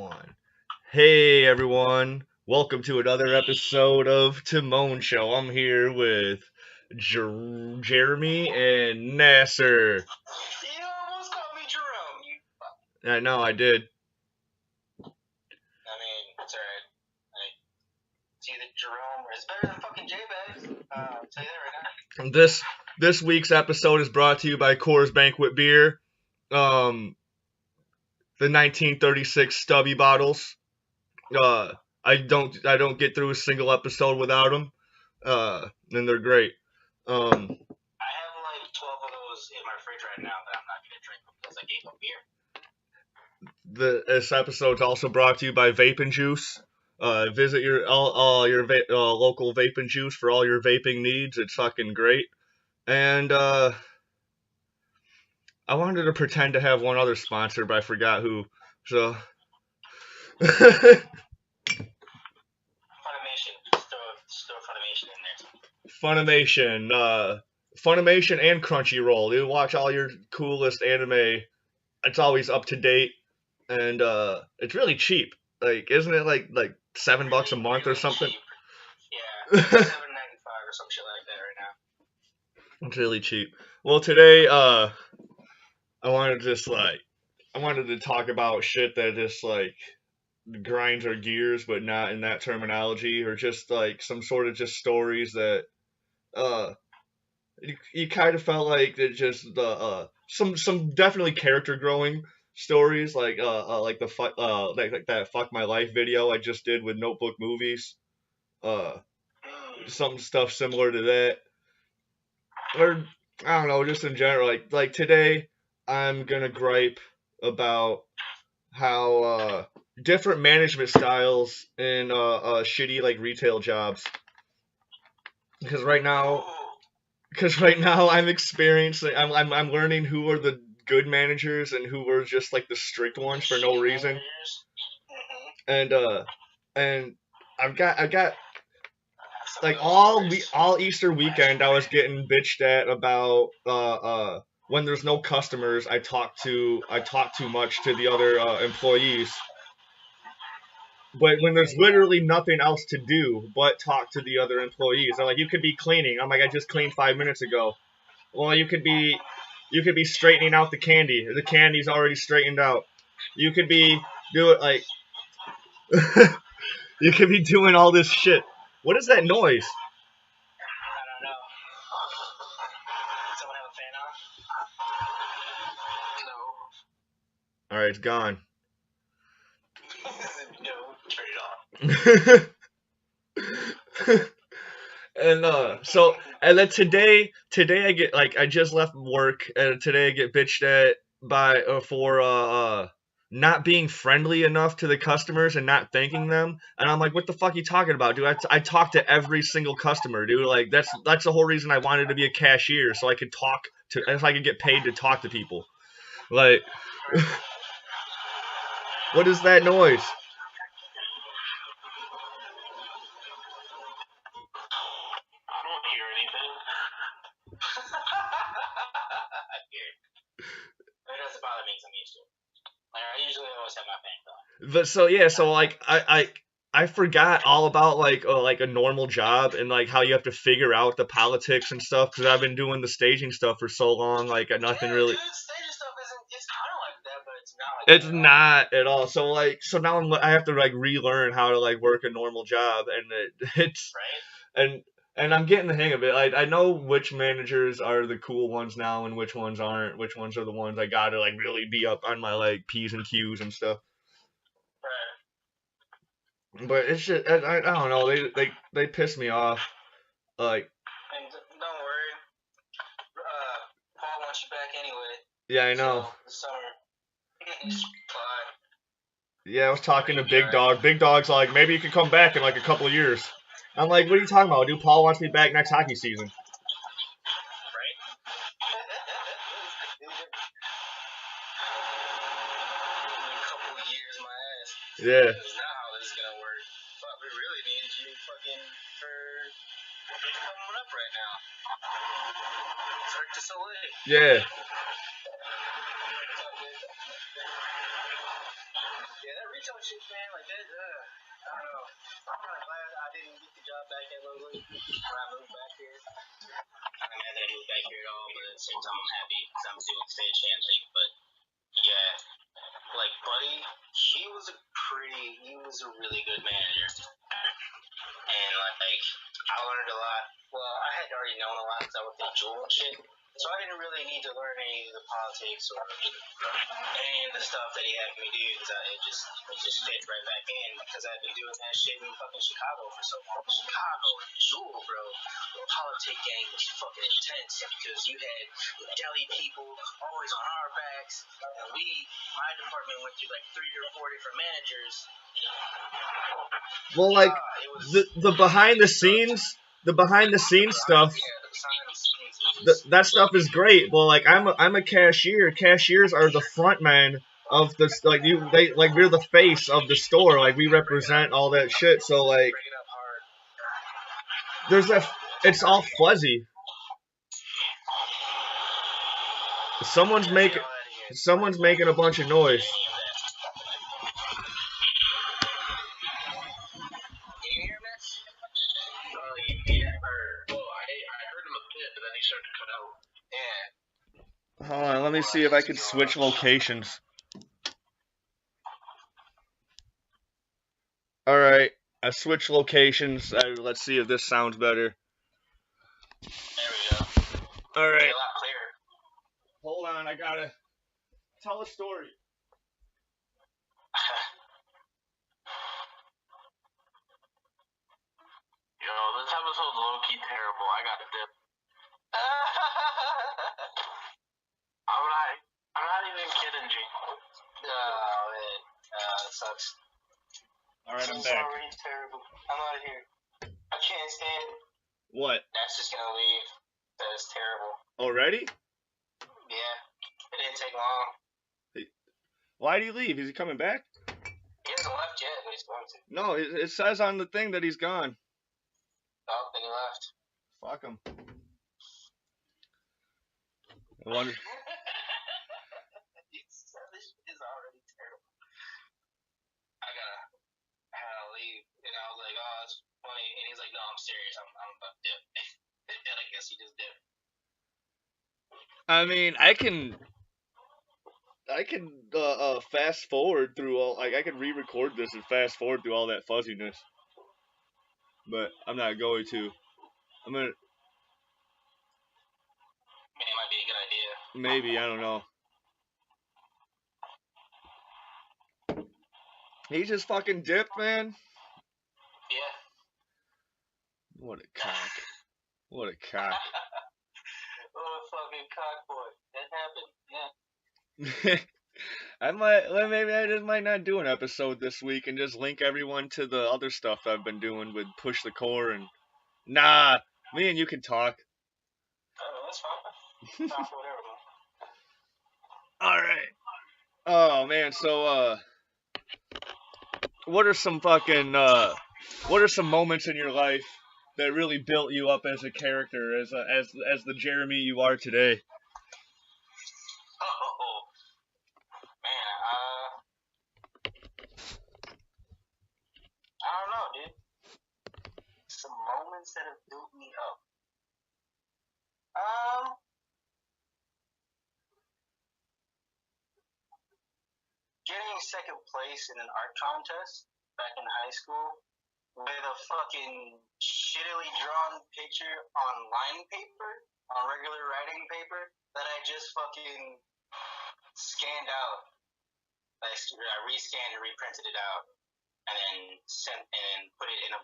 One. Hey everyone, welcome to another episode of Timone Show. I'm here with Jeremy and Nasser. You almost called me Jerome. I know I did. I mean, it's alright. Like, it's either Jerome or it's better than fucking J-Bags. I'll tell you that right now. This week's episode is brought to you by Coors Banquet Beer. The 1936 stubby bottles. I don't get through a single episode without them. And they're great. I have like 12 of those in my fridge right now that I'm not gonna drink because I gave up beer. This episode's also brought to you by Vape and Juice. Visit your local Vape and Juice for all your vaping needs. It's fucking great. And I wanted to pretend to have one other sponsor, but I forgot who. So Funimation. Just throw Funimation in there. Funimation and Crunchyroll. You watch all your coolest anime. It's always up to date, and it's really cheap. Like, isn't it like $7 a month or something? Cheap. Yeah, $7.95 or some shit like that right now. It's really cheap. Well, today, I wanted to talk about shit that just like grinds our gears, but not in that terminology, or just like some sort of just stories that you kind of felt like that just some definitely character growing stories, like like that fuck my life video I just did with Notebook Movies. Some stuff similar to that, or I don't know, just in general. Like today, I'm gonna gripe about how different management styles in shitty like retail jobs. Because right now I'm experiencing, I'm learning who are the good managers and who were just like the strict ones for no reason. And I've got like all Easter weekend I was getting bitched at about when there's no customers, I talk too much to the other employees. But when there's literally nothing else to do but talk to the other employees, they're like, you could be cleaning. I'm like, I just cleaned 5 minutes ago. Well, you could be straightening out the candy. The candy's already straightened out. You could be you could be doing all this shit. What is that noise? I don't know. Someone have a fan on? No. All right, it's gone. No, turn it off. And then today I get like, I just left work, and today I get bitched at by for not being friendly enough to the customers and not thanking them. And I'm like, what the fuck are you talking about, dude? I talk to every single customer, dude. Like, that's the whole reason I wanted to be a cashier, so I could get paid to talk to people. Like, what is that noise? I don't hear anything. It doesn't bother me because I'm used to it. Like, I usually always have my fan on. But so like I forgot all about like a normal job, and like how you have to figure out the politics and stuff, because I've been doing the staging stuff for so long. Like, nothing really. Dude, staging stuff it's kind of like that, but it's not like It's not at all. So now I have to like relearn how to like work a normal job, and it's right. and I'm getting the hang of it. I know which managers are the cool ones now, and which ones aren't. Which ones are the ones I gotta like really be up on my like P's and Q's and stuff. Right. But it's just, I don't know. They piss me off. Like. And don't worry. Paul wants you back anyway. Yeah, I know. So, the summer. Yeah, I was talking to Big Dog. Big Dog's like, maybe you could come back in like a couple of years. I'm like, what are you talking about, dude? Paul wants me back next hockey season. Right? A couple of years, my ass. Yeah. This is not how this is gonna work. Fuck, we really need you fucking for what's coming up right now. Cirque du Soleil. Yeah. Yeah, that retail shit, man, like that, I don't know. I'm kind of glad I didn't get the job back at Lowly when I moved back here. I'm mad that I moved back here at all, but at the same time, I'm happy because I'm doing the stage hand thing. But yeah, like Buddy, he was a really good manager, and like I learned a lot. Well, I had already known a lot because I worked at Jewel and shit. So I didn't really need to learn any of the politics or any of the stuff that he had me do because it just fit right back in because I've been doing that shit in fucking Chicago for so long. Chicago and Jewel, bro, the politic game was fucking intense because you had the deli people always on our backs, and my department went through like 3 or 4 different managers. Well, like the behind the scenes stuff. That stuff is great. Well, like I'm a cashier. Cashiers are the front man of this. Like we're the face of the store. Like we represent all that shit. So like it's all fuzzy. Someone's making a bunch of noise. Hold on, let me see if I can switch locations. Alright, I switched locations. Let's see if this sounds better. There we go. Alright. A lot clearer. Hold on, I gotta tell a story. Yo, this episode's low-key terrible. I got a dip. I'm not even kidding, G. Oh, man. That sucks. Alright, I'm back. Sorry, terrible. I'm out of here. I can't stand it. What? That's just gonna leave. That is terrible. Already? Yeah. It didn't take long. Why did he leave? Is he coming back? He hasn't left yet, but he's going to. No, it says on the thing that he's gone. Oh, then he left. Fuck him. I wonder. This is already terrible. I gotta leave. And I was like, oh, that's funny. And he's like, no, I'm serious. I'm about to dip. And I guess he just dipped. I mean, I can fast forward through all. Like, I can re-record this and fast forward through all that fuzziness. But I'm not going to. I'm gonna. It might be a good idea. Maybe, I don't know. He just fucking dipped, man. Yeah. What a cock. What a cock. What a fucking cock boy. That happened, yeah. Maybe I just might not do an episode this week and just link everyone to the other stuff I've been doing with Push the Core and. Nah, me and you can talk. Oh, that's fine. Talk whatever, man. Alright. Oh, man, so, what are some moments in your life that really built you up as a character, as the Jeremy you are today? Oh, man, I don't know, dude. Some moments that have built me up. Getting second place in an art contest back in high school with a fucking shittily drawn picture on line paper, on regular writing paper, that I just fucking scanned out. I rescanned and reprinted it out, and then put it in a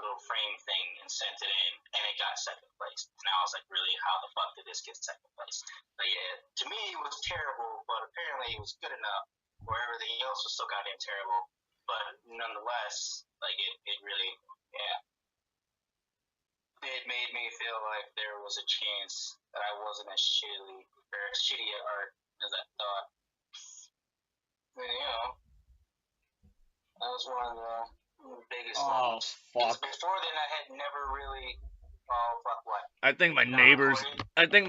little frame thing and sent it in, and it got second place. And I was like, really, how the fuck did this get second place? But yeah, to me it was terrible, but apparently it was good enough where everything else was so goddamn terrible. But nonetheless, like it really, yeah, it made me feel like there was a chance that I wasn't as shitty at art as I thought. And, you know, that was one of the biggest ones. Fuck. Before then, I had never really. Oh, fuck what? I think my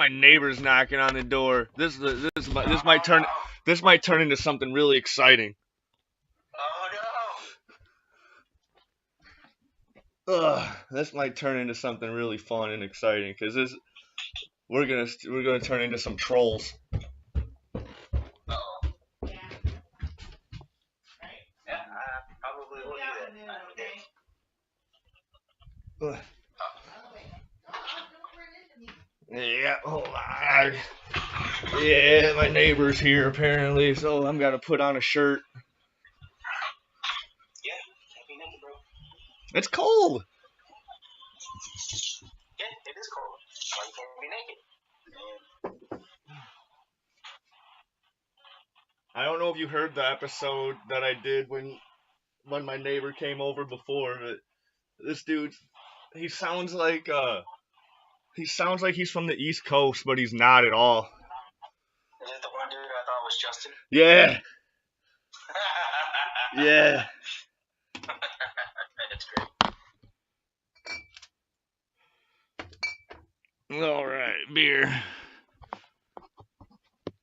neighbor's knocking on the door. This might turn into something really exciting. This might turn into something really fun and exciting because this we're gonna turn into some trolls. Oh. Yeah, I probably will do that. Ugh. Yeah, hold on. Yeah, my neighbor's here apparently, so I'm gonna put on a shirt. Yeah, can't be naked, bro. It's cold. Yeah, it is cold. Why you can't be naked? I don't know if you heard the episode that I did when my neighbor came over before, but this dude, he sounds like he's from the East Coast, but he's not at all. Is it the one dude I thought was Justin? Yeah, yeah. That's great. All right, beer.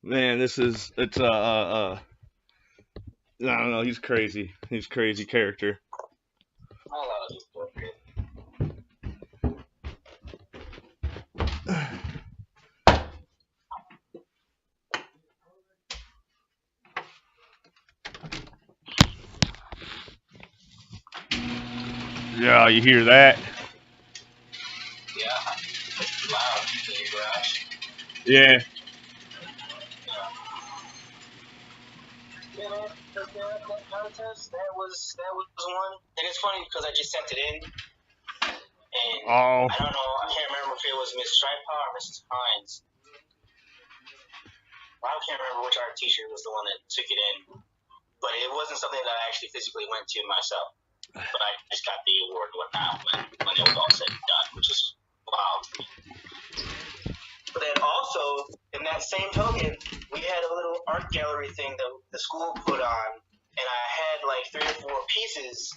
Man, it's I don't know. He's crazy. He's a crazy character. A lot of people are great. Yeah, you hear that? Yeah, loud in your garage. Yeah. Yeah, man, that contest, that was one. And it's funny because I just sent it in, and Oh. I don't know, I can't remember if it was Miss Stripehaw or Mrs. Hines. I can't remember which art teacher was the one that took it in, but it wasn't something that I actually physically went to myself. But I just got the award and whatnot when it was all said and done, which is wild. But then also, in that same token, we had a little art gallery thing that the school put on, and I had like 3 or 4 pieces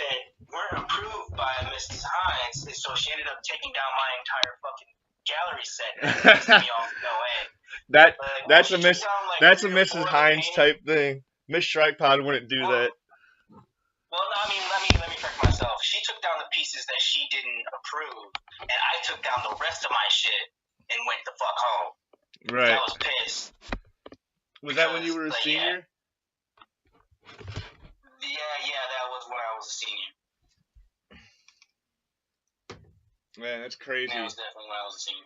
that weren't approved by Mrs. Hines, and so she ended up taking down my entire fucking gallery set and pissed me off no end. That's a Mrs. Hines type thing. Miss Stripepod wouldn't do that. Well, I mean, let me correct myself. She took down the pieces that she didn't approve, and I took down the rest of my shit and went the fuck home. Right. I was pissed. Was that when you were a senior? Yeah, that was when I was a senior. Man, that's crazy. That was definitely when I was a senior.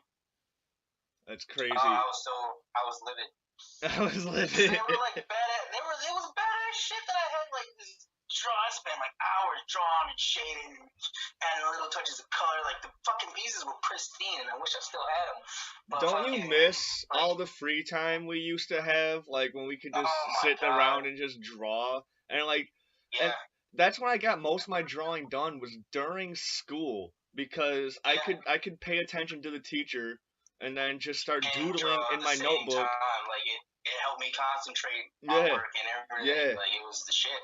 That's crazy. I was livid. I was livid. They were like it was badass shit that I had like this I spent like hours drawing and shading and adding little touches of color. Like the fucking pieces were pristine, and I wish I still had them. But don't you miss all the free time we used to have? Like when we could just sit around and just draw, and like, and that's when I got most of my drawing done was during school because I could pay attention to the teacher and then just start doodling in my notebook. Like it helped me concentrate on work and everything. Yeah. Like it was the shit.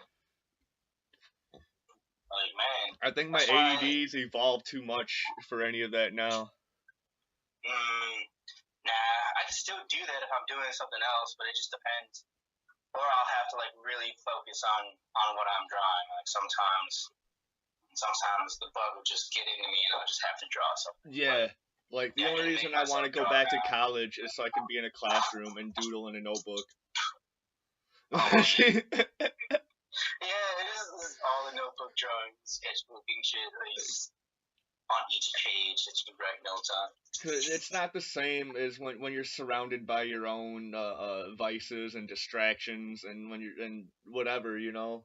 Like, man. I think my AEDs evolved too much for any of that now. Nah, I can still do that if I'm doing something else, but it just depends. Or I'll have to like really focus on what I'm drawing. Like sometimes the bug will just get into me and I'll just have to draw something. Yeah. Like the only reason I want to go back to college is so I can be in a classroom and doodle in a notebook. Yeah, this is all the notebook drawing, sketchbooking shit, like on each page that you write notes on. It's not the same as when you're surrounded by your own vices and distractions, and when you're and whatever, you know.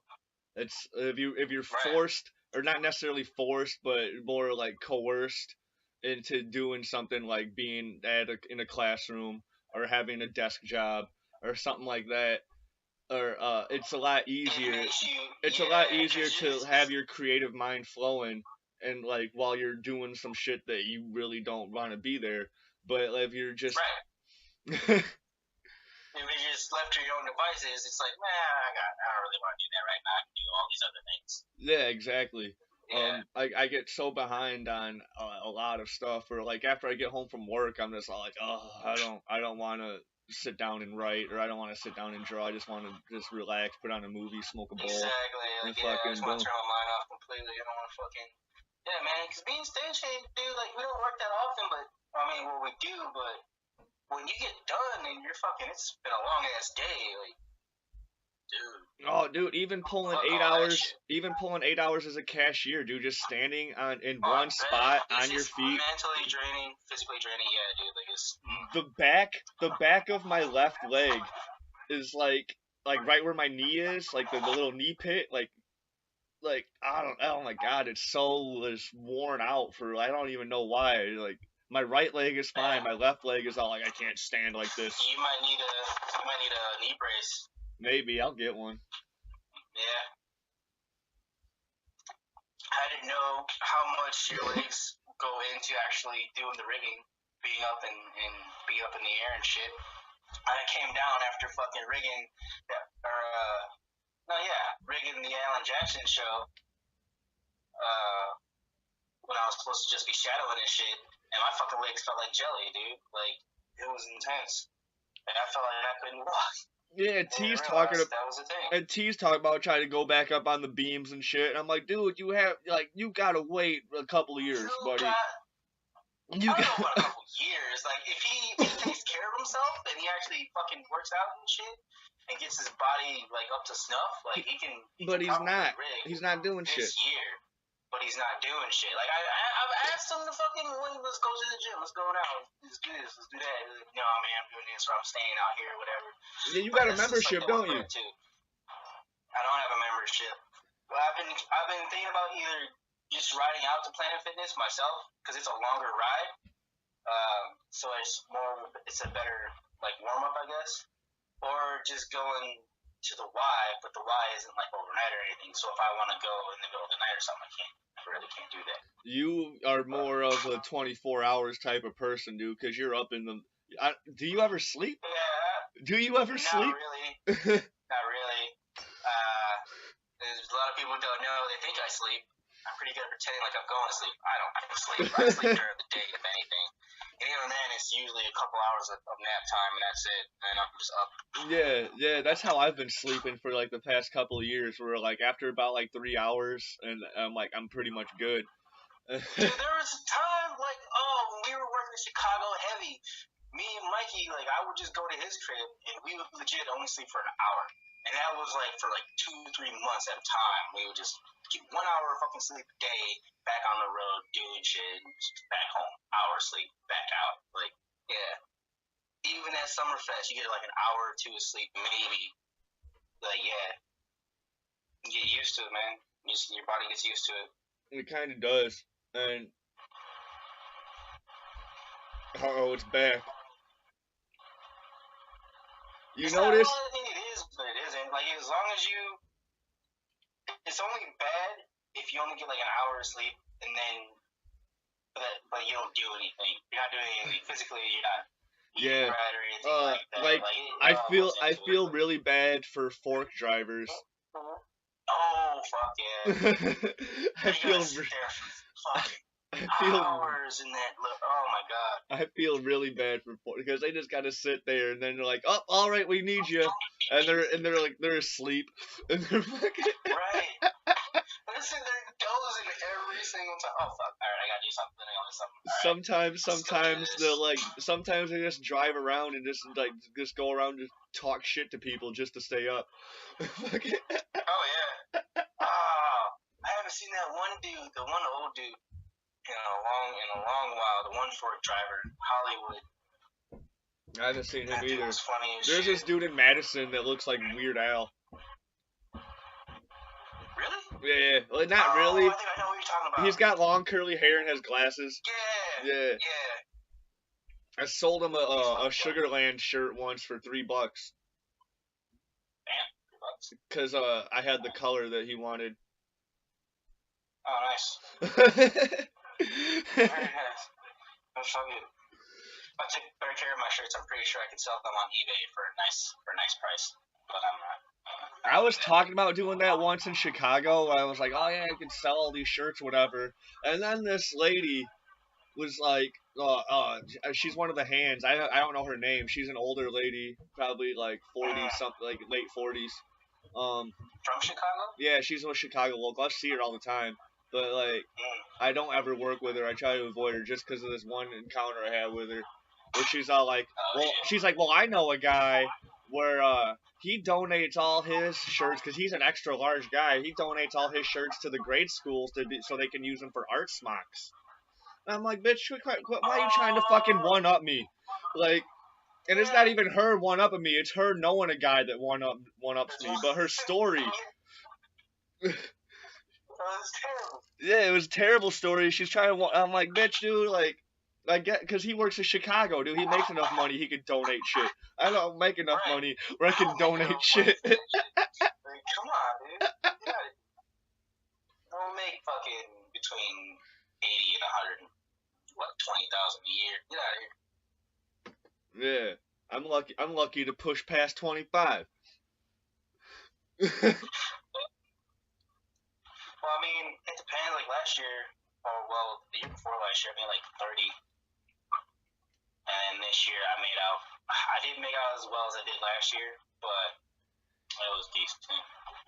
It's if you're forced, or not necessarily forced, but more like coerced into doing something like being in a classroom or having a desk job or something like that. Or it's a lot easier. It's a lot easier to have your creative mind flowing, and like while you're doing some shit that you really don't want to be there. But if you're just if you're just left to your own devices, it's like, man, I don't really want to do that right now. I can do all these other things. Yeah, exactly. Yeah. I get so behind on a lot of stuff, or like after I get home from work, I'm just all like, oh, I don't want to sit down and write, or I don't want to sit down and draw. I just want to just relax, put on a movie, smoke a bowl. Exactly. Like, I just want to turn my mind off completely. I don't want to fucking Yeah, man, because being stage shape, dude, like, we don't work that often, but, I mean, well, we do, but when you get done and you're fucking, it's been a long-ass day, like, dude. Oh, dude, even pulling Fuck 8 all that hours, shit. even pulling 8 hours as a cashier, dude, just standing in Oh, I one bet. spot It's on your just feet. mentally draining, physically draining, yeah, dude, like, it's... The back of my left leg is like right where my knee is, like the little knee pit, like I don't, oh my god, it's so is worn out for I don't even know why. Like my right leg is fine, my left leg is all like I can't stand like this. You might need a knee brace. Maybe I'll get one. Yeah. I didn't know how much your legs go into actually doing the rigging, being up in the air and shit. I came down after fucking rigging rigging the Alan Jackson show. When I was supposed to just be shadowing and shit, and my fucking legs felt like jelly, dude. Like, it was intense. Like, I felt like I couldn't walk. Yeah, T's talking about that was the thing. And T's talking about trying to go back up on the beams and shit. And I'm like, dude, you gotta wait a couple of years, buddy. I don't know about a couple years. Like, if he takes care of himself and he actually fucking works out and shit and gets his body like up to snuff, like he can. But he's not. He's not doing shit. This year. But he's not doing shit. Like, I've asked him to fucking, let's go to the gym, let's go now, let's do this, let's do that. He's like, no, man, I'm doing this, or I'm staying out here, or whatever. Yeah, you got a membership, don't you? Too. I don't have a membership. Well, I've been thinking about either just riding out to Planet Fitness myself, because it's a longer ride, so it's a better, like, warm-up, I guess, or just going to the Y, but the Y isn't like overnight or anything. So if I want to go in the middle of the night or something, I really can't do that. You are more of a 24 hours type of person, dude, because you're up in the. Do you ever sleep? Yeah. Do you ever sleep? Not really. Not really. There's a lot of people who don't know. They think I sleep. I'm pretty good at pretending like I'm going to sleep. I don't sleep. I sleep during the day, if anything. And even then, it's usually a couple hours of nap time, and that's it. And I'm just up. Yeah, that's how I've been sleeping for like the past couple of years. Where like after about like 3 hours, and I'm pretty much good. Dude, there was a time like when we were working in Chicago heavy, me and Mikey, like I would just go to his crib, and we would legit only sleep for an hour, and that was like for like 2-3 months at a time. We would just get 1 hour of fucking sleep a day, back on the road doing shit, back home, hour sleep, back out. Like, yeah. Even at Summerfest, you get like an hour or two of sleep, maybe. Like, yeah. You get used to it, man. Your body gets used to it. It kind of does. And it's back. You notice? I think it is, but it isn't. Like, as long as you, it's only bad if you only get like an hour of sleep, and then, but you don't do anything. You're not doing anything physically. You're not. Yeah. Right or anything like that. I feel really bad for fork drivers. Oh fuck yeah! I feel hours in that. Oh my god! I feel really bad for because they just gotta sit there and then they're like, oh, all right, we need you, and they're like they're asleep and they're fucking right. Listen, they're dozing every single time. Oh fuck! All right, I gotta do something. Sometimes they just drive around and just go around and talk shit to people just to stay up. Oh yeah. I haven't seen that one dude, the one old dude, in a long while. The one fork driver, Hollywood. I haven't seen him either. Funny as There's shit. this dude in Madison that looks like Weird Al. Really? Yeah. Well, not really. I think I know what you're talking about. He's got long curly hair and has glasses. Yeah. I sold him a Sugarland shirt once for $3. Damn, $3. Because I had the color that he wanted. Oh, nice. Very nice. Fuck it. If I take better care of my shirts, I'm pretty sure I can sell them on eBay for a nice price. But I'm not. I was talking about doing that once in Chicago. I was like, oh yeah, I can sell all these shirts, whatever. And then this lady was like, she's one of the hands. I don't know her name. She's an older lady, probably like 40 something, like late 40s. From Chicago? Yeah, she's a Chicago local. I see her all the time. but like I don't ever work with her. I try to avoid her just because of this one encounter I had with her, where she's all like, well, I know a guy where he donates all his shirts because he's an extra large guy. He donates all his shirts to the grade schools so they can use them for art smocks. And I'm like, bitch, why are you trying to fucking one up me? Like, and it's not even her one upping me. It's her knowing a guy that one ups me. But her story. Terrible. Yeah, it was a terrible story. She's trying to. I'm like, bitch, dude, like, I get, because he works in Chicago, dude. He makes enough money. He can donate shit. I don't make enough money where I can donate shit. Like, come on, dude. Don't make fucking between 80 and 100, what, 20,000 a year. Get out of here. Yeah, I'm lucky to push past 25. Well, I mean, it depends. Like last year, or well, the year before last year, I made like 30. And then this year, I didn't make out as well as I did last year, but it was decent.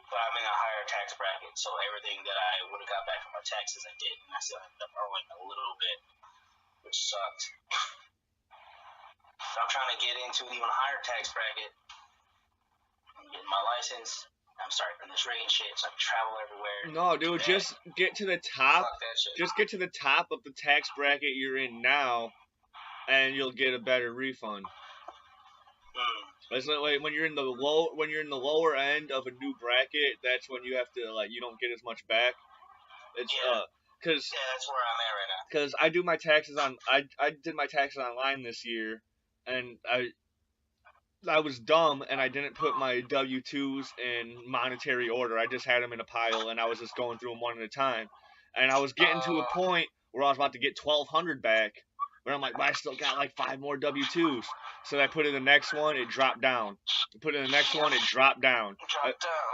But I'm in a higher tax bracket, so everything that I would have got back from my taxes, I did, and I still ended up owing a little bit, which sucked. So I'm trying to get into an even higher tax bracket. I'm getting my license. I'm starting this rating shit, so I can travel everywhere. No, dude, just get to the top. Fuck that shit. Just get to the top of the tax bracket you're in now, and you'll get a better refund. It's like when you're in the lower end of a new bracket, that's when you have to, like, you don't get as much back. It's cause that's where I'm at right now. Cause I do my taxes I did my taxes online this year, and I was dumb and I didn't put my W-2s in monetary order. I just had them in a pile and I was just going through them one at a time. And I was getting to a point where I was about to get 1,200 back, but I'm like, well, I still got like 5 more W-2s. So I put in the next one, it dropped down. Put in the next one, it dropped down.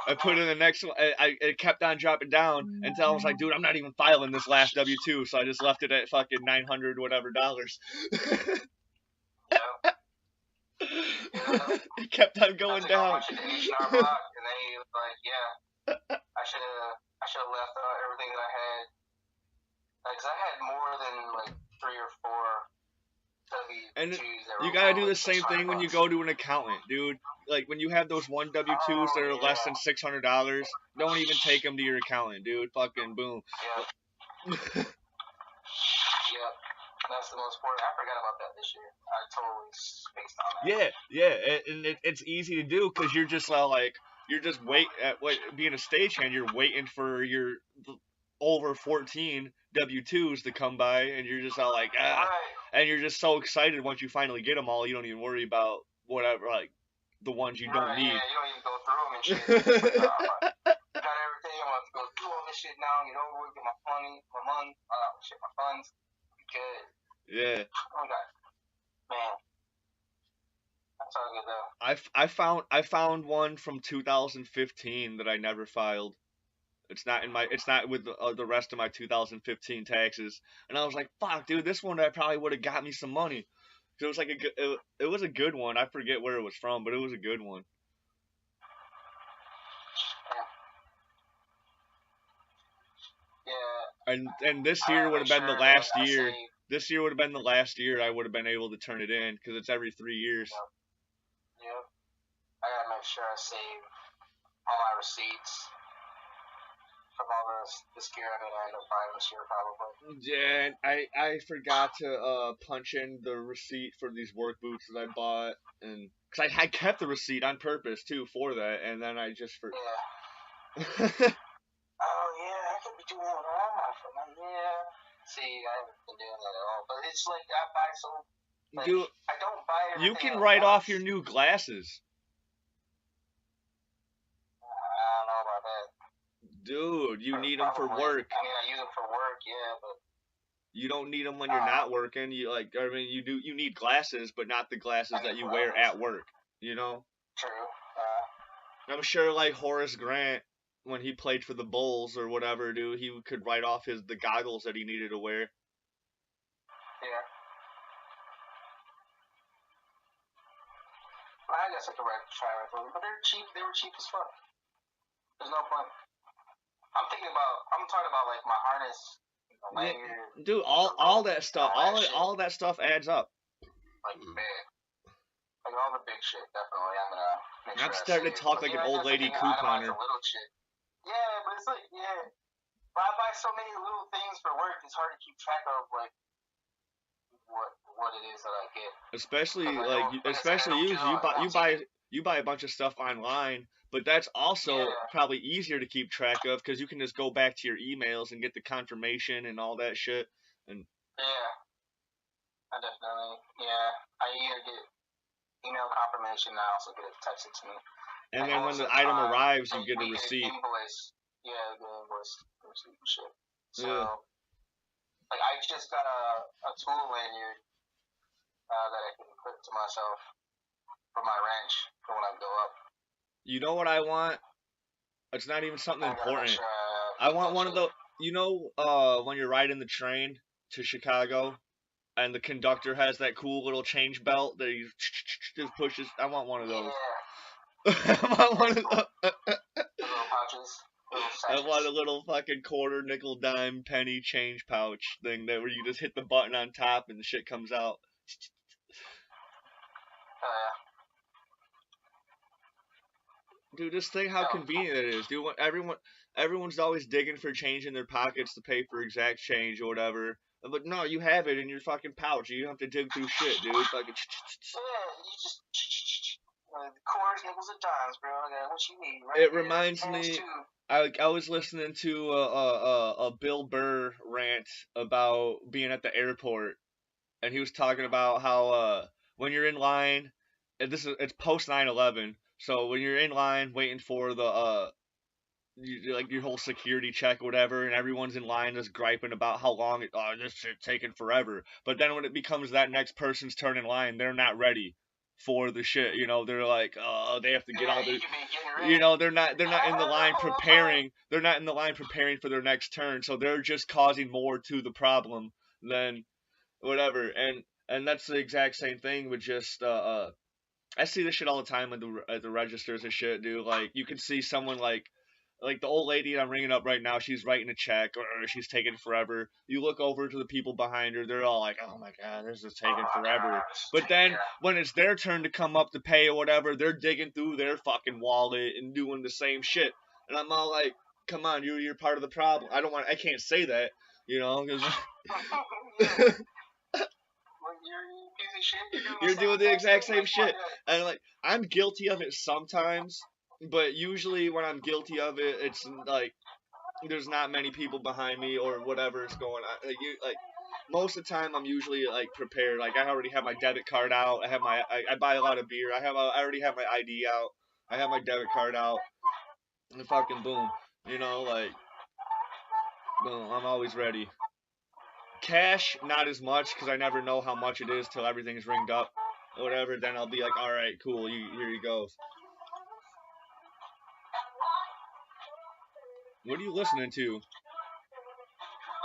I put in the next one, it kept on dropping down until I was like, dude, I'm not even filing this last W-2, so I just left it at fucking 900 whatever dollars. It kept on going down. And then he was like, yeah, I should have left everything that I had. Because I had more than like 3 or 4 and W-2s. You gotta do the same thing when you go to an accountant, dude. Like when you have those one W-2s that are less than $600, don't even take them to your accountant, dude. Fucking boom. Yeah. That's the most important. I forgot about that this year. I totally spaced on that. Yeah, and it's easy to do because you're just being a stagehand, you're waiting for your over 14 W-2s to come by, and you're just all like, and you're just so excited once you finally get them all, you don't even worry about whatever, like, the ones you don't need. Yeah, you don't even go through them and shit. I got everything. I'm going to go through all this shit now, get over it, get my funds. Good. Yeah. Oh, God. Man. That's all good, though. I found one from 2015 that I never filed. It's not with the rest of my 2015 taxes. And I was like, fuck, dude, this one I probably would have got me some money. It was like it was a good one. I forget where it was from, but it was a good one. Yeah. And this year would have been the last year. This year would have been the last year I would have been able to turn it in because it's every 3 years. Yep. I gotta make sure I save all my receipts from all this gear I'm gonna end up buying this year probably. Yeah, I forgot to punch in the receipt for these work boots that I bought, and because I kept the receipt on purpose too for that, and then I just forgot. Yeah. Oh yeah, I could be doing that. Yeah. See, I haven't been doing that at all, but it's like I buy so. Like, dude, I don't buy everything. You can write off your new glasses. I don't know about that. Dude, you need them for work. I mean, I use them for work, yeah, but you don't need them when you're not working. You need glasses, but not the glasses that you wear at work. You know. True. I'm sure, like Horace Grant, when he played for the Bulls or whatever, dude, he could write off the goggles that he needed to wear. Yeah. I guess I could try for them, but they're cheap. They were cheap as fuck. There's no point. I'm I'm talking about like my harness, lanyard. Dude, all that stuff, all that stuff adds up. Like man, like all the big shit. Definitely, I'm gonna make sure. I'm starting to talk like an old lady couponer. Little shit. Yeah, but it's like But I buy so many little things for work. It's hard to keep track of like what it is that I get. Especially you buy a bunch of stuff online, but that's also probably easier to keep track of because you can just go back to your emails and get the confirmation and all that shit. And I definitely I either get email confirmation and I also get it texted to me. And then when the item arrives, you get a receipt. Invoice. Yeah, the invoice receipt and shit. So, like, I just got a tool lanyard that I can put to myself for my wrench for when I go up. You know what I want? It's not even something important. I want one of the, when you're riding the train to Chicago, and the conductor has that cool little change belt that he just pushes. I want one of those. Yeah. I want one of those. Little pouches. I want a little fucking quarter, nickel, dime, penny change pouch thing where you just hit the button on top and the shit comes out. Dude, just think how convenient it is. Dude, everyone's always digging for change in their pockets to pay for exact change or whatever. But no, you have it in your fucking pouch. You don't have to dig through shit, dude. Fucking. You just. Quarters, nickels, and dimes, bro. I got what you need. Right it reminds me. I was listening to a Bill Burr rant about being at the airport, and he was talking about how when you're in line, and it's post 9/11, so when you're in line waiting for the like your whole security check or whatever, and everyone's in line just griping about how long this shit taking forever. But then when it becomes that next person's turn in line, they're not ready for the shit, they're like, they have to get all the, they're not in the line preparing, for their next turn, so they're just causing more to the problem than whatever, and that's the exact same thing with just, I see this shit all the time at the registers and shit, dude. Like, you can see someone like the old lady I'm ringing up right now, she's writing a check, or she's taking forever. You look over to the people behind her, they're all like, oh my god, this is taking forever. But then, when it's their turn to come up to pay or whatever, they're digging through their fucking wallet and doing the same shit. And I'm all like, come on, you're part of the problem. I can't say that, because... You're doing the exact same shit. And like, I'm guilty of it sometimes, but usually when I'm guilty of it, it's like there's not many people behind me or whatever is going on. Like most of the time, I'm usually like prepared. Like, I already have my debit card out. I buy a lot of beer. I already have my ID out. I have my debit card out. And fucking boom, like boom. I'm always ready. Cash, not as much, because I never know how much it is till everything's ringed up or whatever. Then I'll be like, all right, cool, here you go. What are you listening to?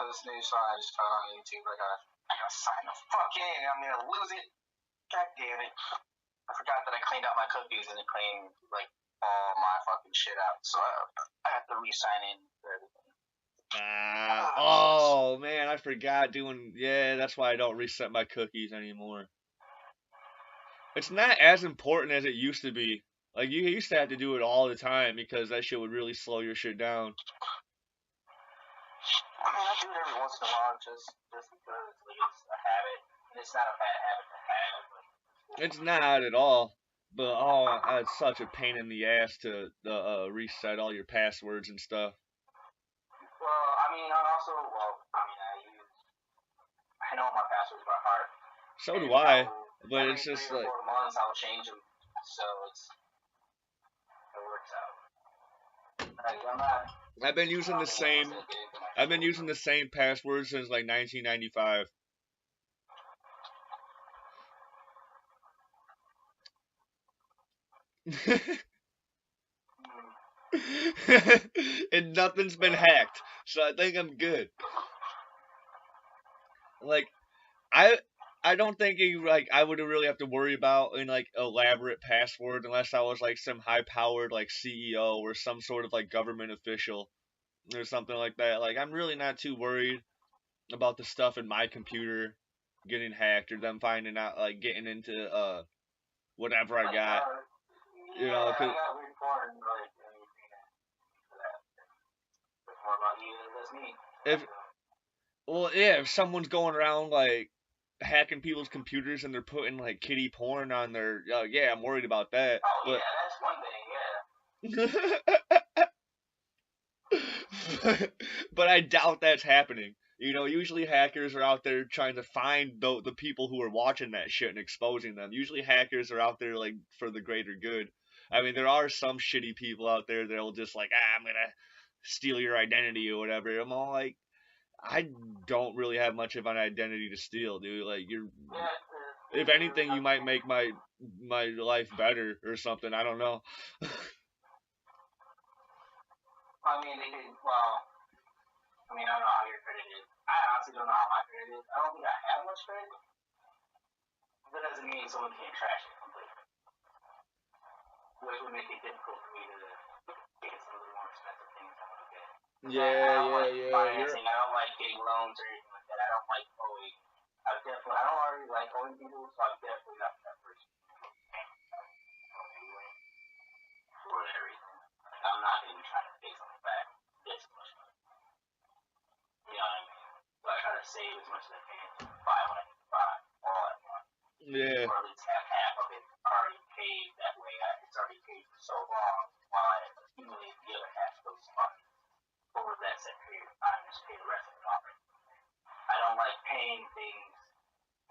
This new song I just found on YouTube. I gotta sign the fuck in. I'm gonna lose it. God damn it! I forgot that I cleaned out my cookies and it cleaned like all my fucking shit out. So I have to re-sign in for everything. Oh man, I forgot doing. Yeah, that's why I don't reset my cookies anymore. It's not as important as it used to be. Like, you used to have to do it all the time because that shit would really slow your shit down. I mean, I do it every once in a while just because like, it's a habit. It's not a bad habit to have. But... It's not at all. But it's such a pain in the ass to reset all your passwords and stuff. Well, I mean, I know my passwords by heart. So do I, but it's just 3 or 4 months I'll change them, so it works out. I've been using the same password since like 1995. And nothing's been hacked, so I think I'm good. Like, I don't think I would really have to worry about like elaborate password unless I was like some high powered like CEO or some sort of like government official. or something like that. Like I'm really not too worried about the stuff in my computer getting hacked or them finding out, like getting into whatever I got. You Yeah, know, I cause got really far and like anything for that. It's more about you than just me. if well, yeah, if someone's going around like hacking people's computers and they're putting like kitty porn on their, yeah, I'm worried about that. Oh yeah, that's one thing. Yeah. But I doubt that's happening. You know, usually hackers are out there trying to find the people who are watching that shit and exposing them. Usually hackers are out there like for the greater good. I mean, there are some shitty people out there that'll just like, I'm gonna steal your identity or whatever. I'm all like, I don't really have much of an identity to steal, dude. Like, if anything, you might make my life better or something. I don't know. I mean, they could. Well, I mean, I don't know how your credit is. I honestly don't know how my credit is. I don't think I have much credit. That doesn't mean someone can't trash it completely, which would make it difficult for me to get some of the more expensive things I want to get. I Yeah, don't yeah, like yeah. financing. I don't like getting loans or anything like that. I don't like owing. I don't already like owing people, so I'm definitely not that person. Anyway, for whatever reason, like, I'm not even trying to pay something back. This much money. You know what I mean? So I try to save as much as I can to buy what I need to buy all at once. Yeah. Or at least have half of it already paid. That way, it's already paid for so long. While I accumulate the other half of those funds over that set period of time, just pay the rest of it off. I don't like paying things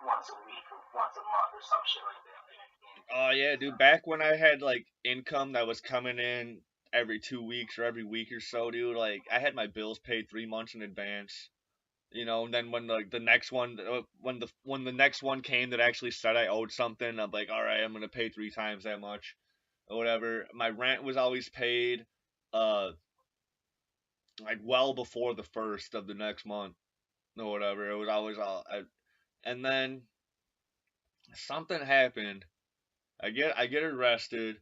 once a week or once a month or some shit like that. Oh yeah, dude. Back when I had like income that was coming in every 2 weeks or every week or so, dude. Like I had my bills paid 3 months in advance. You know, and then when the next one when the next one came that actually said I owed something, I'm like, all right, I'm gonna pay 3 times that much or whatever. My rent was always paid, uh, like well before the first of the next month or whatever. It was always and then something happened. I get arrested,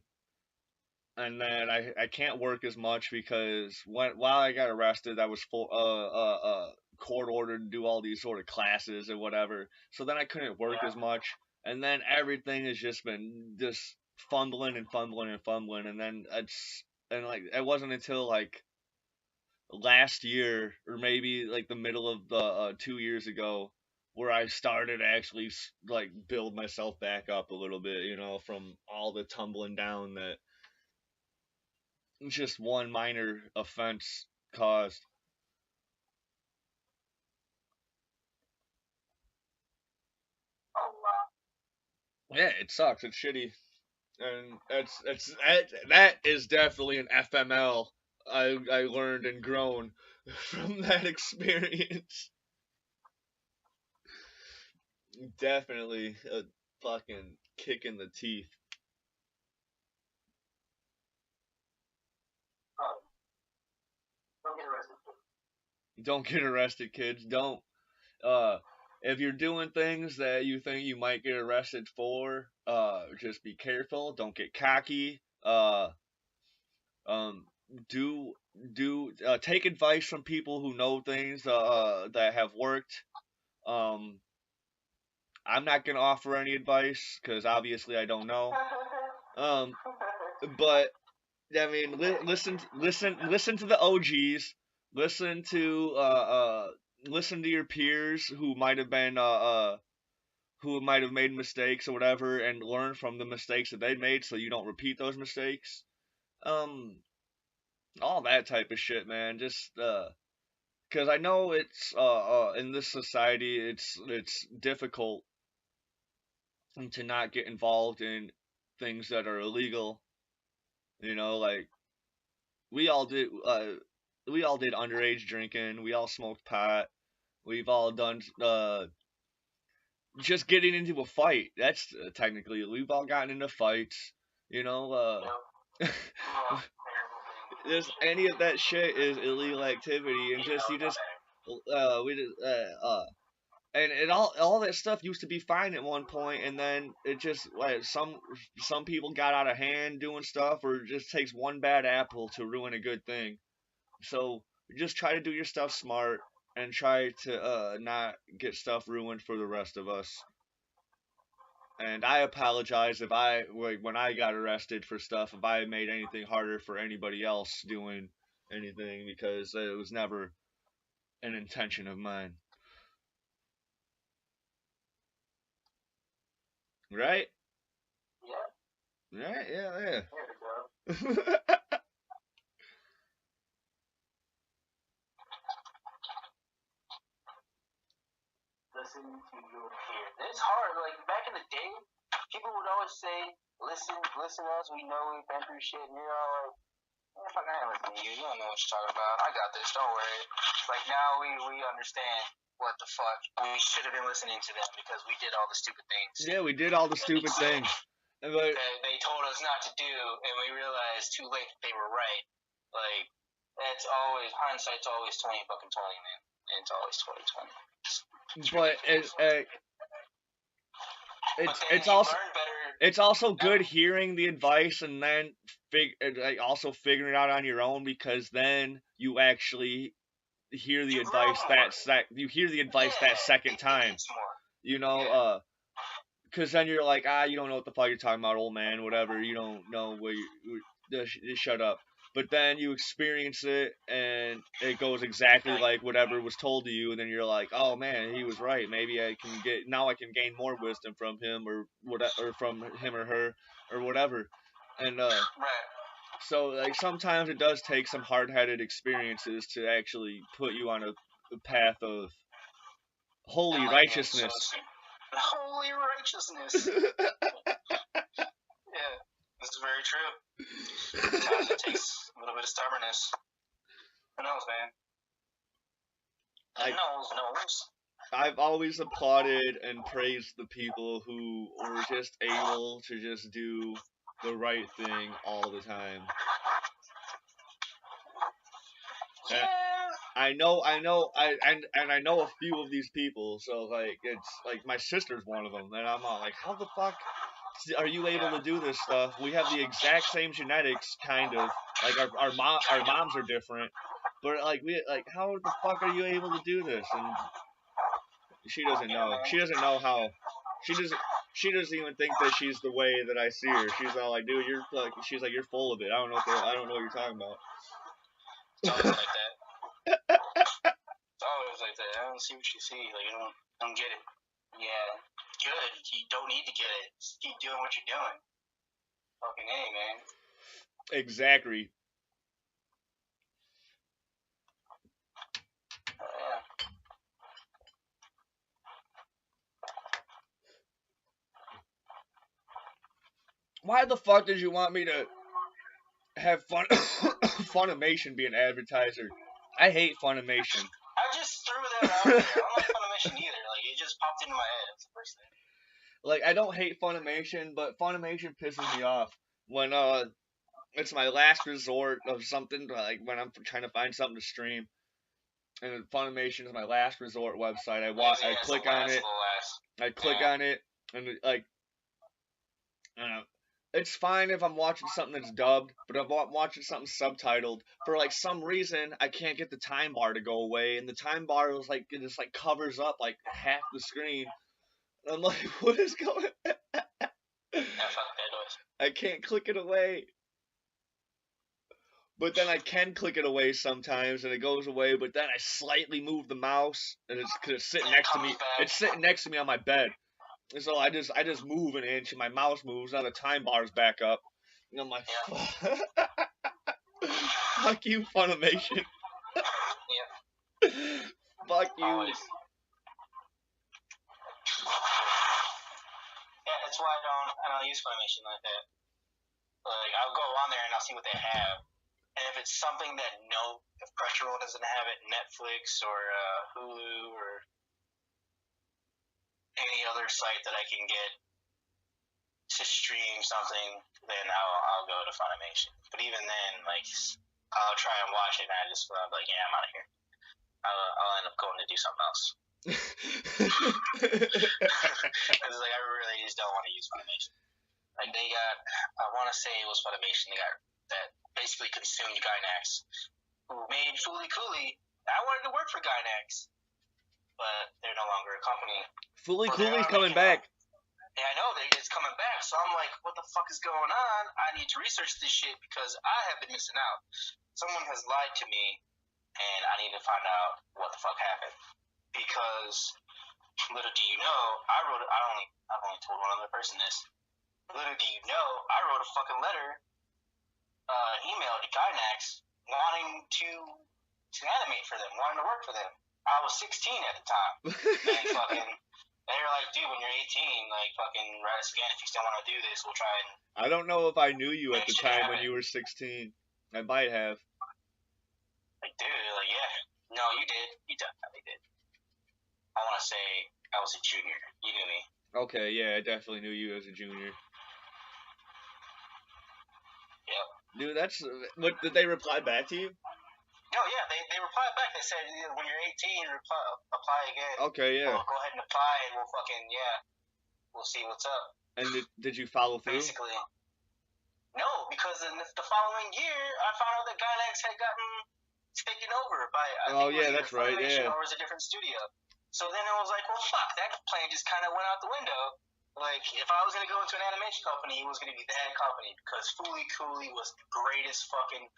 and then I can't work as much because while I got arrested, I was full court ordered to do all these sort of classes and whatever. So then I couldn't work as much, and then everything has just been just fumbling and fumbling and fumbling, and then like it wasn't until like last year or maybe like the middle of the 2 years ago where I started to actually like build myself back up a little bit, you know, from all the tumbling down that just one minor offense caused. Oh wow. Yeah, it sucks. It's shitty, and that is definitely an FML. I learned and grown from that experience. Definitely a fucking kick in the teeth. Oh, don't get arrested. Don't get arrested, kids. Don't. Uh, if you're doing things that you think you might get arrested for, just be careful. Don't get cocky. Um, do take advice from people who know things that have worked. Um, I'm not gonna offer any advice because obviously I don't know. Um, but I mean, listen to the OGs. Listen to listen to your peers who might have made mistakes or whatever, and learn from the mistakes that they made so you don't repeat those mistakes. Um, all that type of shit, man. Just because I know it's in this society, it's difficult to not get involved in things that are illegal. You know, like we all did. We all did underage drinking. We all smoked pot. We've all done just getting into a fight. That's technically we've all gotten into fights. You know, just any of that shit is illegal activity, and just you just we just and it all that stuff used to be fine at one point, and then it just like some people got out of hand doing stuff, or it just takes one bad apple to ruin a good thing. So just try to do your stuff smart and try to not get stuff ruined for the rest of us. And I apologize if I, like, when I got arrested for stuff, if I made anything harder for anybody else doing anything, because it was never an intention of mine. Right? Yeah. Right? Yeah, yeah. There we go. Listen to your peers. It's hard. Like back in the day, people would always say, "Listen, listen to us. We know we've been through shit." And you're all like, "Man, fuck, I ain't listening to you. You don't know what you're talking about. I got this. Don't worry." Like now we understand what the fuck. We should have been listening to them because we did all the stupid things. Yeah, we did all the stupid things. But they told us not to do, and we realized too late that they were right. Like that's always hindsight's always 20 fucking 20, man. And it's always 2020. But it's also good hearing the advice and then also figuring it out on your own, because then you actually hear the advice that second time. You know, because then you're like, you don't know what the fuck you're talking about, old man, whatever. You don't know what just shut up. But then you experience it, and it goes exactly like whatever was told to you, and then you're like, oh man, he was right. Maybe I can gain more wisdom from him, or from him or her, or whatever. And so like sometimes it does take some hard-headed experiences to actually put you on a path of holy righteousness. Holy righteousness. Yeah, this is very true. Sometimes it takes a little bit of stubbornness. Who knows, man? Knows. I've always applauded and praised the people who were just able to just do the right thing all the time. Yeah. I know a few of these people, so like it's like my sister's one of them, and I'm all like, how the fuck are you able to do this stuff? We have the exact same genetics, kind of. Like our moms are different, but how the fuck are you able to do this? And she doesn't know. She doesn't know how. She doesn't even think that she's the way that I see her. She's all like, dude, she's like, you're full of it. I don't know what you're talking about. It's always like that. It's always like that. I don't see what you see. Like, you don't get it. Yeah, good. You don't need to get it. Just keep doing what you're doing. Fucking A, man. Exactly. Yeah. Why the fuck did you want me to have Funimation be an advertiser? I hate Funimation. I just threw that out there. I don't like Funimation either. Like, it just popped into my head. That's the first thing. Like, I don't hate Funimation, but Funimation pisses me off when it's my last resort of something. Like when I'm trying to find something to stream, and Funimation is my last resort website. I click on it. I click on it, and like, I don't know. It's fine if I'm watching something that's dubbed, but if I'm watching something subtitled, for like some reason I can't get the time bar to go away, and the time bar is like it just like covers up like half the screen. And I'm like, what is going on? I can't click it away. But then I can click it away sometimes, and it goes away. But then I slightly move the mouse, and it's sitting next to me. It's sitting next to me on my bed. And so I just move an inch, and my mouse moves. Now the time bar's back up, and I'm like, fuck you, Funimation. Fuck you. Yeah, that's why I don't use Funimation like that. Like I'll go on there and I'll see what they have, and if it's something that if Crunchyroll doesn't have it, Netflix or Hulu or any other site that I can get to stream something, then I'll go to Funimation. But even then, like I'll try and watch it, and I'm like, yeah, I'm out of here. I'll end up going to do something else. Because like I really just don't want to use Funimation. Like I want to say it was Funimation. They got that basically consumed Gainax, who made Fooly Cooley. I wanted to work for Gynax, but they're no longer a company. Fooly Cooley's coming back. Yeah, I know it's coming back. So I'm like, what the fuck is going on? I need to research this shit because I have been missing out. Someone has lied to me, and I need to find out what the fuck happened. Because little do you know, I've only told one other person this. Little do you know, I wrote a fucking letter, email to Gynax wanting to animate for them, wanting to work for them. I was 16 at the time, and fucking. They were like, dude, when you're 18, like, fucking write us again. If you still want to do this, we'll try and... I don't know if I knew you at the time when you were 16. I might have. Like, dude, like, yeah. No, you did. You definitely did. I want to say I was a junior. You knew me. Okay, yeah, I definitely knew you as a junior. Yep. Dude, that's... What, did they reply back to you? No, yeah, they replied back. They said, when you're 18, apply again. Okay, yeah. Go ahead and apply, and we'll fucking, we'll see what's up. And did you follow through? Basically. No, because in the following year, I found out that Gynax had gotten taken over by, that's right, yeah. Or was a different studio. So then I was like, well, fuck, that plan just kind of went out the window. Like, if I was going to go into an animation company, it was going to be that company, because Fooly Cooley was the greatest fucking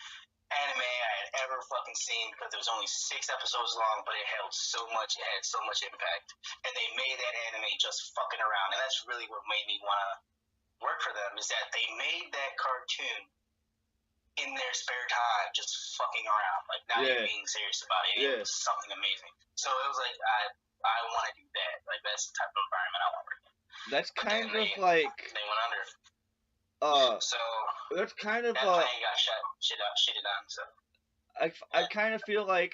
anime I had ever fucking seen, because it was only 6 episodes long, but it had so much impact, and they made that anime just fucking around, and that's really what made me want to work for them, is that they made that cartoon in their spare time, just fucking around, like, not even being serious about it. It was something amazing. So it was like, I want to do that. Like, that's the type of environment I want to work in. That's kind of like... They went under. So that's kind of that plane got shitted on. So I kind of feel like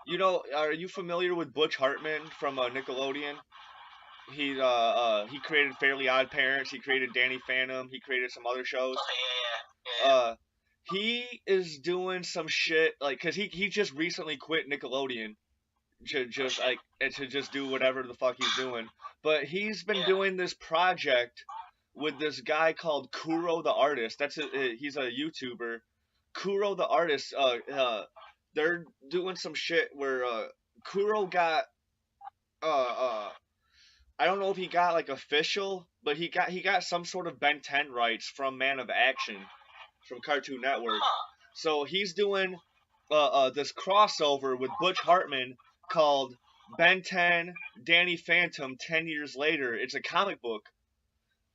you know, are you familiar with Butch Hartman from Nickelodeon? He created Fairly Odd Parents. He created Danny Phantom. He created some other shows. Okay, yeah. He is doing some shit like, cause he just recently quit Nickelodeon to just do whatever the fuck he's doing. But he's been doing this project with this guy called Kuro the Artist. He's a YouTuber. Kuro the Artist. They're doing some shit where Kuro got I don't know if he got like official, but he got some sort of Ben 10 rights from Man of Action from Cartoon Network. So he's doing this crossover with Butch Hartman called Ben 10 Danny Phantom 10 years later. It's a comic book.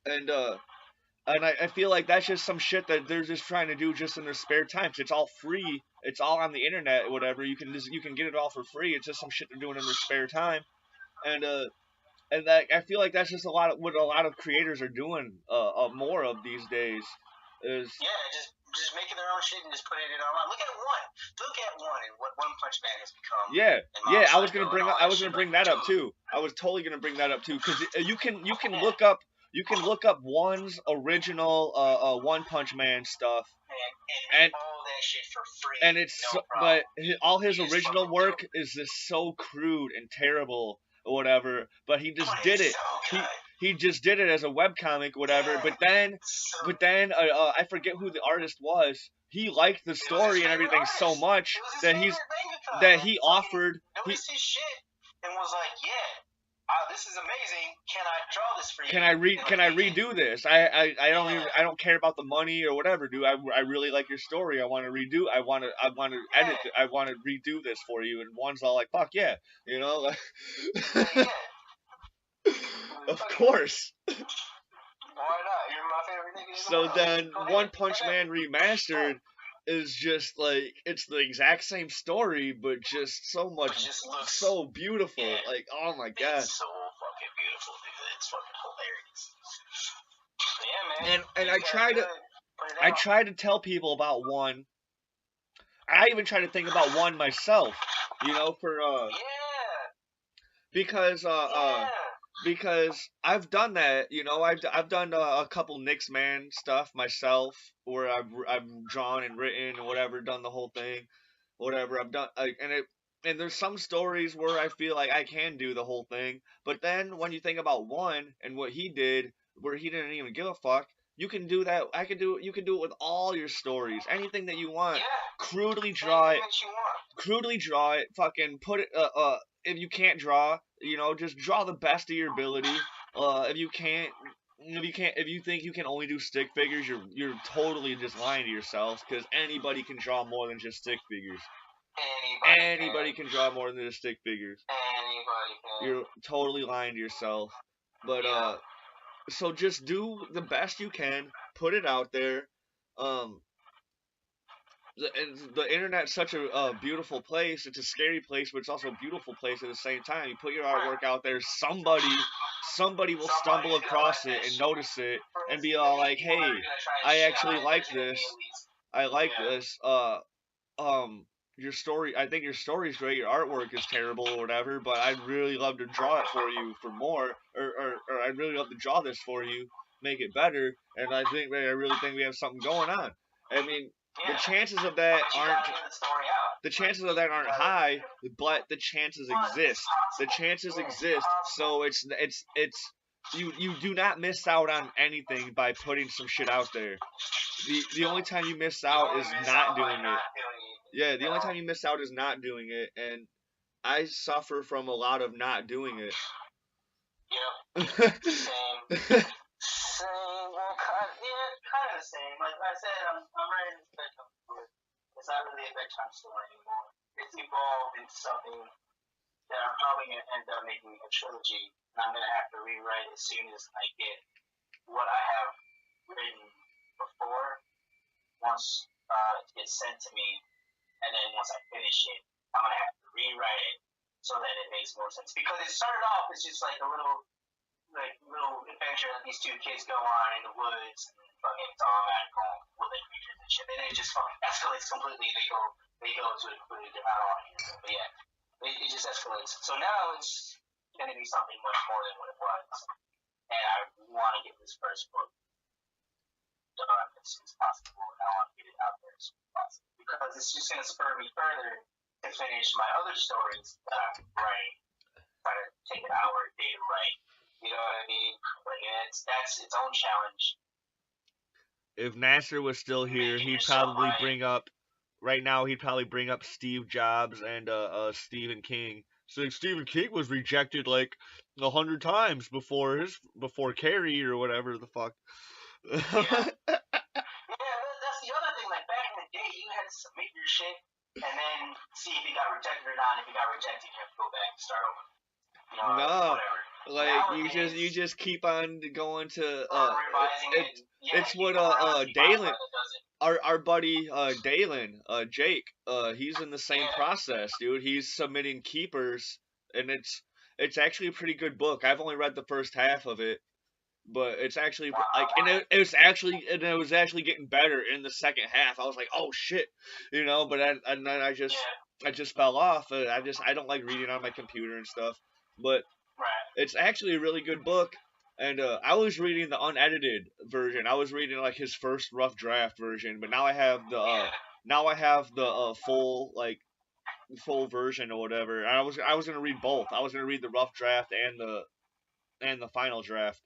And I feel like that's just some shit that they're just trying to do just in their spare time. It's all free. It's all on the internet or whatever. You can get it all for free. It's just some shit they're doing in their spare time. And that, I feel like that's just what a lot of creators are doing more of these days. Just making their own shit and just putting it online. Look at one and what One Punch Man has become. Yeah. I was gonna bring that up too. I was totally gonna bring that up too, because you can look up. You can look up One's original One Punch Man stuff, and all that shit for free. And it's but all his original work is just so crude and terrible or whatever. But he just did it. He just did it as a webcomic, whatever. But then I forget who the artist was. He liked the story and everything so much that he offered. Noticed his shit and was like, yeah. This is amazing. Can I draw this for you? Can I redo this? I don't care about the money or whatever, dude. I really like your story. I want to edit it. I want to redo this for you. And One's all like, fuck yeah, you know, like, of course. Why not? You're my favorite nigga. So then One Punch Man Remastered is just like, it's the exact same story, but just so much, so beautiful. Yeah. Like, oh my god. It's so fucking beautiful, dude. It's fucking hilarious. Yeah, man. And I try to tell people about One. I even try to think about One myself, you know, for because I've done that, you know. I've done a couple Knicks Man stuff myself, where I've drawn and written and whatever, done the whole thing, whatever I've done, and there's some stories where I feel like I can do the whole thing, but then when you think about One and what he did, where he didn't even give a fuck, You can do that. I can do it. You can do it with all your stories. Anything that you want. Yeah. Crudely draw it. Anything that you want. Crudely draw it. Fucking put it. If you can't draw, just draw the best of your ability. If you can't. If you think you can only do stick figures, you're totally just lying to yourself. Because anybody can draw more than just stick figures. Anybody can draw more than just stick figures. Anybody can. You're totally lying to yourself. But so just do the best you can. Put it out there. The internet's such a beautiful place. It's a scary place, but it's also a beautiful place at the same time. You put your artwork out there, somebody will stumble across it and notice it and be all like, "Hey, I actually like this. I like this. Your story. I think your story's great. Your artwork is terrible or whatever, but I'd really love to draw it for you for more, or I'd really love to draw this for you, make it better. And I really think we have something going on. I mean." The chances of that aren't high, but the chances exist. The chances exist, so you do not miss out on anything by putting some shit out there. The only time you miss out is not doing it. Yeah, the only time you miss out is not doing it, and I suffer from a lot of not doing it. Yep. Same. Kind of the same. Like I said, I'm writing this bedtime story. It's not really a bedtime story anymore. It's evolved into something that I'm probably going to end up making a trilogy. And I'm going to have to rewrite as soon as I get what I have written before. Once it gets sent to me, and then once I finish it, I'm going to have to rewrite it so that it makes more sense. Because it started off as just like a little adventure that these two kids go on in the woods and fucking it's all magical woodland creatures and shit. And then it just fucking escalates completely. They go to a completely different, I don't want to use it, but yeah, it just escalates. So now it's going to be something much more than what it was. And I want to get this first book done as soon as possible, and I want to get it out there as soon as possible because it's just going to spur me further to finish my other stories that I'm writing. Try to take an hour a day to write. You know what I mean? Like that's its own challenge. If Nasser was still here, he'd probably bring up. Right now, he'd probably bring up Steve Jobs and Stephen King. So Stephen King was rejected like 100 times before Carrie or whatever the fuck. Yeah, that's the other thing. Like back in the day, you had to submit your shit and then see if it got rejected or not. And if it got rejected, you have to go back and start over. No, whatever. Like you just keep on going to it's what Dalen, our buddy Dalen, Jake, he's in the same process, dude. He's submitting keepers, and it's actually a pretty good book. I've only read the first half of it, but it's actually like, and it was actually getting better in the second half. I was like, oh shit, but then I just fell off. I don't like reading on my computer and stuff, but it's actually a really good book. And I was reading the unedited version. I was reading like his first rough draft version, but now I have the full version or whatever. And I was gonna read both. I was gonna read the rough draft and the final draft,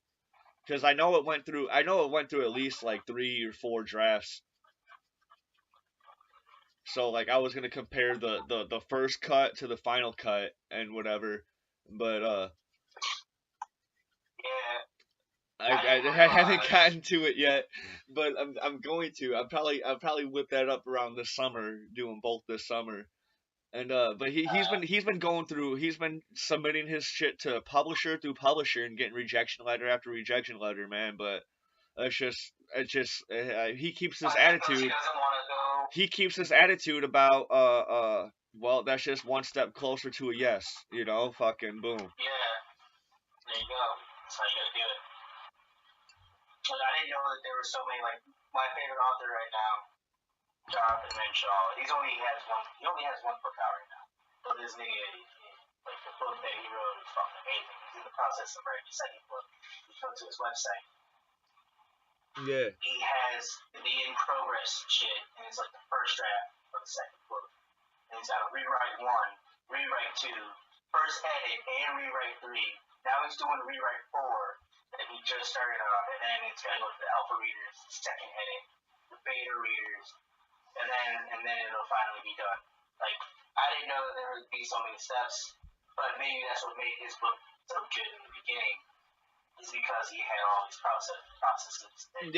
because I know it went through at least like 3 or 4 drafts. So like I was gonna compare the first cut to the final cut and whatever, but I haven't gotten to it yet, but I'm going to. I'll probably whip that up around this summer, doing both this summer. And but he's been submitting his shit to publisher through publisher and getting rejection letter after rejection letter, man. But he keeps this attitude. He keeps this attitude about well, that's just one step closer to a yes, fucking boom. Yeah, there you go. That's how you gotta do it. But I didn't know that there were so many. Like my favorite author right now, Jonathan Renshaw. He only has one book out right now. So this nigga, like the book that he wrote is fucking amazing. He's in the process of writing the second book. You go to his website. Yeah. He has the in progress shit, and it's like the first draft of the second book. And he's got to rewrite 1, rewrite 2, first edit, and rewrite 3. Now he's doing rewrite 4. And he just started off, and then it's gonna go to the alpha readers, second heading, the beta readers, and then it'll finally be done. Like, I didn't know that there would be so many steps, but maybe that's what made his book so good in the beginning, is because he had all these processes to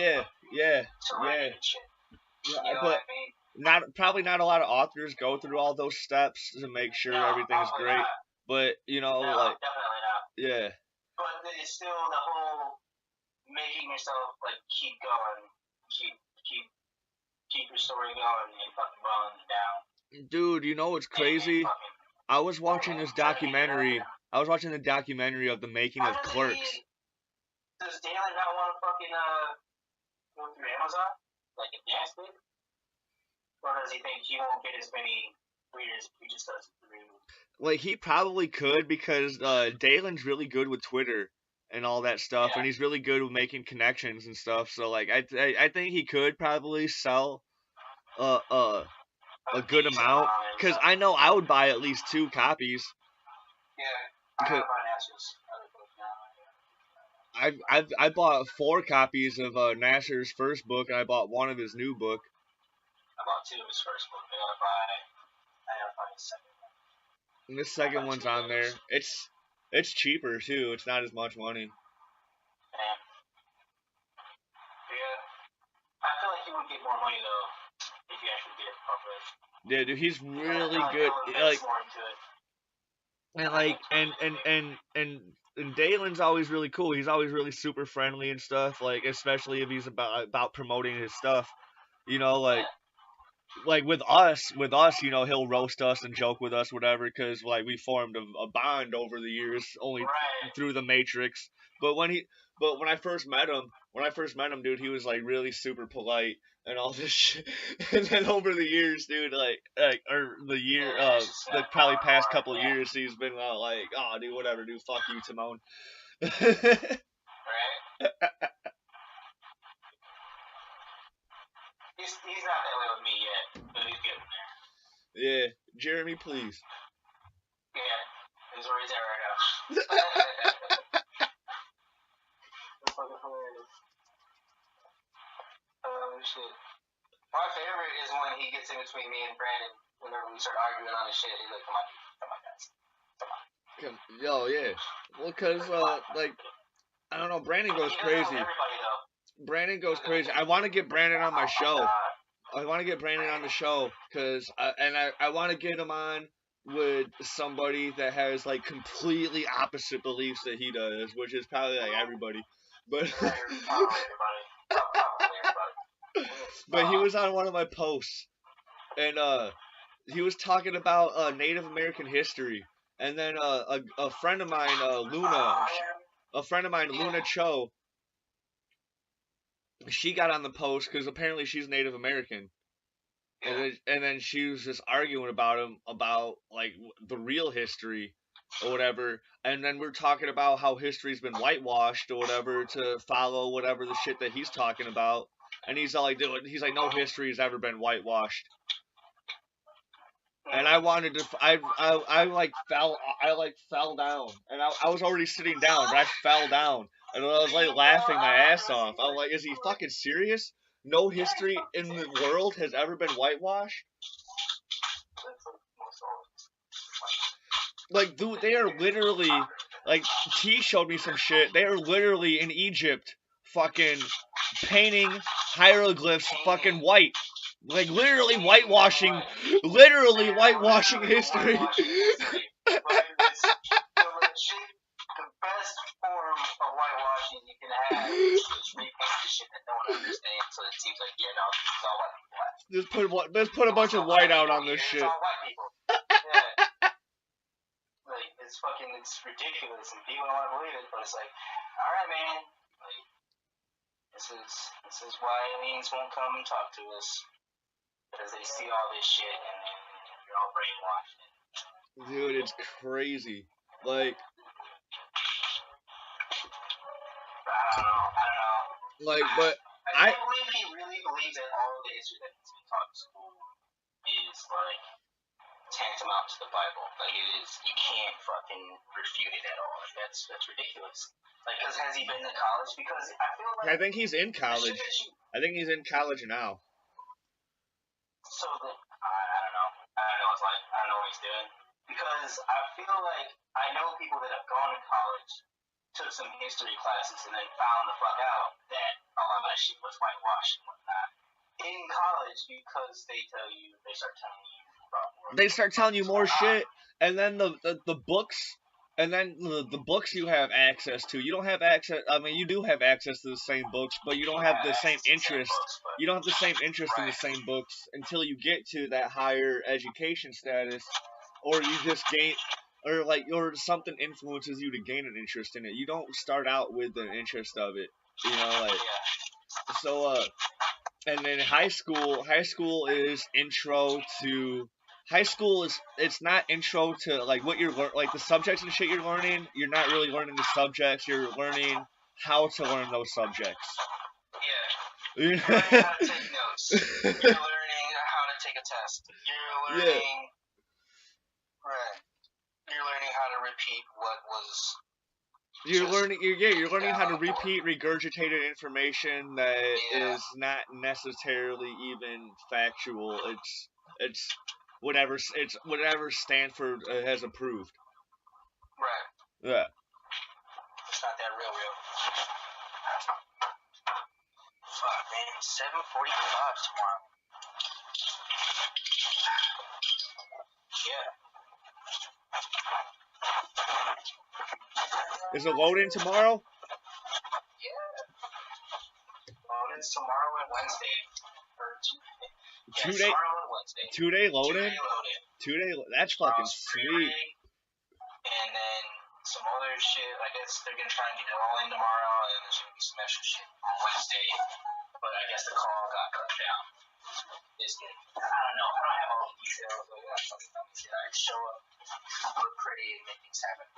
write and shit. You know But what I mean? probably not a lot of authors go through all those steps to make sure everything's great. Not. But like definitely not. Yeah. But it's still the whole making yourself like keep going, keep your story going and fucking boiling it down. Dude, you know what's crazy? I was watching this documentary. I was watching the documentary of the making of Clerks. Does Dalen not want to fucking go through Amazon like a nasty? Or does he think he won't get as many readers if he just does it through? Like, he probably could, because Dalen's really good with Twitter and all that stuff, and he's really good with making connections and stuff. So like, I think he could probably sell a good amount, because I know I would buy at least 2 copies. Yeah, I bought 4 copies of Nasser's first book, and I bought 1 of his new book. I bought 2 of his first book. I gotta buy his second one. And this second one's on there. It's cheaper too. It's not as much money. Yeah. I feel like you would get more money though if you actually get it published. Yeah, dude, he's really good. And Dalen's always really cool. He's always really super friendly and stuff. Like, especially if he's about promoting his stuff. You know, like with us, he'll roast us and joke with us, whatever, because like we formed a bond over the years, only through the Matrix. But when I first met him, dude, he was like really super polite and all this shit. And then over the years, dude, the probably past couple of years, he's been like, oh, dude, whatever, dude, fuck you, Timone. He's not that way with me yet, but he's getting there. Yeah, Jeremy, please. Yeah, that's where he's at right now. That's fucking hilarious. Shit. My favorite is when he gets in between me and Brandon whenever we start arguing on his shit. He's like, come on, guys. Come on. Yo, yeah. Well, because, I don't know, Brandon goes crazy. Brandon goes crazy. I want to get Brandon on my show. I want to get Brandon on the show, because I want to get him on with somebody that has like completely opposite beliefs that he does, which is probably like everybody. But but he was on one of my posts, and he was talking about Native American history, and then a friend of mine, Luna Cho, she got on the post because apparently she's Native American, and then she was just arguing about him about like the real history or whatever, and then we're talking about how history's been whitewashed or whatever to follow whatever the shit that he's talking about, and he's all like, no history has ever been whitewashed. And I wanted to, I fell down, and I was already sitting down, but I fell down, and I was like laughing my ass off. I was like, is he fucking serious? No history in the world has ever been whitewashed? Like, dude, they are literally, like, T showed me some shit, they are literally in Egypt fucking painting hieroglyphs fucking white. Like, literally whitewashing history. The best form of whitewashing you can have is just repaint the shit that no one understands, so it seems like, this is all white people. Let's put a bunch of white out on this shit. It's all white people. Yeah. Like, it's ridiculous, and people don't want to believe it, but it's like, alright, man. Like, this is why aliens won't come and talk to us. Because they see all this shit and then you're all brainwashed. Dude, it's crazy. Like, I don't know. Like, but I can't believe he really believes that all the history that he's been taught in school is like tantamount to the Bible. Like, it is, you can't fucking refute it at all. Like, that's ridiculous. Like, because has he been to college? Because I feel like I think he's in college. I think he's in college now. So I don't know. I don't know. It's like I don't know what he's doing because I feel like I know people that have gone to college, took some history classes, and then found the fuck out that a lot of that shit was whitewashed and whatnot in college because they start telling you about more. They start telling you more shit, and then the books. And then the books you have access to, you don't have access. I mean, you do have access to the same books, but you don't have the same interest. You don't have the same interest in the same books until you get to that higher education status, or you just gain, or something influences you to gain an interest in it. You don't start out with an interest of it, you know, like. So, and then high school is intro to. High school it's not intro to like what you're like the subjects and shit you're learning. You're not really learning the subjects. You're learning how to learn those subjects. Yeah. You're learning how to take notes. You're learning how to take a test. You're learning. Yeah. Right. You're learning how to repeat what was. You're learning how to repeat regurgitated information that is not necessarily even factual. It's whatever Stanford has approved. Right. Yeah. It's not that real. Fuck, man. 7:45 tomorrow. Yeah. Is it loading tomorrow? Yeah. Loading's tomorrow and Wednesday. Or Tuesday. Tomorrow and Wednesday. 2-day loading? 2-day loading. That's fucking sweet. And then some other shit. I guess they're gonna try and get it all in tomorrow, and then there's gonna be some extra shit on Wednesday. But I guess the call got cut down. I don't know. I don't have all the details, but that's something I just show up, look pretty, and make things happen.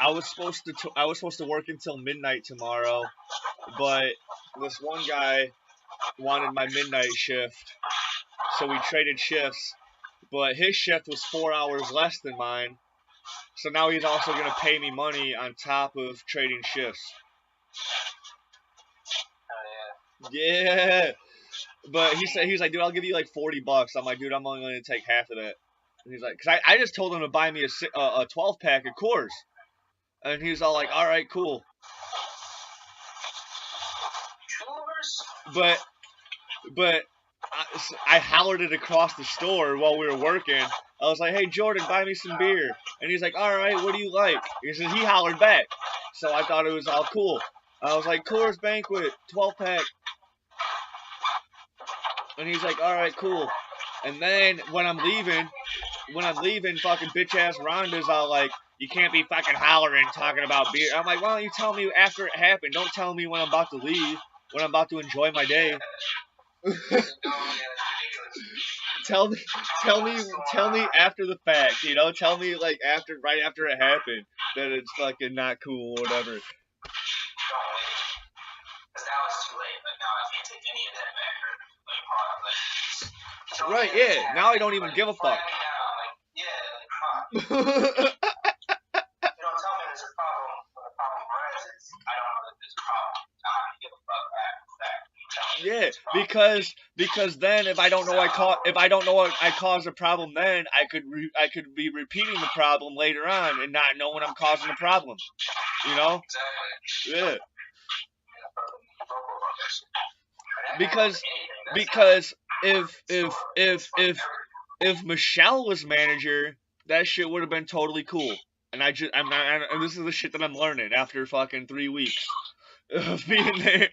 I was supposed to work until midnight tomorrow, but this one guy wanted my midnight shift, so we traded shifts. But his shift was 4 hours less than mine, so now he's also gonna pay me money on top of trading shifts. Oh yeah. Yeah. But he's like, dude, I'll give you like $40. I'm like, dude, I'm only going to take half of that. And he's like, cause I just told him to buy me a 12 pack of Coors, and he's all like, all right, cool. But I hollered it across the store while we were working. I was like, hey Jordan, buy me some beer, and he's like, all right, what do you like? He said he hollered back, so I thought it was all cool. I was like, Coors Banquet, 12 pack. And he's like, all right, cool. And then when I'm leaving, fucking bitch ass Rhonda's all like, you can't be fucking hollering talking about beer. I'm like, why don't you tell me after it happened? Don't tell me when I'm about to leave, when I'm about to enjoy my day. Tell me after the fact, you know? Tell me like right after it happened that it's fucking not cool or whatever. Right, yeah. Now I don't even give a fuck. Yeah, like, come on. You don't tell me there's a problem when the problem arises. I don't know that there's a problem. I'm not gonna give a fuck back. Yeah, because then if I don't know I caused a problem, then I could be repeating the problem later on and not know when I'm causing the problem. You know? Exactly. Yeah. Because if Michelle was manager, that shit would have been totally cool. And and this is the shit that I'm learning after fucking 3 weeks of being there.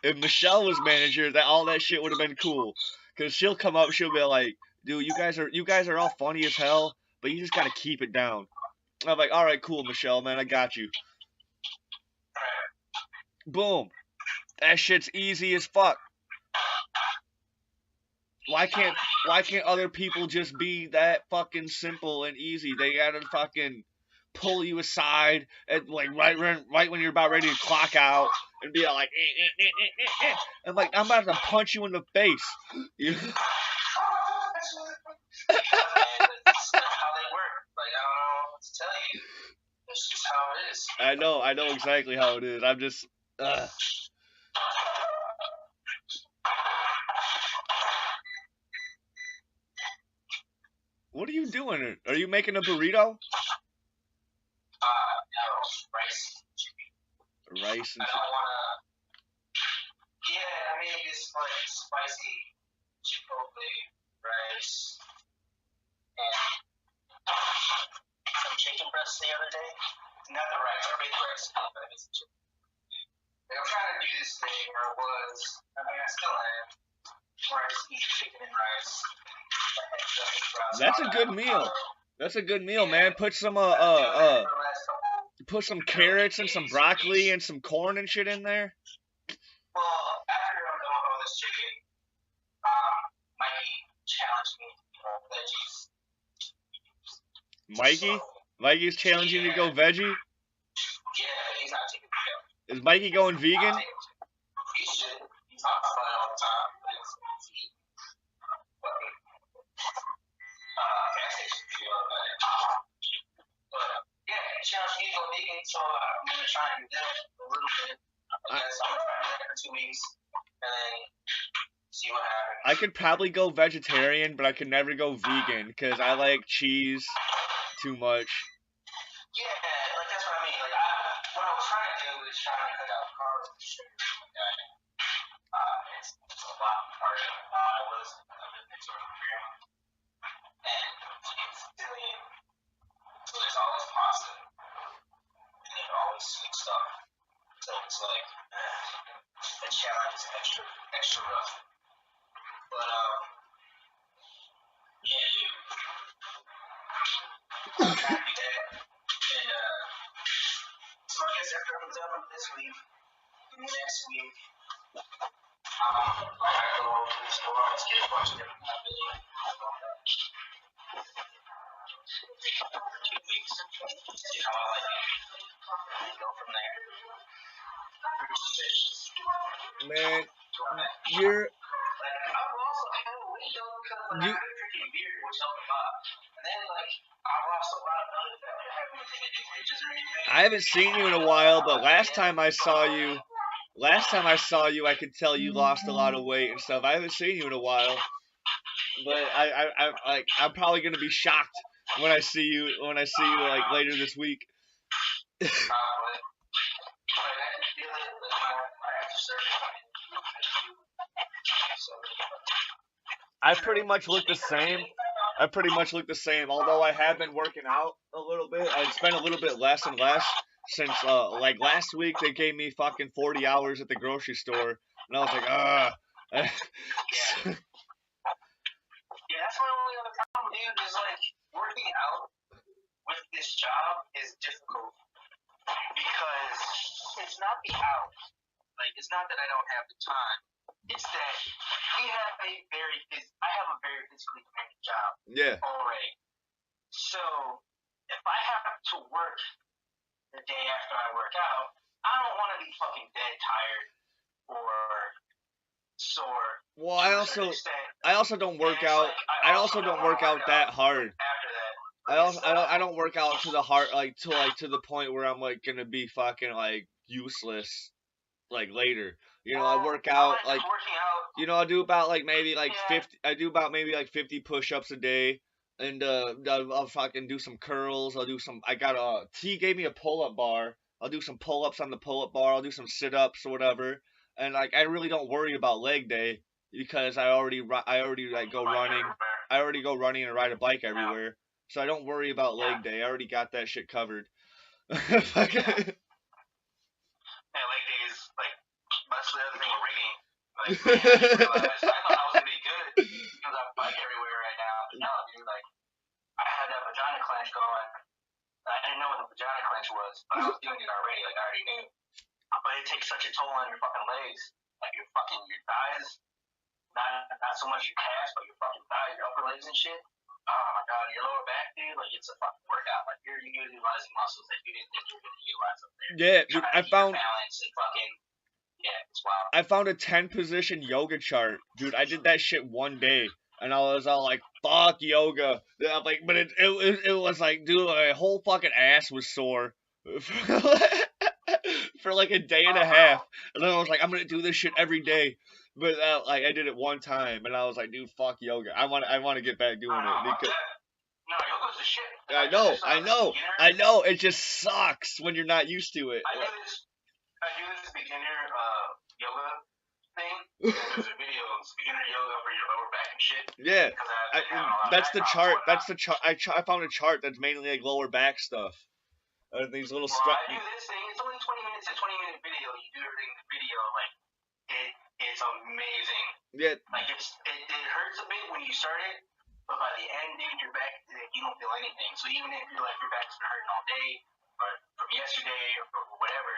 If Michelle was manager, all that shit would have been cool. Cause she'll come up, she'll be like, dude, you guys are all funny as hell, but you just gotta keep it down. I'm like, all right, cool, Michelle, man, I got you. Boom. That shit's easy as fuck. Why can't other people just be that fucking simple and easy? They gotta fucking pull you aside at like right when you're about ready to clock out and be like, I'm like, I'm about to punch you in the face. Man, that's how they work. Like, I don't know what to tell you. That's just how it is. I know exactly how it is. I'm just, What are you doing? Are you making a burrito? No, rice. Rice and I don't want to. Yeah, I mean, it's like spicy chipotle rice and some chicken breasts the other day. Not the rice, I made the rice, but I made some chicken. Like, I'm trying to do this thing where I was, I mean, I still am, where I just eat chicken and rice. That's a good meal. That's a good meal, man. Put some put some carrots and some broccoli and some corn and shit in there. Well, after I'm done with all this chicken, Mikey challenged me to go veggies. Mikey's challenging you to go veggie. Yeah, he's not taking the pill. Is Mikey going vegan? He should. He talks about it all the time. But it's gas station video. But yeah, he challenged me to go vegan, so I'm gonna try and do that a little bit. I guess I'm gonna try and do that for 2 weeks, and then see what happens. I could probably go vegetarian, but I could never go vegan because I like cheese too much. Yeah, like that's what I mean. Like what I was trying to do is trying to cut out carbs and sugar. It's a lot harder than I thought it was. I've been sort of career, and it's Italian, so there's always pasta, and there's always sweet stuff. So it's like the challenge is extra rough. But yeah, dude. I'm trying to do that. And so I guess after I'm done with this week, next week, I gotta go to the store and get a bunch of different video. 2 weeks. See how I like it. And go from there. Man, you're. I've also had a weight though because I started drinking beer, which helped a lot. And then I lost a lot of belly fat. I haven't been taking any pictures or anything. I haven't seen you in a while, but last time I saw you, I could tell you lost a lot of weight and stuff. I haven't seen you in a while, but I'm probably gonna be shocked when I see you like later this week. I pretty much look the same. Although I have been working out a little bit. It's been a little bit less and less since like last week they gave me fucking 40 hours at the grocery store, and I was like, Yeah, that's my only other problem, dude, is like working out with this job is difficult because it's not the hours. Like, it's not that I don't have the time. It's that I have a very physically demanding job. Yeah. Already. So if I have to work the day after I work out, I don't want to be fucking dead tired or sore. Well, I also don't work out. I also don't work out that hard. After that. I don't work out to the heart to the point where I'm like gonna be fucking like useless like later. You know, I work out like I do about like maybe like 50 push-ups a day, and I'll fucking do some curls. T gave me a pull-up bar. I'll do some pull-ups on the pull-up bar. I'll do some sit-ups or whatever. And like I really don't worry about leg day because I already like go running. I already go running and ride a bike everywhere. So I don't worry about leg day. I already got that shit covered. Leg day is like much the other thing with rigging. Like, I thought I was gonna be good because I bike everywhere right now. But no, dude, like I had that vagina clench going. I didn't know what the vagina clench was, but I was doing it already. Like I already knew. But it takes such a toll on your fucking legs, like your thighs. Not so much your calves, but your fucking thighs, your upper legs and shit. Oh my god, your lower back, dude, like it's a fucking workout. Like you're utilizing muscles that you didn't think you were gonna utilize up there. Yeah, dude, I found balance and fucking it's wild. I found a 10 position yoga chart. Dude, I did that shit one day. And I was all like, "Fuck yoga!" I'm like, but it was like, dude, my whole fucking ass was sore for like a day and a half. And then I was like, I'm gonna do this shit every day. But like, I did it one time, and I was like, dude, fuck yoga. I want to get back doing it because. No, yoga's the shit. I know. It just sucks when you're not used to it. I do this beginner yoga thing. There's a video of beginner yoga for your lower back and shit. Yeah, that's the chart. That's the chart. I found a chart that's mainly like lower back stuff. These little I do this thing. It's only 20 minutes. A 20-minute video. You do everything in the video. Like it's amazing. Yeah. Like it hurts a bit when you start it, but by the end, dude, your back you don't feel anything. So even if you're like your back's been hurting all day, or from yesterday or whatever,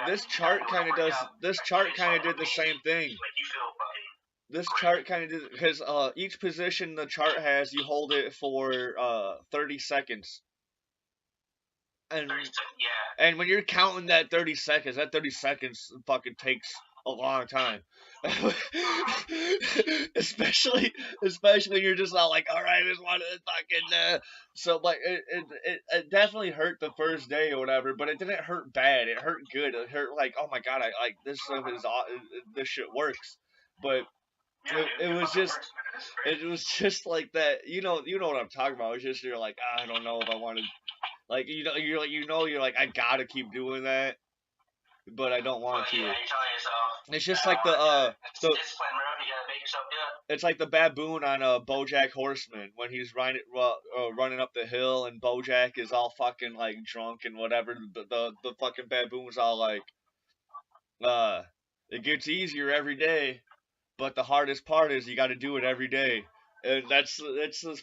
this chart kind of does. This chart kind of did the same thing. Like you feel fucking. This chart kind of did because each position the chart has, you hold it for 30 seconds. And when you're counting that 30 seconds, that 30 seconds fucking takes a long time. especially when you're just not like, all right, I just want to fucking so like it definitely hurt the first day or whatever, but it didn't hurt bad. It hurt good. It hurt like, oh my god, I like this stuff is this shit works. But it was just like that. You know what I'm talking about. It's just you're like, I don't know if I want to. Like you're like I gotta keep doing that, but I don't want to. Yeah, you're telling yourself. It's just like it's like the baboon on BoJack Horseman when he's running up the hill and BoJack is all fucking like drunk and whatever. The fucking baboon's all like, it gets easier every day, but the hardest part is you got to do it every day. And that's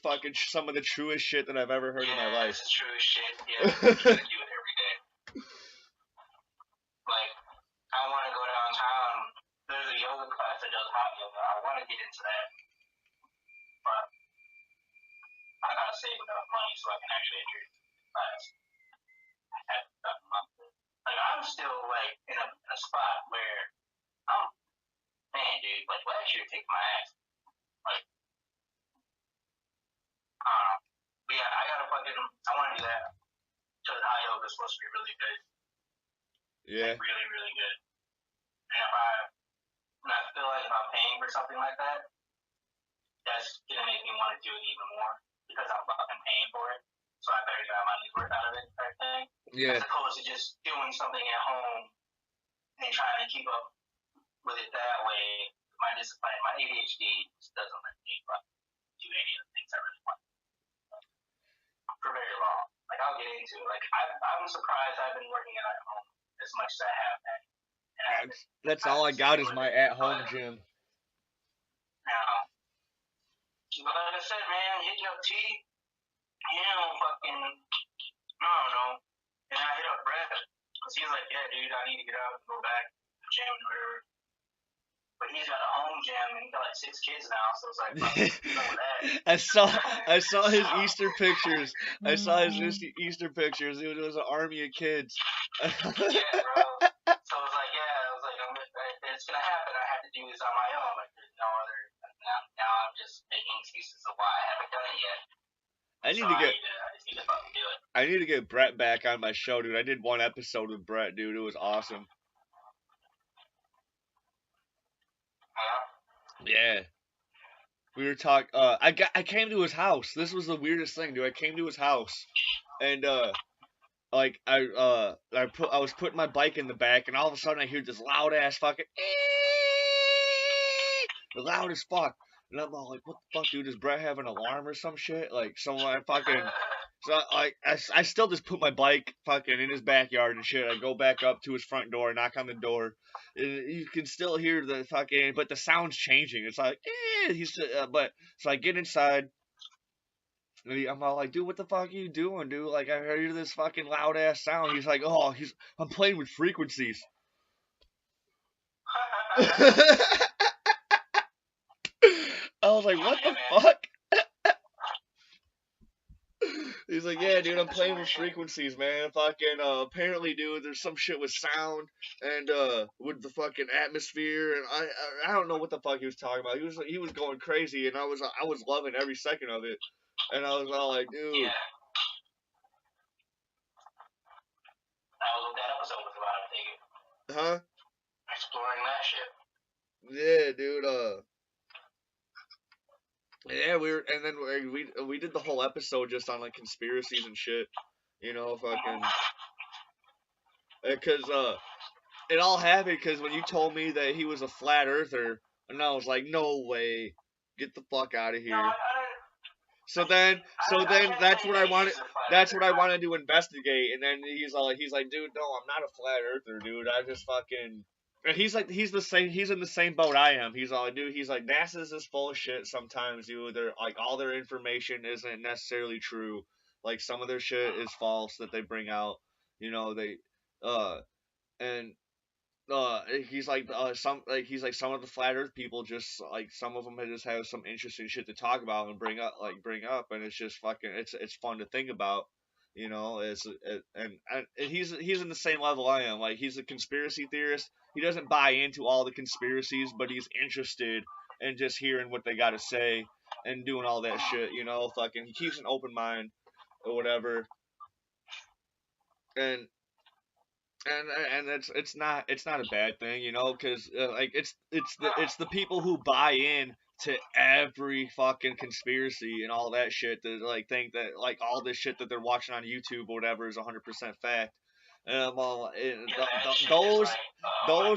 fucking some of the truest shit that I've ever heard in my life. It's the truest shit. Yeah, you gotta do it every day. Like, I want to go downtown. There's a yoga class that does hot yoga. I want to get into that, but I gotta save enough money so I can actually enter the class. Like, I'm still like in a spot where man, dude. Like last year, kicked my ass. Like. But yeah, I gotta I want to do that. Because hot yoga is supposed to be really good. Yeah. Like really, really good. And I feel like if I'm paying for something like that, that's gonna make me want to do it even more because I'm fucking paying for it. So I better get my money's worth out of it, type thing. Yeah. As opposed to just doing something at home and trying to keep up with it that way. My discipline, my ADHD just doesn't let me do any of the things I really want. For very long. Like I'll get into it. Like I'm surprised I've been working out at home as much as I have been. That's all I got is my at-home gym. But like I said, man, hitting up T, fucking, I don't know. And I hit up Brett because he's like, yeah, dude, I need to get out and go back to the gym or whatever. But he's got a home gym and he's got like 6 kids now, so it's like, I saw his Easter pictures. I saw his Easter pictures. It was an army of kids. Yeah, bro. So I was like, it's gonna happen. I have to do this on my own. Like, there's no other. Now I'm just making excuses of why I haven't done it yet. I just need to fucking do it. I need to get Brett back on my show, dude. I did one episode with Brett, dude. It was awesome. Yeah. We were talking. I came to his house. This was the weirdest thing, dude. I came to his house, and like I was putting my bike in the back, and all of a sudden I hear this loud ass fucking loud as fuck, and I'm all like, what the fuck, dude? Does Brett have an alarm or some shit? Like, someone fucking. So like I still just put my bike fucking in his backyard and shit. I go back up to his front door, knock on the door. You can still hear the fucking, but the sound's changing. It's like, but so I get inside. And I'm all like, dude, what the fuck are you doing, dude? Like, I hear this fucking loud ass sound. He's like, I'm playing with frequencies. I was like, what the fuck? He's like, yeah, dude, I'm playing with frequencies, man. Fucking, apparently, dude, there's some shit with sound and with the fucking atmosphere, and I don't know what the fuck he was talking about. He was going crazy, and I was loving every second of it, and I was all like, dude. Yeah. That was what that episode was about, I think. Huh? Exploring that shit. Yeah, dude. Yeah, and then we did the whole episode just on like conspiracies and shit, you know, fucking, because it all happened because when you told me that he was a flat earther, and I was like, no way, get the fuck out of here. No, So then that's what I wanted. That's what I wanted to investigate, and then he's like, dude, no, I'm not a flat earther, dude. I just fucking. And he's like, he's in the same boat I am. He's all, dude. He's like, NASA's just full of shit. Sometimes, dude, they're like, all their information isn't necessarily true. Like some of their shit is false that they bring out. You know, and he's like some of the flat Earth people just like some of them just have some interesting shit to talk about and bring up, and it's just fucking it's fun to think about, you know. And he's in the same level I am. Like he's a conspiracy theorist. He doesn't buy into all the conspiracies, but he's interested in just hearing what they got to say and doing all that shit, you know. Fucking he keeps an open mind or whatever, and it's not a bad thing, you know, because like it's the people who buy in to every fucking conspiracy and all that shit that like think that like all this shit that they're watching on YouTube or whatever is 100% fact. Those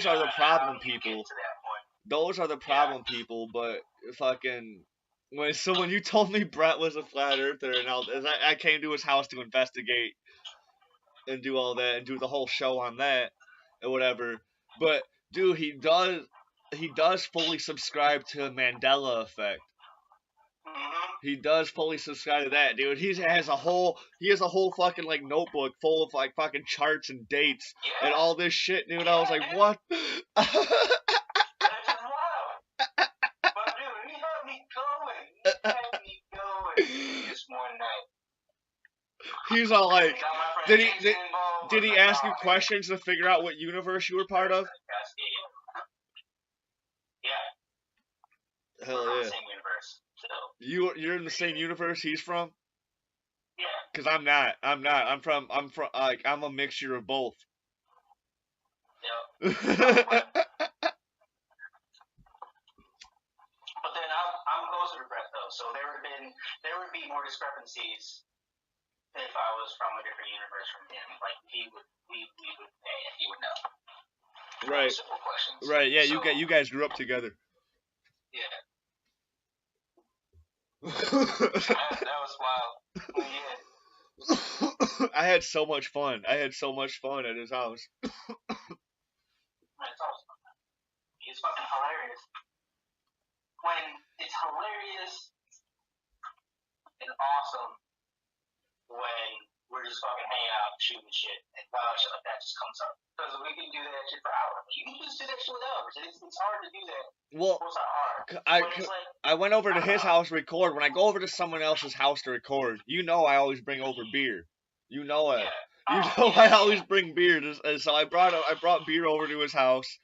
are the problem people. Those are the problem people. But fucking when you told me Brett was a flat earther and I came to his house to investigate and do all that and do the whole show on that and whatever. But dude, he does fully subscribe to Mandela effect. He does fully subscribe to that, dude. He has a whole fucking like notebook full of like fucking charts and dates and all this shit, dude. I was like, what? That's wild. But dude, he had me going this one night. He's all like, did he ask you questions to figure out what universe you were part of? Yeah. Hell yeah. Same universe. So. You're in the same universe he's from? Yeah. Cause I'm not. I'm from like I'm a mixture of both. Yep. But then I'm closer to Brett though, so there would be more discrepancies if I was from a different universe from him. Like we would he would know. Right. Simple questions. Right. Yeah. So, you guys grew up together. Yeah. that was wild. Yeah. I had so much fun. at his house. It's awesome. It's fucking hilarious. When it's hilarious and awesome when we're just fucking hanging out, shooting shit, and wild shit like that just comes up. Because we can do that shit for hours. You can just do that shit with hours. It's hard to do that. Well, it's not hard. I went over to his house to record. When I go over to someone else's house to record, you know I always bring over beer. You know it. Yeah. I always bring beer. So I brought beer over to his house,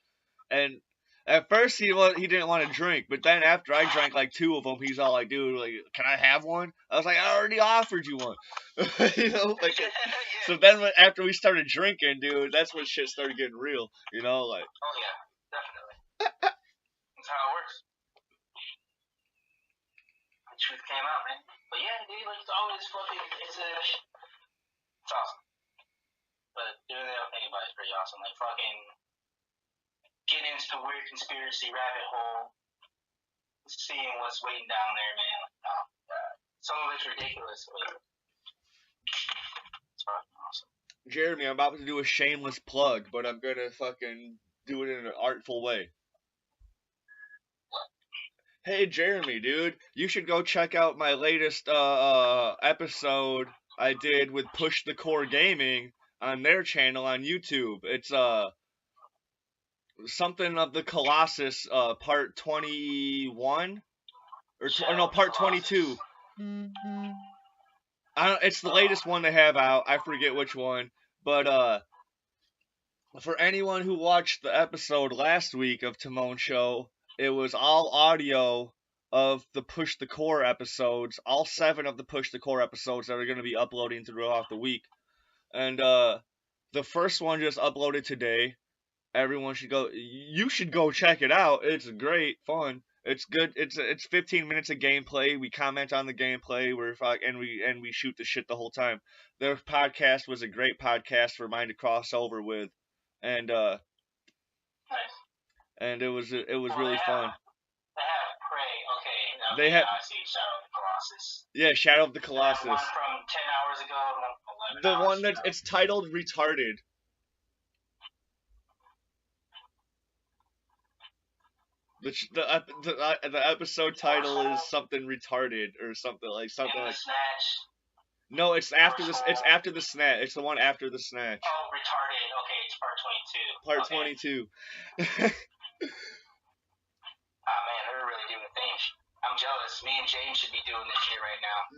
and at first he didn't want to drink, but then after I drank like 2 of them, he's all like, dude, like, can I have one? I was like, I already offered you one. You know, like. Yeah. So then after we started drinking, dude, that's when shit started getting real. You know, like. Oh yeah, definitely. That's how it works. The truth came out, man. But yeah, dude, like it's always fucking. It's awesome. But doing that whole thing about it is pretty awesome. Like fucking get into the weird conspiracy rabbit hole, seeing what's waiting down there, man. Like, oh god, some of it's ridiculous, but it's fucking awesome. Jeremy, I'm about to do a shameless plug, but I'm gonna fucking do it in an artful way. Hey Jeremy, dude, you should go check out my latest episode I did with Push the Core Gaming on their channel on YouTube. It's something of the Colossus part 21 or no, part 22. It's the latest one they have out. I forget which one, but for anyone who watched the episode last week of Timone Show, it was all audio of the Push the Core episodes, all 7 of the Push the Core episodes that are going to be uploading throughout the week. And the first one just uploaded today. Everyone should go. You should go check it out. It's great fun. It's good. It's 15 minutes of gameplay. We comment on the gameplay. We shoot the shit the whole time. Their podcast was a great podcast for mine to cross over with, and Nice. and it was Well, really fun. They have Prey. Okay. They have- I see Shadow of the Colossus. Yeah, Shadow of the They have Colossus. one from 10 hours ago and one from 11 The hours one that's ago. it's titled Retarded. The episode title is something retarded or something like And the Snatch. No, it's after this. It's after the snatch. It's the one after the snatch. Oh, Retarded. Okay, it's part 22. Part Okay. 22. Ah, man, they're really doing the thing. I'm jealous. Me and James should be doing this shit right now.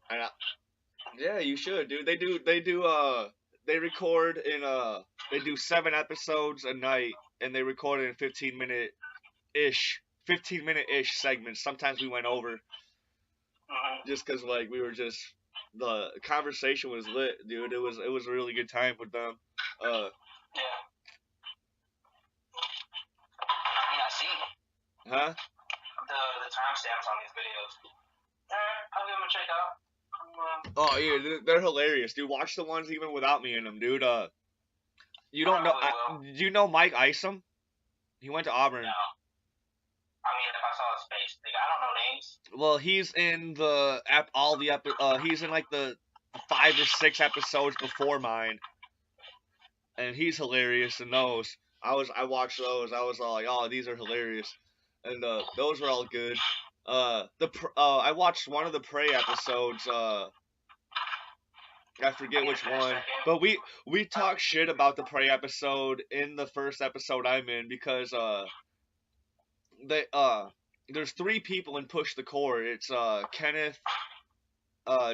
Yeah. Yeah, you should, dude. They record in they do 7 episodes a night, and they record it in 15-minute-ish segments. Sometimes we went over, just because like we were just the conversation was lit, dude. It was a really good time with them. Yeah. I mean, I see Huh? the timestamps on these videos. I'll give them a check out. Oh yeah, they're hilarious, dude. Watch the ones even without me in them, dude. You don't know? Do you know Mike Isom? He went to Auburn. No. I mean, if I saw his face, like, I don't know names. Well, he's in he's in like the 5 or 6 episodes before mine, and he's hilarious in those. I watched those. I was all like, oh, these are hilarious, and those were all good. I watched one of the Prey episodes. I forget which one, but we talked shit about the Prey episode in the first episode I'm in because there's 3 people in Push the Core. It's Kenneth,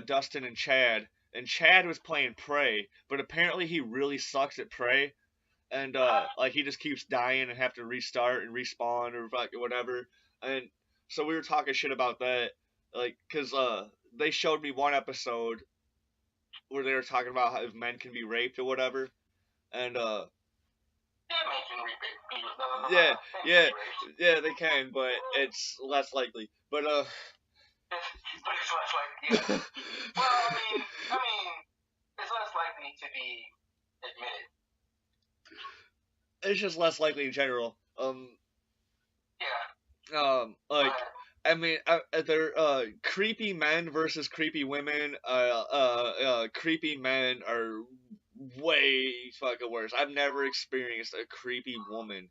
Dustin, and Chad. And Chad was playing Prey, but apparently he really sucks at Prey, and like he just keeps dying and have to restart and respawn or whatever. And so we were talking shit about that, like, cause they showed me one episode where they were talking about how if men can be raped or whatever, and yeah, they can, but it's less likely. But But it's less likely. Well, I mean, it's less likely to be admitted. It's just less likely in general. Yeah. Like, I mean, they're creepy men versus creepy women. Creepy men are way fucking worse. I've never experienced a creepy woman.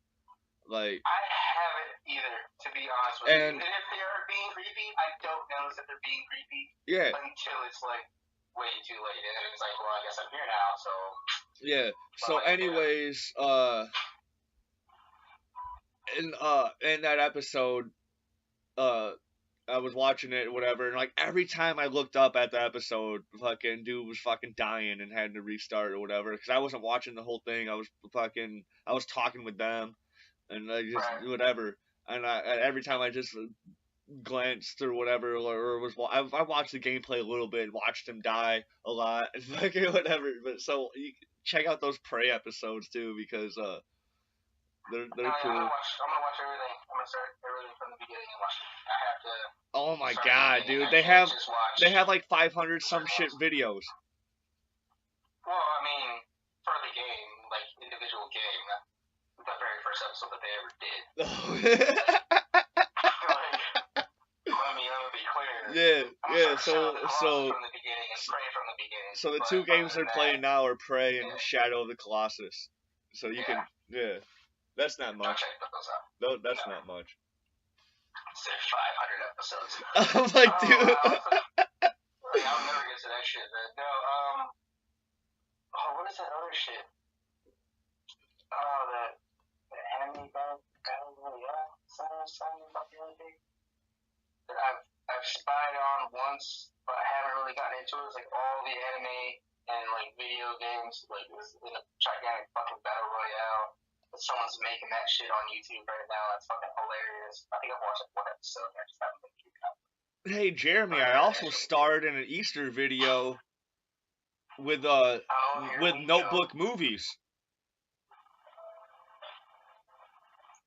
Like, I haven't either, to be honest with you. and And if they are being creepy, I don't notice that they're being creepy yeah, until it's like way too late, and then it's like, well, I guess I'm here now, so. yeah. So, anyways, in that episode, I was watching it, whatever, and like every time I looked up at the episode, fucking dude was fucking dying and had to restart or whatever, because I wasn't watching the whole thing. I was talking with them, and I just whatever, and every time I just glanced or whatever, or I watched the gameplay a little bit, watched him die a lot, and fucking whatever. But so you check out those Prey episodes too, because they're cool. I'm gonna watch everything. I'm gonna start everything from the beginning and watch it. I have to. Oh my god, dude! They have like 500 some shit videos. Well, I mean, for the game, like individual game, the very first episode that they ever did. I mean, let me be clear. Yeah. So from the beginning and Prey from the beginning. So the 2 games they're playing now are Prey and Shadow of the Colossus. So you can that's not much. Check those out. No, that's not much. There's 500 episodes. I'm like, dude. I'll never get to that shit, man. No, what is that other shit? The anime something about the other day. I've tried on once, but I haven't really gotten into it. It's like all the anime and like video games, like this in a gigantic fucking battle royale. But someone's making that shit on YouTube right now. That's fucking hilarious. I think I've watched like one episode and I just haven't been keeping up. Hey Jeremy, I also starred in an Easter video with Notebook Movies.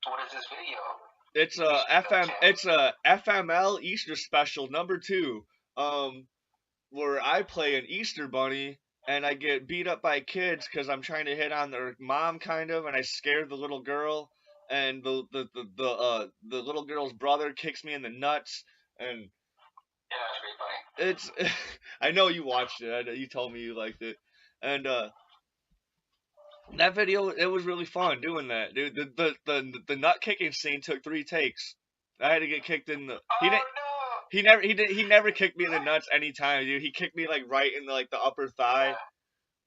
What is this video? It's a FML Easter special #2, where I play an Easter bunny and I get beat up by kids because I'm trying to hit on their mom kind of, and I scared the little girl, and the little girl's brother kicks me in the nuts, and yeah, that's pretty funny. it's I know you watched it. I know you told me you liked it, and that video, it was really fun doing that, dude. The nut kicking scene took 3 takes. I had to get kicked in the. He never kicked me in the nuts anytime, dude. He kicked me like right in the upper thigh,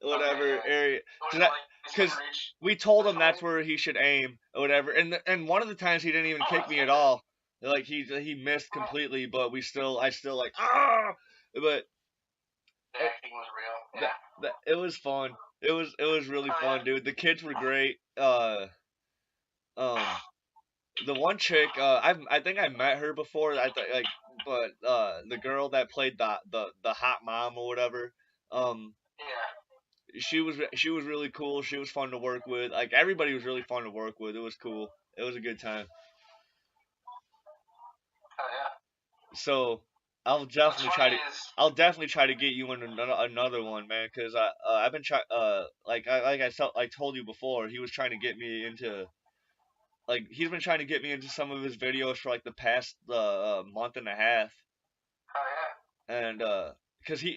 whatever area. Because we told him that's where he should aim or whatever. And one of the times he didn't even kick me at all. Like he missed completely, but I still like ah. But the acting was real. Yeah. It was fun. It was really fun, dude. The kids were great. The one chick, I think I met her before. But the girl that played the hot mom or whatever, she was really cool. She was fun to work with. Like everybody was really fun to work with. It was cool. It was a good time. Oh yeah. So I'll definitely try to get you in another one, man. Cause I've been I told you before, he was trying to get me into. Like, he's been trying to get me into some of his videos for, like, the past month and a half. Oh, yeah. And, because he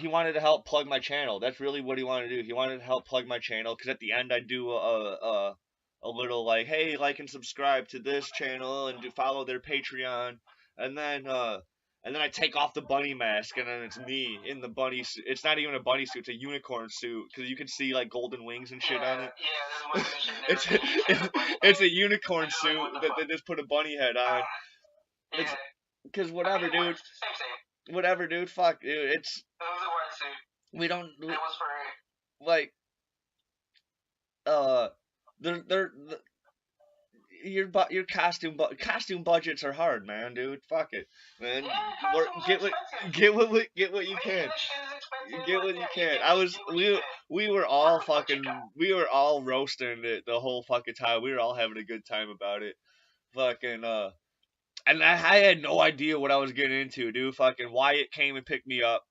wanted to help plug my channel. That's really what he wanted to do. He wanted to help plug my channel, because at the end I do a little, like, hey, like and subscribe to this channel, and follow their Patreon. And then I take off the bunny mask, and then it's me in the bunny suit. It's not even a bunny suit, it's a unicorn suit, because you can see, like, golden wings and shit on it. Yeah, it's a unicorn suit that they just put a bunny head on. It's because whatever, dude. Same. Whatever, dude. Fuck, dude. It was a white suit. We don't. It was for like. Your costume budgets are hard, man, dude. Fuck it, man. Get what you can. Get what you can. We were all roasting it the whole fucking time. We were all having a good time about it. Fucking and I had no idea what I was getting into, dude. Fucking Wyatt came and picked me up.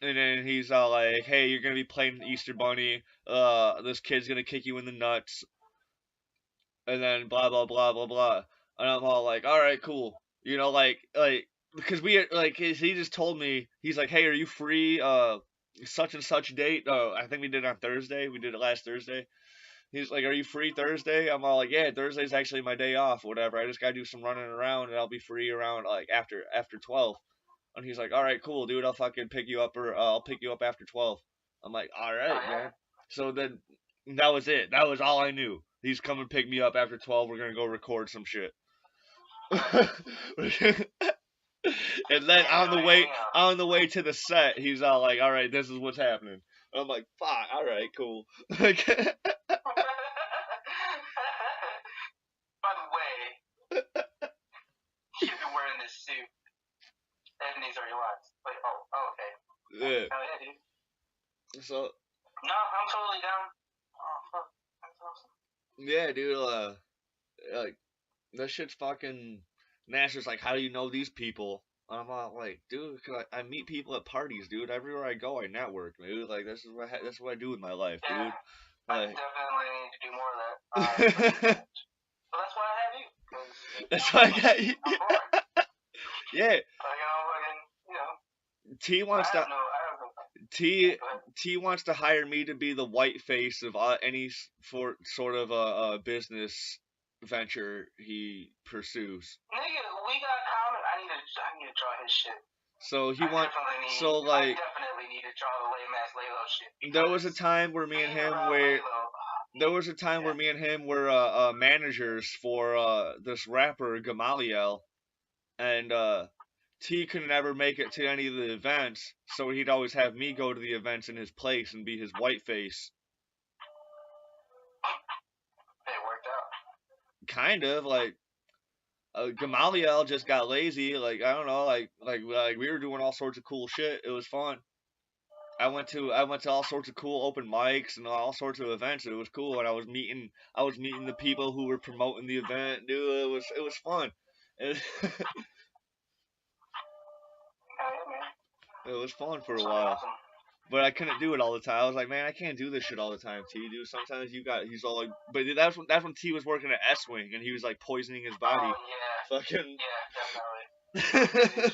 And then he's all like, hey, you're gonna be playing the Easter Bunny. This kid's gonna kick you in the nuts. And then blah blah blah blah blah, and I'm all like, all right, cool, you know, like because he just told me, he's like, hey, are you free such and such date? I think we did it on Thursday. We did it last Thursday. He's like, are you free Thursday? I'm all like, yeah, Thursday's actually my day off, whatever. I just gotta do some running around, and I'll be free around like after 12. And he's like, all right, cool, dude. I'll fucking pick you up, or I'll pick you up after 12. I'm like, all right, man. So then that was it. That was all I knew. He's coming to pick me up after 12. We're gonna go record some shit. And then on the way to the set, he's all like, all right, this is what's happening. And I'm like, fuck, all right, cool. By the way, you've been wearing this suit, and these are your lines. Like, okay. Yeah. Oh yeah, dude. So. No, I'm totally down. Oh fuck, that's awesome. Yeah, dude. Like that shit's fucking. Nasher's like, how do you know these people? And I'm all like, dude, cause I meet people at parties, dude. Everywhere I go, I network, dude. Like this is what I do with my life, dude. Yeah, like, I definitely need to do more of that. Well, that's why I have you. That's why I got you. Yeah. T wants to. T wants to hire me to be the white face of any sort of a business venture he pursues. Nigga, we got common. I need to draw his shit. So he wants. I definitely need to draw the lame ass Lalo shit. There was a time where me and him were managers for this rapper Gamaliel, and T could never make it to any of the events, so he'd always have me go to the events in his place and be his white face. It worked out. Kind of like Gamaliel just got lazy. Like I don't know, like we were doing all sorts of cool shit. It was fun. I went to all sorts of cool open mics and all sorts of events. It was cool, and I was meeting the people who were promoting the event. Dude, it was fun. It, it was fun for a while. Awesome. But I couldn't do it all the time. I was like, man, I can't do this shit all the time, T, dude. Sometimes he's all like, but that's when T was working at S-Wing, and he was like poisoning his body. Oh, yeah. Fucking. Yeah, definitely.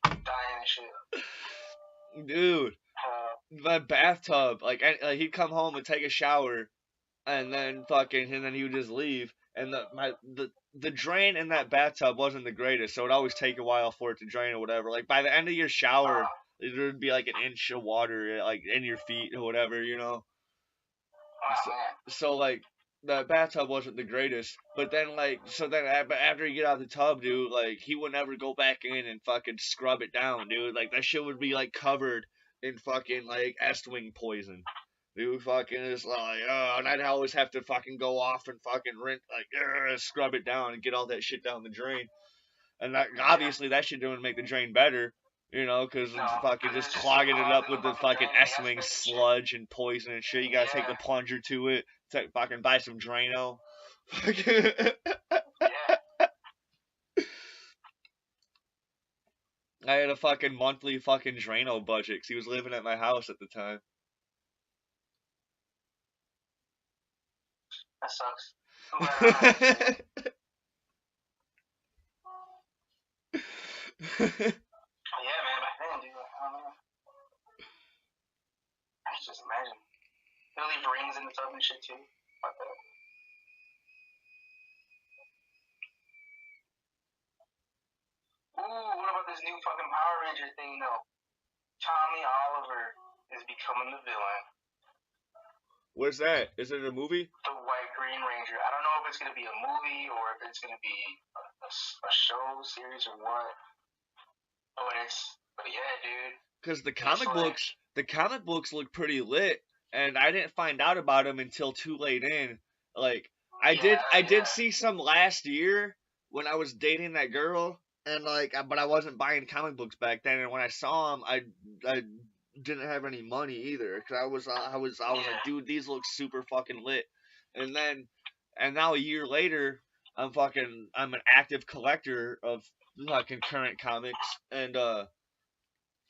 Dying and shit. Dude, that bathtub, like he'd come home and take a shower, and then he would just leave, and the drain in that bathtub wasn't the greatest, so it'd always take a while for it to drain or whatever. Like by the end of your shower, there'd be like an inch of water like in your feet or whatever, you know. So like the bathtub wasn't the greatest, but then after you get out of the tub, dude, like he would never go back in and fucking scrub it down, dude. Like that shit would be like covered in fucking like S-Wing poison. Dude, fucking is like, and I'd always have to fucking go off and fucking scrub it down and get all that shit down the drain. And that, obviously that shit didn't make the drain better, you know, because it's fucking just clogging it up with the fucking S-Wing sludge and poison and shit. You gotta take the plunger to it, fucking buy some Drano. I had a fucking monthly fucking Drano budget because he was living at my house at the time. That sucks. Yeah, man, back then, dude, I don't know. I can just imagine. They'll leave rings in the tub and shit too. Fuck that. Ooh, what about this new fucking Power Ranger thing though? Tommy Oliver is becoming the villain. What's that? Is it a movie? The White Green Ranger. I don't know if it's gonna be a movie or if it's gonna be a show series or what. But yeah, dude. Because the comic books look pretty lit, and I didn't find out about them until too late in. Like I did see some last year when I was dating that girl, and but I wasn't buying comic books back then. And when I saw them, I didn't have any money either, because I was like, dude, these look super fucking lit. And now a year later, I'm an active collector of fucking current comics, and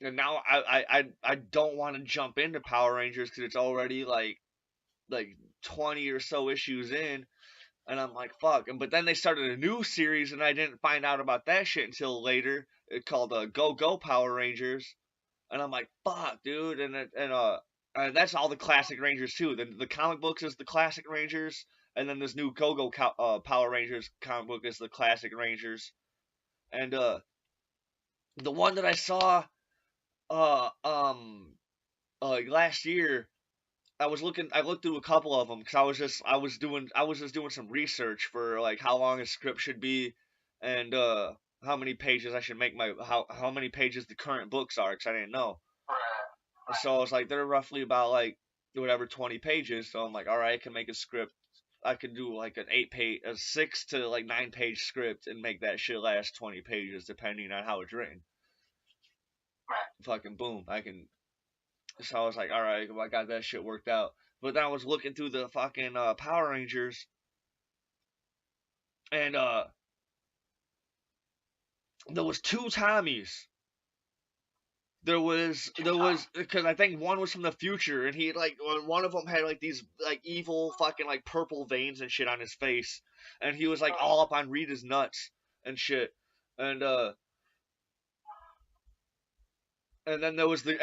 now I don't want to jump into Power Rangers because it's already like 20 or so issues in, and I'm like, fuck. But then they started a new series, and I didn't find out about that shit until later. It's called Go Go Power Rangers, and I'm like, fuck, dude. And that's all the classic Rangers too. The comic books is the classic Rangers, and then this new Go Go Power Rangers comic book is the classic Rangers, and the one that I saw last year, I looked through a couple of them because I was just doing some research for like how long a script should be, and how many pages I should make how many pages the current books are, because I didn't know. So I was like, they're roughly about like whatever 20 pages. So I'm like, all right, I can make a script. I could do like a 6 to like 9 page script and make that shit last 20 pages depending on how it's written. Fucking boom, I can. So I was like, all right, I got that shit worked out. But then I was looking through the fucking Power Rangers, and there was 2 Tommies. There was because I think one was from the future, and he one of them had like these like evil fucking like purple veins and shit on his face, and he was like all up on Rita's nuts and shit, and then there was there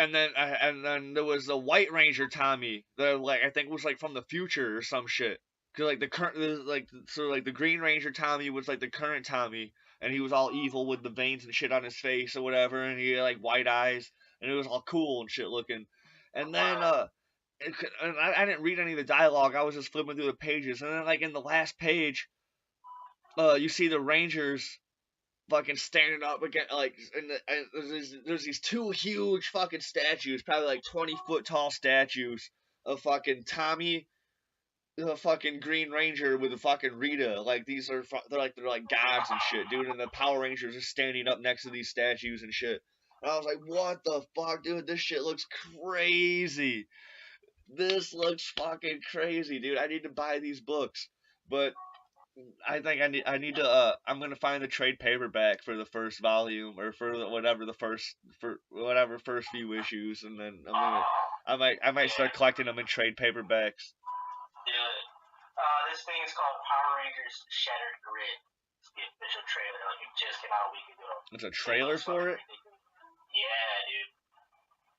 was the White Ranger Tommy that I think was like from the future or some shit. Cause like the current the Green Ranger Tommy was like the current Tommy, and he was all evil with the veins and shit on his face or whatever, and he had like white eyes, and it was all cool and shit looking. And then and I didn't read any of the dialogue. I was just flipping through the pages, and then like in the last page, you see the Rangers fucking standing up again, like, and there's these two huge fucking statues, probably like 20-foot tall statues of fucking Tommy, the fucking Green Ranger with the fucking Rita. Like, these are they're like gods and shit, dude. And the Power Rangers are standing up next to these statues and shit. And I was like, what the fuck, dude? This shit looks crazy. This looks fucking crazy, dude. I need to buy these books, but I think I need to I'm gonna find the trade paperback for the first volume, or for whatever first few issues, and then I might start collecting them in trade paperbacks. Dude, this thing is called Power Rangers Shattered Grid. It's the official trailer. Like, it just came out a week ago. It's a trailer for it? Yeah, dude.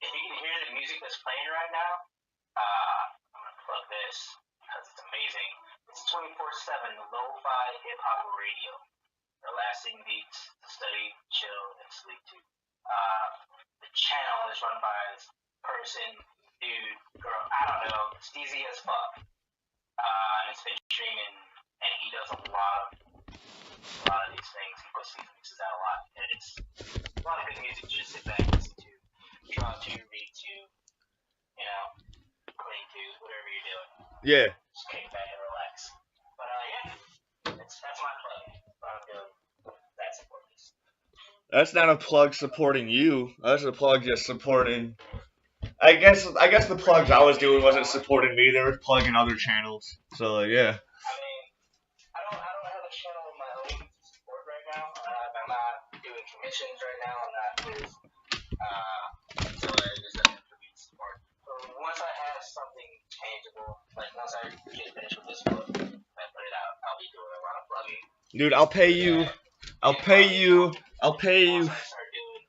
If you can hear the music that's playing right now, I'm gonna plug this because it's amazing. It's 24/7 lo-fi hip-hop radio. Relaxing beats to study, chill, and sleep to. The channel is run by this person, dude, girl, I don't know, steezy as fuck. And it's been streaming, and he does a lot of these things. He puts these mixes out a lot, and it's a lot of good music to just sit back and listen to, draw to, read to, you know, clean to, whatever you're doing. Yeah. Just kick back and relax. But yeah, that's my plug. What I'm doing. That support this. That's not a plug supporting you. That's a plug just supporting. I guess the plugs I was doing wasn't supporting me. They were plugging other channels. So like, yeah. I mean, I don't have a channel of my own to support right now. I'm not doing commissions right now. I'm not with so there's nothing for me to support. But once I have something tangible, like once I get finished with this book, I put it out, I'll be doing a lot of plugging. Dude, I'll pay you. I'll pay you. Once I start doing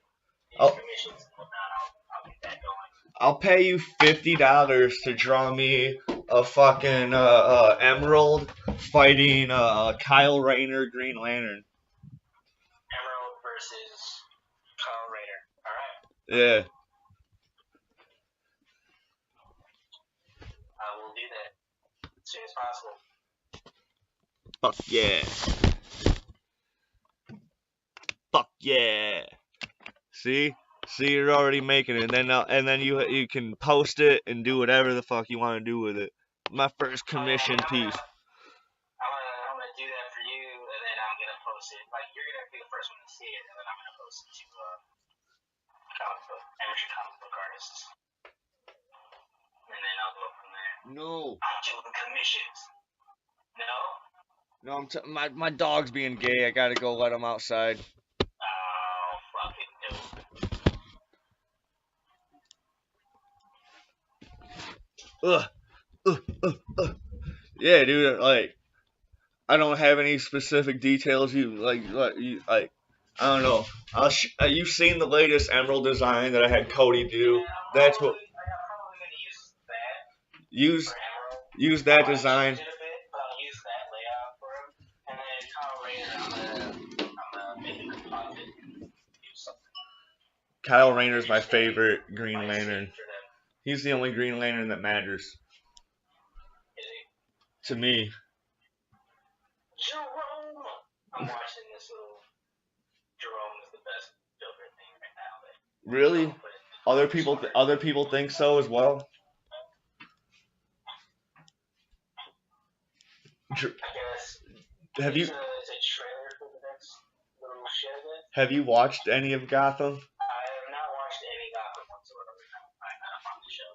these commissions and whatnot, I'll get that going. I'll pay you $50 to draw me a fucking Emerald fighting Kyle Rayner Green Lantern. Emerald versus Kyle Rayner. All right. Yeah. I will do that as soon as possible. Fuck yeah. Fuck yeah. See, you're already making it, and then you can post it and do whatever the fuck you want to do with it. My first commission piece. I'm gonna do that for you, and then I'm gonna post it. Like, you're gonna be the first one to see it, and then I'm gonna post it to amateur comic book artists, and then I'll go from there. No. I'm doing commissions. No. No, my dog's being gay. I gotta go let him outside. Oh, fucking dope. Yeah, dude. Like, I don't have any specific details. You like I don't know. You've seen the latest Emerald design that I had Cody do. Yeah, That's what. I'm probably gonna use that. Use that design. Kyle Rayner's my favorite Green Lantern. He's the only Green Lantern that matters. To me. Jerome! I'm watching this little. Jerome is the best Joker thing right now. Really? Other people think so as well? I guess. Have you? It's a trailer for the next little shit of it. Have you watched any of Gotham? I have not watched any Gotham whatsoever. I'm on the show.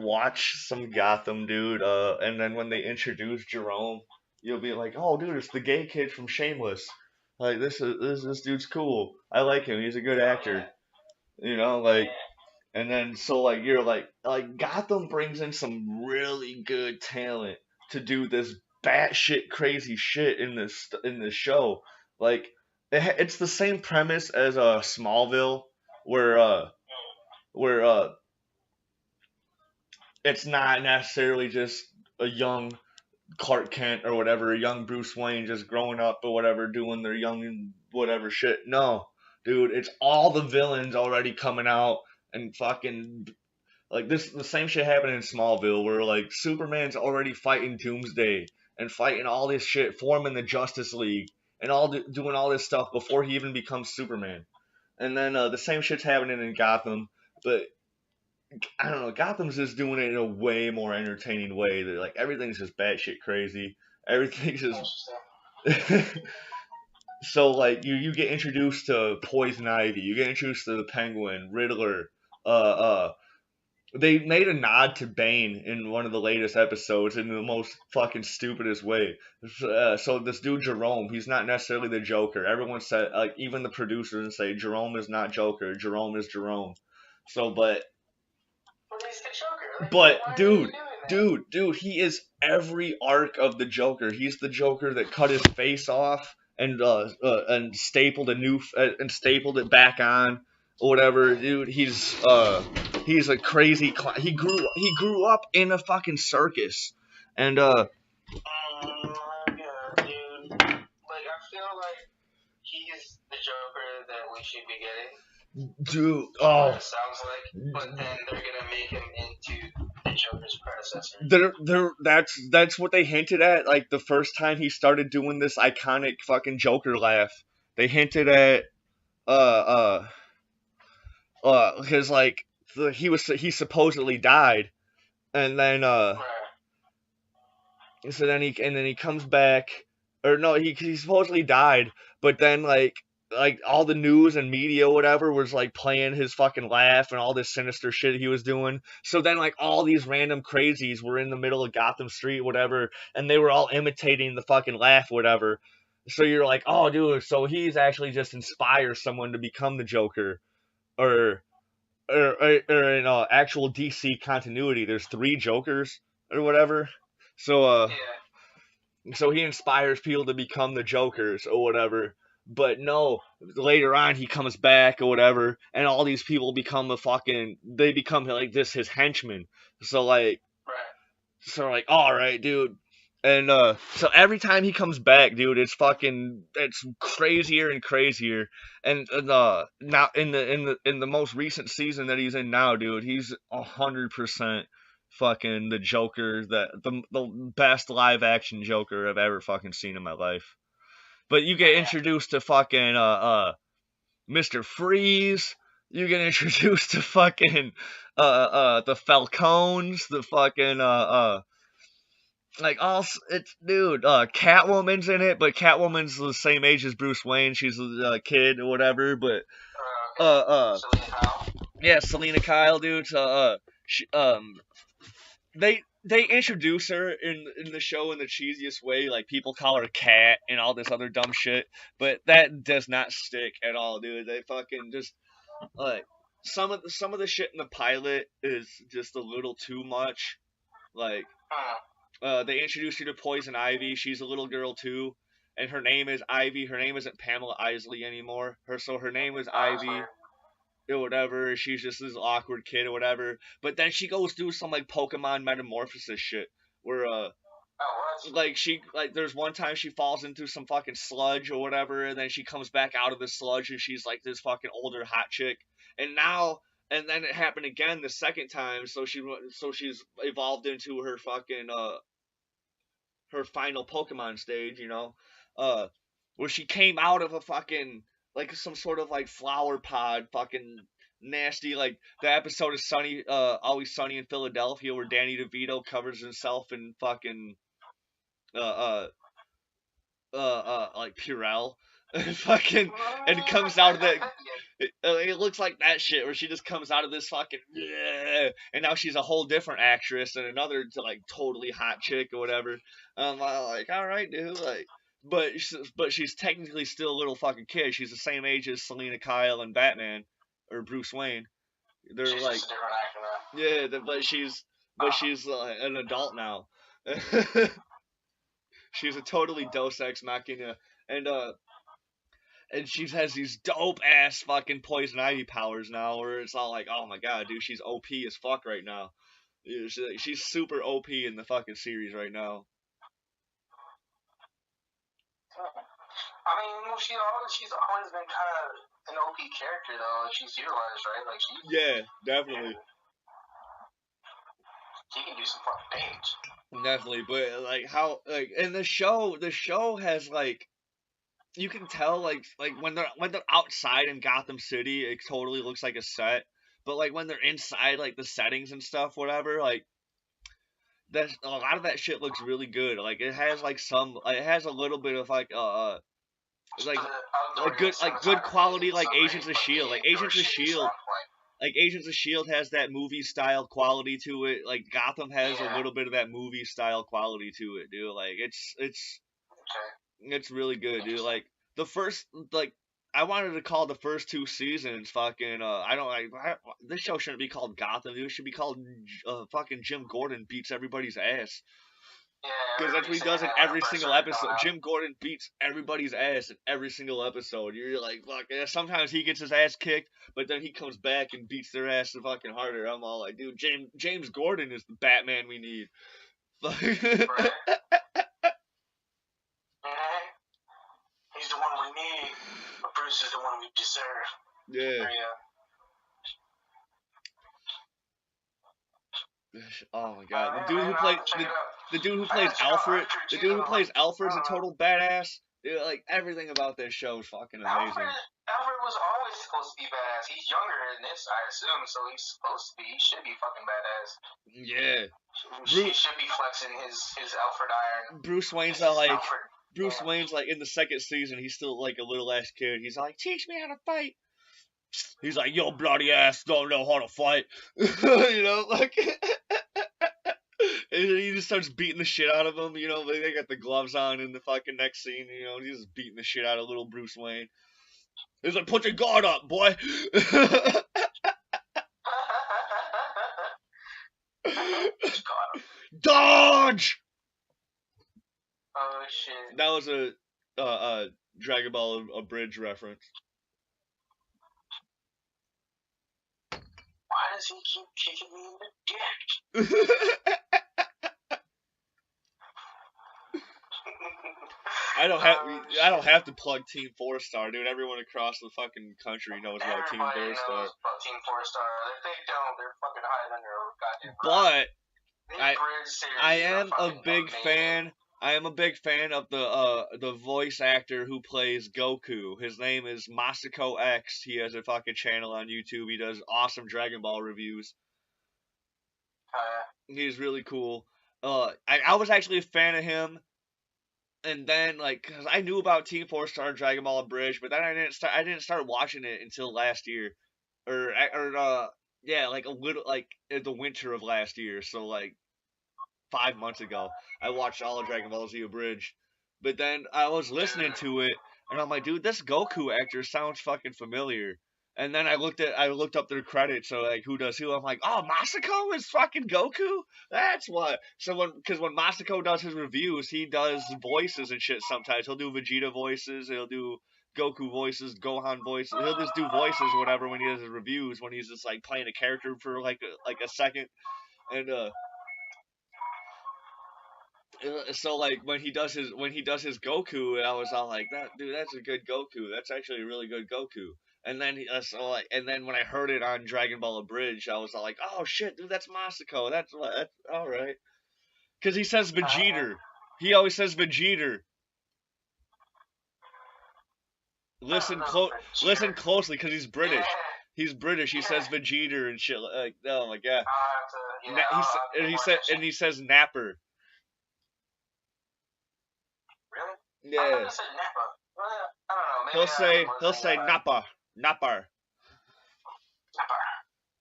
Watch some Gotham, dude. And then when they introduce Jerome, you'll be like, "Oh, dude, it's the gay kid from Shameless. Like, this dude's cool. I like him. He's a good actor." You know, like. Yeah. And then so like you're like Gotham brings in some really good talent to do this batshit crazy shit in this show. Like, it's the same premise as Smallville, where it's not necessarily just a young Clark Kent or whatever, a young Bruce Wayne just growing up or whatever, doing their young whatever shit. No, dude, it's all the villains already coming out and fucking. Like, the same shit happened in Smallville, where like Superman's already fighting Doomsday and fighting all this shit, forming the Justice League, and doing all this stuff before he even becomes Superman. And then the same shit's happening in Gotham, but I don't know. Gotham's just doing it in a way more entertaining way. That like everything's just batshit crazy. Everything's just so like you get introduced to Poison Ivy, you get introduced to the Penguin, Riddler. Uh, they made a nod to Bane in one of the latest episodes in the most fucking stupidest way. So this dude Jerome, he's not necessarily the Joker. Everyone said, like even the producers say Jerome is not Joker. Jerome is Jerome. So, but dude, he is every arc of the Joker. He's the Joker that cut his face off and stapled and stapled it back on or whatever. Dude, he's a crazy. He grew up in a fucking circus, and Yeah, dude. Like, I feel like he's the Joker that we should be getting. dude, What it sounds like, but then they're gonna make him into the Joker's predecessor. That's what they hinted at. Like the first time he started doing this iconic fucking Joker laugh, they hinted at because like he supposedly died, and then so then he comes back, or no, he supposedly died, but then like all the news and media whatever was like playing his fucking laugh and all this sinister shit he was doing. So then like all these random crazies were in the middle of Gotham Street whatever, and they were all imitating the fucking laugh whatever. So you're like, oh dude, so he's actually just inspires someone to become the Joker, or or in actual DC continuity, there's 3 Jokers or whatever. So so he inspires people to become the Jokers or whatever. But no, later on he comes back or whatever, and all these people become they become like this his henchmen. So like, all right, dude. And so every time he comes back, dude, it's crazier and crazier. And now in the most recent season that he's in now, dude, he's 100% fucking the Joker, the best live action Joker I've ever fucking seen in my life. But you get introduced to fucking Mr. Freeze. You get introduced to fucking the Falcons, the fucking like all it's dude, Catwoman's in it, but Catwoman's the same age as Bruce Wayne. She's a kid or whatever, but yeah, Selena Kyle, dude. She, they introduce her in the show in the cheesiest way, like people call her Cat and all this other dumb shit, but that does not stick at all, dude. They fucking just like some of the shit in the pilot is just a little too much, like. They introduced you to Poison Ivy. She's a little girl too, and her name is Ivy. Her name isn't Pamela Isley anymore. Her name is Ivy or whatever. She's just this awkward kid or whatever. But then she goes through some like Pokemon metamorphosis shit where there's one time she falls into some fucking sludge or whatever, and then she comes back out of the sludge and she's like this fucking older hot chick. And then it happened again the second time, so she's evolved into her fucking her final Pokemon stage, where she came out of a fucking like some sort of like flower pod, fucking nasty, like the episode of Always Sunny in Philadelphia, where Danny DeVito covers himself in fucking uh like Purell, and fucking and comes out of that. It looks like that shit where she just comes out of this fucking and now she's a whole different actress and another like totally hot chick or whatever. I'm like, all right, dude, like, but she's technically still a little fucking kid. She's the same age as Selena Kyle and Batman or Bruce Wayne. They're she's like, just a different actor now. Yeah, but she's an adult now. She's a totally Dos Ex Machina, and she has these dope ass fucking Poison Ivy powers now, where it's all like, oh my god, dude, she's OP as fuck right now. She's super OP in the fucking series right now. I mean, she's always been kind of an OP character though. She's utilized, right? Like yeah, definitely. She can do some fucking damage. Definitely, but like how in the show has like you can tell like when they're outside in Gotham City, it totally looks like a set. But like when they're inside, like the settings and stuff, whatever, like that a lot of that shit looks really good. Like it has like it has a little bit of like The outdoor good cinematography quality is like so great, Agents of but the Shield. indoor shit is on point. Like Agents of Shield has that movie style quality to it. Like Gotham has a Yeah. little bit of that movie style quality to it, dude. Like Okay. it's really good, dude. Interesting. Like the first like I wanted to call the first two seasons fucking I don't like this show shouldn't be called Gotham, dude. It should be called fucking Jim Gordon beats everybody's ass. Yeah, Because that's what everybody's he saying does in that when it every first single started coming episode. out. Jim Gordon beats everybody's ass in every single episode. You're like, fuck. Yeah, sometimes he gets his ass kicked, but then he comes back and beats their ass fucking harder. I'm all like, dude, James Gordon is the Batman we need. Right? Mm-hmm. He's the one we need, but Bruce is the one we deserve. Yeah. There you go. Oh my god, Yeah, man, I'll have to check it out. the dude who I plays gotta check out Alfred, Archer the too, dude who though. plays Alfred's a I don't know. total badass. Dude, like everything about this show is fucking amazing. Alfred was always supposed to be badass. He's younger in this, I assume, so he's supposed to be. He should be fucking badass. Yeah. He should be flexing his Alfred iron. Bruce Wayne's like in the second season, he's still like a little ass kid. He's like, teach me how to fight. He's like, your bloody ass don't know how to fight. You know, like and he just starts beating the shit out of him, you know, they got the gloves on in the fucking next scene, you know, he's just beating the shit out of little Bruce Wayne. He's like, put your guard up, boy. Dodge! Oh shit. That was a Dragon Ball Abridged reference. Why does he keep kicking me in the dick? I don't have to plug Team 4-Star, dude. Everyone across the fucking country knows about Team 4-Star. Everybody knows about Team 4-Star. If they don't, they're fucking hiding under a goddamn rock. But I am a big fan. I am a big fan of the voice actor who plays Goku. His name is Masako X. He has a fucking channel on YouTube. He does awesome Dragon Ball reviews. He's really cool. I was actually a fan of him, and then like, cause I knew about Team 4-Star and Dragon Ball Abridged, but then I didn't start watching it until last year, yeah, like a little like in the winter of last year. So like 5 months ago, I watched all of Dragon Ball Z Abridged. But then I was listening to it, and I'm like, dude, this Goku actor sounds fucking familiar. And then I looked up their credits, so like who does who? I'm like, oh, Masako is fucking Goku. That's what. So when Masako does his reviews, he does voices and shit. Sometimes he'll do Vegeta voices, he'll do Goku voices, Gohan voices. He'll just do voices, whatever, when he does his reviews. When he's just like playing a character for like a second, and so like when he does his Goku, I was all like, that dude, that's a good Goku. That's actually a really good Goku. And then and then when I heard it on Dragon Ball Abridged, I was all like, oh shit, dude, that's Masako. That's all right. Because he says Vegeta. He always says Vegeta. Listen closely, because he's British. He's British. He says Vegeta and shit. Like, oh my god. He says Napper. Really? Yeah. I thought he said Nappa. I don't know. He'll say Nappa. Napper.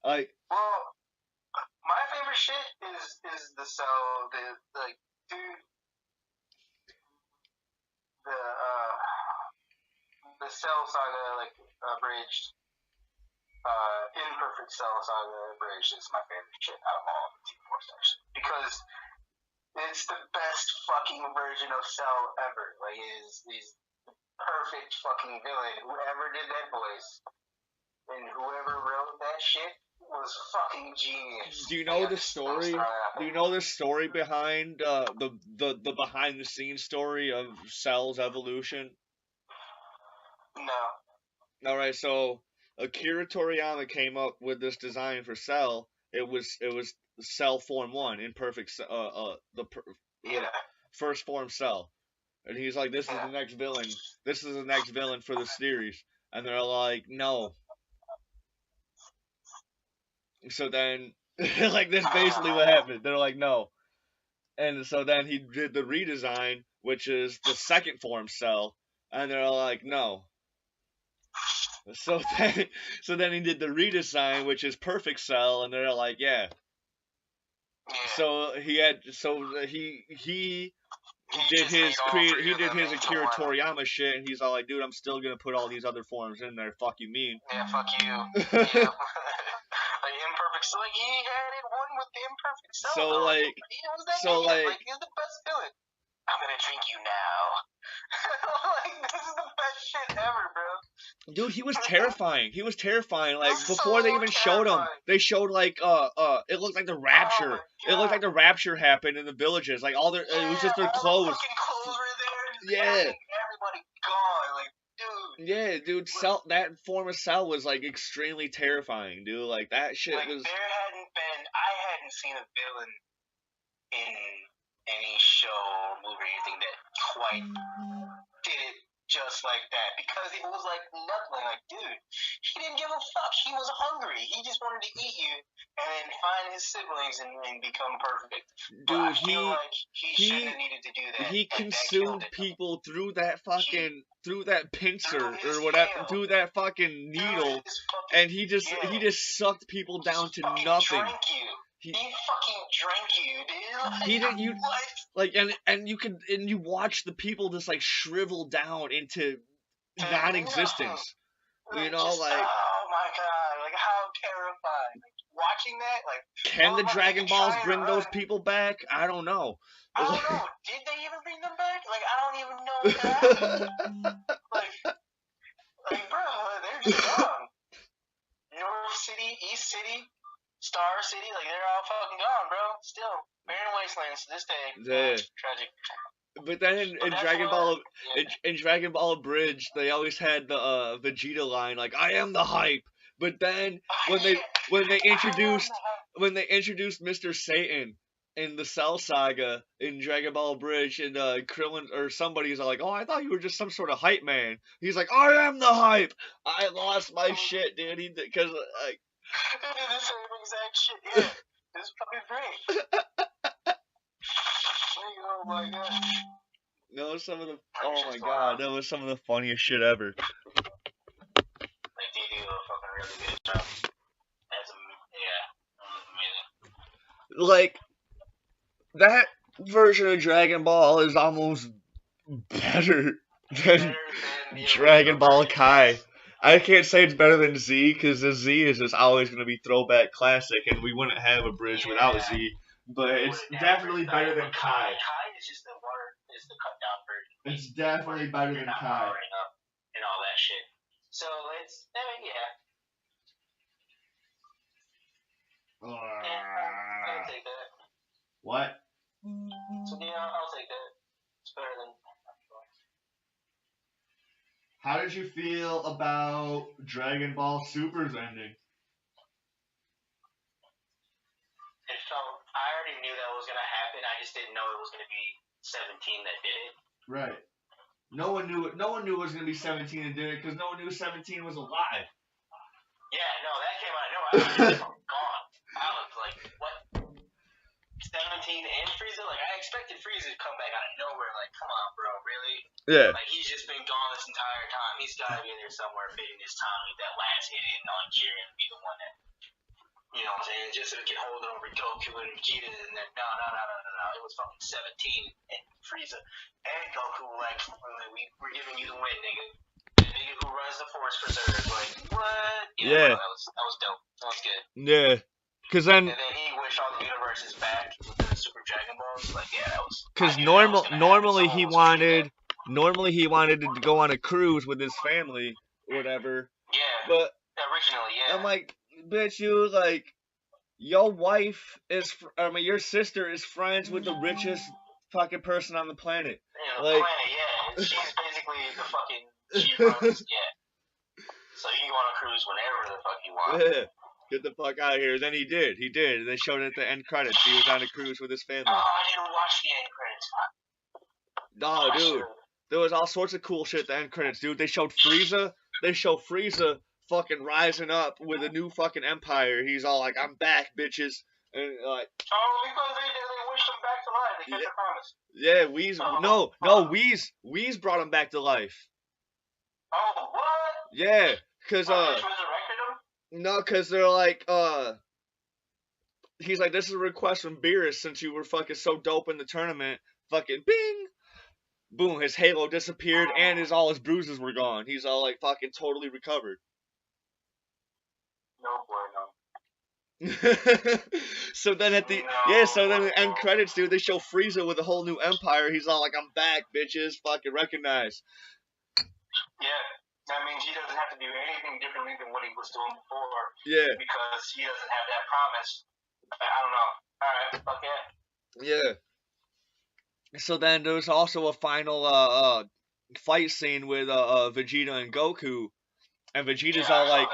Like. Well, my favorite shit is the Cell, the Cell Saga, like, abridged, Imperfect Cell Saga abridged is my favorite shit out of all of the Team 4-Star shit. Because it's the best fucking version of Cell ever. Like, he's the perfect fucking villain. Whoever did that voice and whoever wrote that shit was fucking genius. Do you know the story? Do you know the story behind the behind the scenes story of Cell's evolution? No. All right, so Akira Toriyama came up with this design for Cell. It was Cell Form 1, imperfect, first form Cell. And he's like, this is the next villain. This is the next villain for the series. And they're like, no. So then, like, that's basically what happened. They're like, no. And so then he did the redesign, which is the second form cell. And they're like, no. So then he did the redesign, which is perfect cell. And they're like, yeah. So he did his Akira Toriyama shit, and he's all like, dude, I'm still gonna put all these other forms in there. Fuck you, mean? Yeah, fuck you. Yeah. Like imperfect. So like he had it one with the imperfect cell. So like, he's the best villain. I'm gonna drink you now. Like this is the best shit ever, bro. Dude, he was terrifying. He was terrifying. Like before they even showed him, they showed like it looked like the rapture. It looked like the rapture happened in the villages. Like all their, it was just their clothes. Clothes were there. Yeah. Everybody gone. Like, dude. Yeah, dude. Cell, that form of Cell was like extremely terrifying, dude. Like that shit like, was. I hadn't seen a villain in any show or movie or anything that quite did it just like that, because it was like nothing. Like, dude, he didn't give a fuck. He was hungry. He just wanted to eat you and then find his siblings and become perfect. Dude, he shouldn't have needed to do that. He consumed people through that fucking through that pincer or whatever, through that fucking needle, and he just sucked people down to nothing. He fucking drank you, dude. He didn't. You like, and you watch the people just like shrivel down into non-existence. You know, like, oh my god, like how terrifying. Like, watching that, like, can the Dragon Balls bring those people back? I don't know. I don't know. Did they even bring them back? Like, I don't even know if that happened. like, bro, they're just gone. North City, East City, Star City, like, they're all fucking gone, bro. Still, barren wastelands to this day. Yeah. Tragic. But then in Dragon Ball Bridge, they always had the Vegeta line like, "I am the hype." But then when they introduced Mr. Satan in the Cell Saga in Dragon Ball Bridge, and Krillin or somebody's like, "Oh, I thought you were just some sort of hype man." He's like, "I am the hype." I lost my shit, dude. Because like. They did the same exact shit. Yeah, it's fucking great. Oh my god. That was some of the. Oh my god, that was some of the funniest shit ever. Like, they do a fucking really good job. Amazing. Like, that version of Dragon Ball is almost better than Dragon Ball Kai. I can't say it's better than Z, because the Z is just always going to be throwback classic, and we wouldn't have a bridge without Z. But it's definitely better than Kai. Kai is just the cut down version. It's definitely better than Kai. And all that shit. So it's, I mean, yeah. I'll take that. What? So yeah, I'll take that. It's better than. How did you feel about Dragon Ball Super's ending? It felt. I already knew that was gonna happen. I just didn't know it was gonna be 17 that did it. Right. No one knew it. No one knew it was gonna be 17 that did it because no one knew 17 was alive. Yeah, no, that came out of nowhere. I was just gone. I was like, what? 17 and Frieza? Like, I expected Frieza to come back out of nowhere. Like, come on, bro, really? Yeah. Like, he's just been gone this entire time. He's gotta be in there somewhere, fitting his time with that last hit in on Jiren and be the one that, you know what I'm saying? Just so he can hold it over Goku and Vegeta, and then no. It was fucking 17 and Frieza and Goku. Like, we're giving you the win, nigga. The nigga who runs the Force Preserve. Like, what? Yeah. That was dope. That was good. Yeah. Cause then. And then he wished all the universes back with the Super Dragon Balls. Like, yeah, that was. Cause normally he wanted to go on a cruise with his family, or whatever. Yeah. But originally, yeah. I'm like, bitch, you like, your wife is, your sister is friends with the richest fucking person on the planet. Yeah, like, yeah. She's basically the fucking. She runs, yeah. So you can go on a cruise whenever the fuck you want. Yeah. Get the fuck out of here. Then he did. They showed it at the end credits. He was on a cruise with his family. Oh, I didn't watch the end credits. No, dude. There was all sorts of cool shit at the end credits, dude. They showed Frieza. They showed Frieza fucking rising up with a new fucking empire. He's all like, "I'm back, bitches," and like, Oh, because they wished him back to life. They kept their promise. yeah, Whis. No, Whis brought him back to life. Oh, what? Yeah, cause They resurrected him? no, cause they're like he's like, this is a request from Beerus since you were fucking so dope in the tournament. Fucking bing, boom, his halo disappeared and all his bruises were gone. He's all like fucking totally recovered. No, boy, no. So then at the end credits, dude, they show Frieza with a whole new empire. He's all like, "I'm back, bitches, fucking recognize." Yeah, that means he doesn't have to do anything differently than what he was doing before. Yeah. Because he doesn't have that promise. I don't know. All right, fuck yeah. Yeah. So then there's also a final fight scene with Vegeta and Goku, and Vegeta's all like.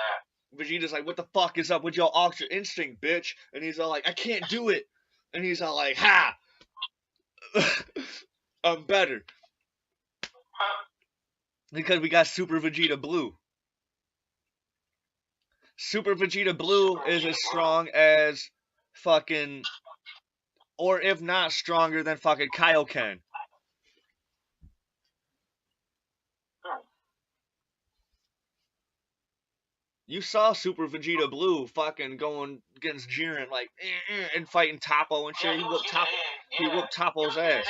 Vegeta's like, "What the fuck is up with your Ultra Instinct, bitch?" And he's all like, "I can't do it." And he's all like, "Ha! I'm better." Because we got Super Vegeta Blue. Super Vegeta Blue is as strong as fucking, or if not stronger than fucking Kaioken. You saw Super Vegeta Blue fucking going against Jiren like and fighting Toppo and shit. He whooped Toppo's ass.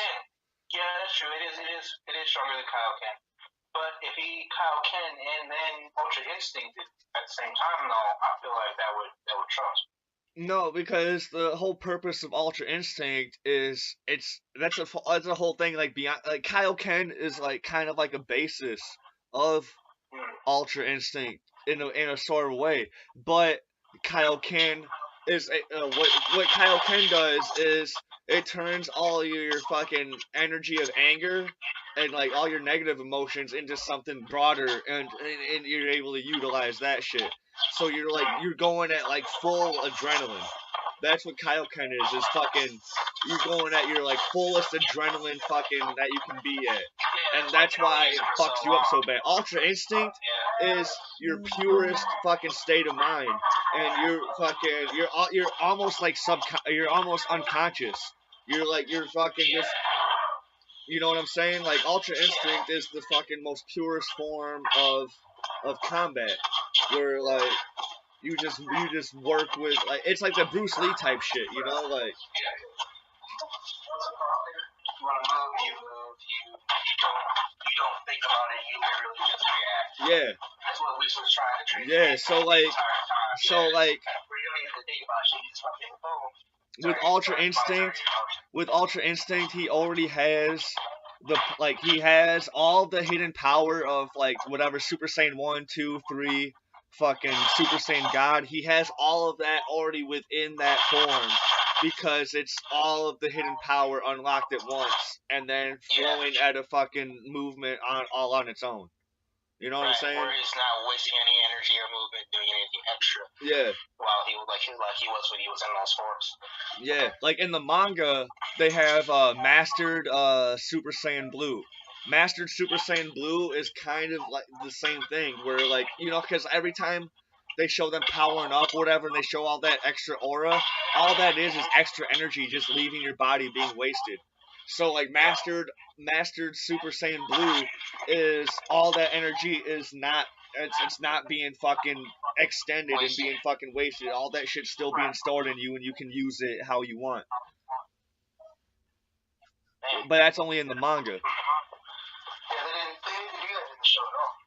Yeah, that's true. It is stronger than Kaioken. But if he Kaioken and then Ultra Instinct at the same time, though, I feel like that would trump. No, because the whole purpose of Ultra Instinct is that's a whole thing like beyond like Kaioken is like kind of like a basis of Ultra Instinct in a sort of way, but Kaioken is what Kaioken does is it turns all your fucking energy of anger and like all your negative emotions into something broader, and you're able to utilize that shit. So you're going at like full adrenaline. That's what Kaioken is fucking, you're going at your like fullest adrenaline fucking that you can be at. And that's why it fucks you up so bad. Ultra Instinct is your purest fucking state of mind. And you're almost like you're almost unconscious. You're fucking just, you know what I'm saying? Like Ultra Instinct is the fucking most purest form of combat. Where like you just work with like it's like the Bruce Lee type shit, you know, like. You don't think about it, you literally just react. Yeah. That's what we was trying to train. Yeah, so like with Ultra Instinct he already has he has all the hidden power of like whatever Super Saiyan 1, 2, 3 fucking Super Saiyan God. He has all of that already within that form because it's all of the hidden power unlocked at once and then flowing at a fucking movement all on its own. You know what I'm saying? Where he's not wasting any energy or movement doing anything extra. Yeah. While he was when he was in those forms. Yeah, like in the manga, they have Mastered Super Saiyan Blue. Mastered Super Saiyan Blue is kind of like the same thing, where like, you know, because every time they show them powering up or whatever, and they show all that extra aura, all that is extra energy just leaving your body being wasted. So like Mastered Super Saiyan Blue is all that energy is not, it's not being fucking extended and being fucking wasted. All that shit's still being stored in you and you can use it how you want. But that's only in the manga.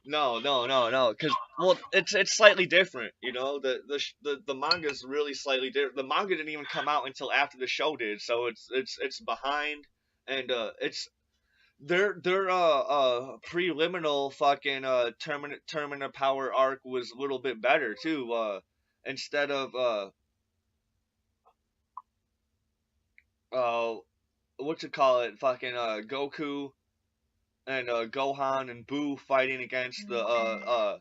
No, because well, it's slightly different, you know. The manga's really slightly different. The manga didn't even come out until after the show did, so it's behind, and it's their preliminal fucking Terminator Power arc was a little bit better too. Instead of what you call it, fucking Goku and Gohan and Boo fighting against the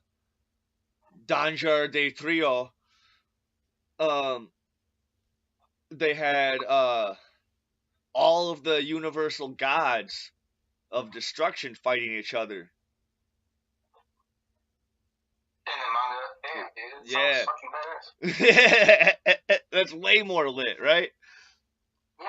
Danger de Trio. They had all of the universal gods of destruction fighting each other. In the manga, damn, dude, it Yeah. sounds fucking badass. That's way more lit, right? Yeah.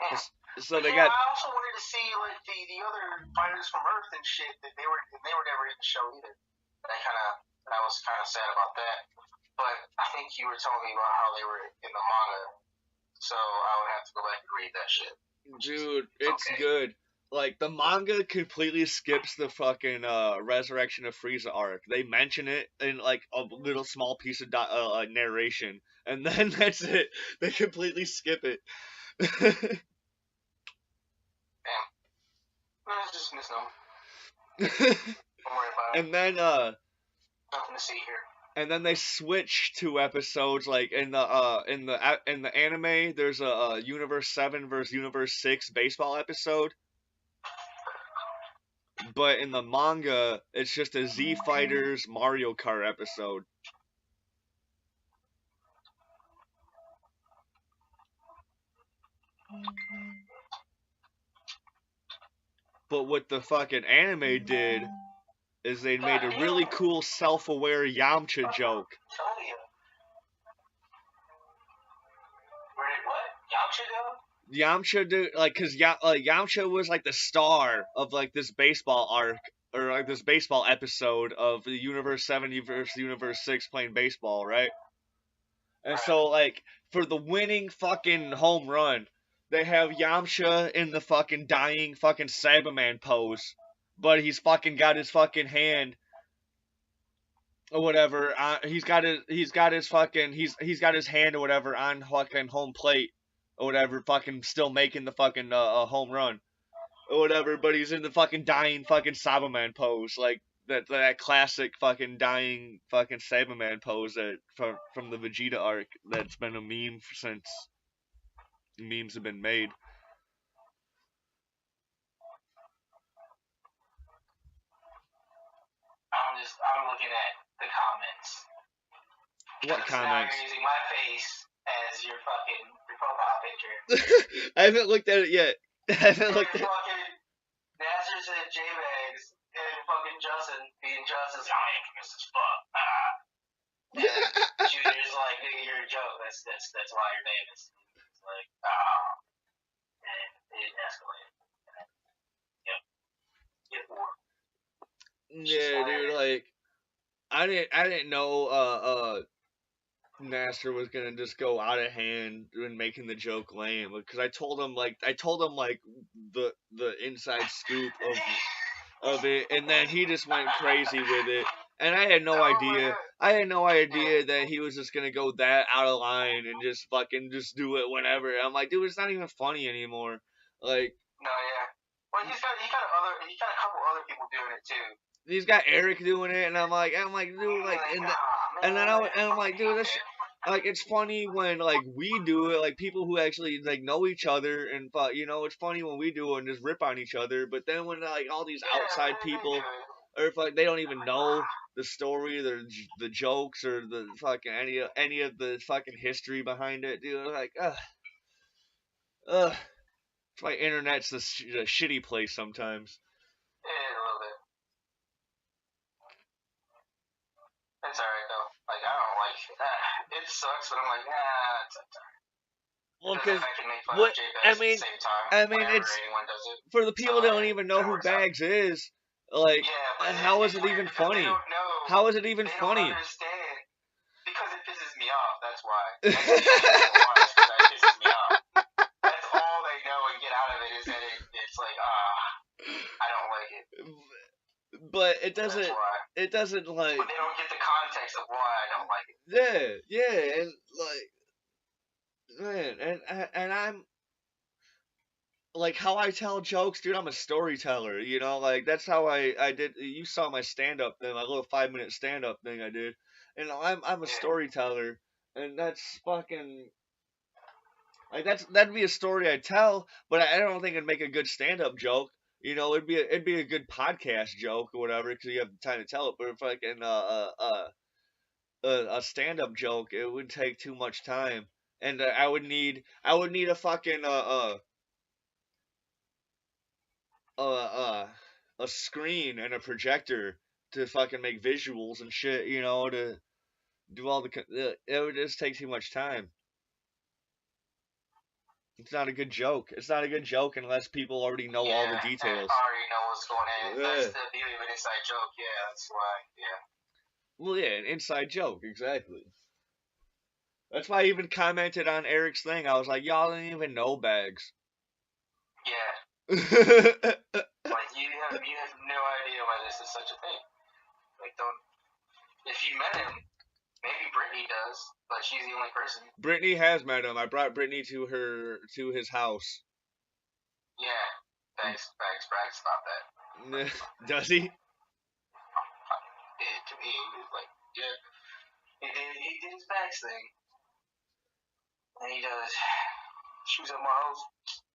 Yeah. So But they yeah, got. I also wanted to see like the other fighters from Earth and shit that they were never in the show either. I was kind of sad about that. But I think you were telling me about how they were in the manga, so I would have to go back and read that shit. Dude, it's okay. good. Like the manga completely skips the fucking Resurrection of Frieza arc. They mention it in like a little small piece of narration, and then that's it. They completely skip it. Damn. No, it's just misnomer. Don't worry about it. And then nothing to see here. And then they switch to episodes like in the anime. There's a Universe 7 versus Universe 6 baseball episode. But in the manga, it's just a Z Fighters Mario Kart episode. But what the fucking anime did is they made a really cool self-aware Yamcha joke. Where did what? Yamcha go? Yamcha did like, cause Yamcha was like the star of like this baseball arc or like this baseball episode of the Universe 7 versus Universe 6 playing baseball, right? And so like for the winning fucking home run, they have Yamcha in the fucking dying fucking Cyberman pose, but he's fucking got his fucking hand or whatever. He's got his hand or whatever on fucking home plate or whatever, fucking still making the fucking home run or whatever. But he's in the fucking dying fucking Cyberman pose, like that classic fucking dying fucking Cyberman pose that from the Vegeta arc that's been a meme since memes have been made. I'm looking at the comments. What comments? Now you're using my face as your profile picture. I haven't looked at it yet. I haven't looked at it. Fucking Nasser said J-Bags and fucking Justin being Justin's I'm infamous as fuck. And Junior's like, nigga, you're a joke. That's why you're famous. It's like, and it escalated. Yep. Get bored. Yeah, dude, like I didn't know Nasser was gonna just go out of hand when making the joke lame, because I told him like the inside scoop of it, and then he just went crazy with it, and I had no idea. I had no idea that he was just gonna go that out of line and just fucking just do it whenever. I'm like, dude, it's not even funny anymore. Like, no, yeah. Well, he's got a couple other people doing it too. He's got Eric doing it, and I'm like, dude, like, and I'm like, dude, this, like, it's funny when like we do it, like people who actually like know each other, and you know, it's funny when we do it and just rip on each other. But then when like all these outside people, or if like they don't even know the story, the jokes, or the fucking any of the fucking history behind it, dude, like, ugh, it's like internet's a shitty place sometimes. Yeah, a little bit. It's alright though. Like I don't like it sucks, but I'm like, nah, it's alright. Well, because I mean, it's for the people that don't even know who Bags is. Like, yeah, how is it even funny? How is it even funny? Don't understand. Because it pisses me off. That's why. That pisses me off. That's all they know and get out of it is that it's like, I don't like it. But it doesn't. It doesn't like. But they don't get the context of why I don't like it. Yeah, and like, man, and I'm like how I tell jokes, dude. I'm a storyteller, you know. Like that's how I did. You saw my stand up thing, my little 5-minute stand up thing I did, and I'm a storyteller, and that's fucking. Like that'd be a story I'd tell, but I don't think it'd make a good stand-up joke. You know, it'd be a good podcast joke or whatever because you have the time to tell it. But if fucking a stand-up joke, it would take too much time, and I would need a fucking a screen and a projector to fucking make visuals and shit, you know, to do all the. It would just take too much time. It's not a good joke. It's not a good joke unless people already know all the Yeah, details. already know what's going on. Yeah. That's the beauty of an inside joke. Yeah, that's why. Yeah. Well, yeah, an inside joke, exactly. That's why I even commented on Eric's thing. I was like, y'all didn't even know Bags. Yeah. That's Like you have no idea why this is such a thing. Like don't. If you met him, maybe Brittany does, but she's the only person. Brittany has met him. I brought Brittany to his house. Yeah. Thanks, brags about that. Does he? To me, he was like, yeah. He did his bags thing. And he does. She was at my house.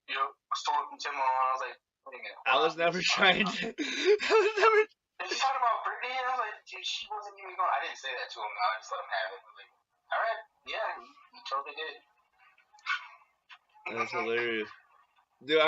You know, I stole it from Timone. I was like, wait a minute. I was never trying to. I was never. Did you talk about Brittany? And I was like, dude, she wasn't even going. I didn't say that to him. I just let him have it. I was like, all right, yeah, he totally did. That's hilarious, dude.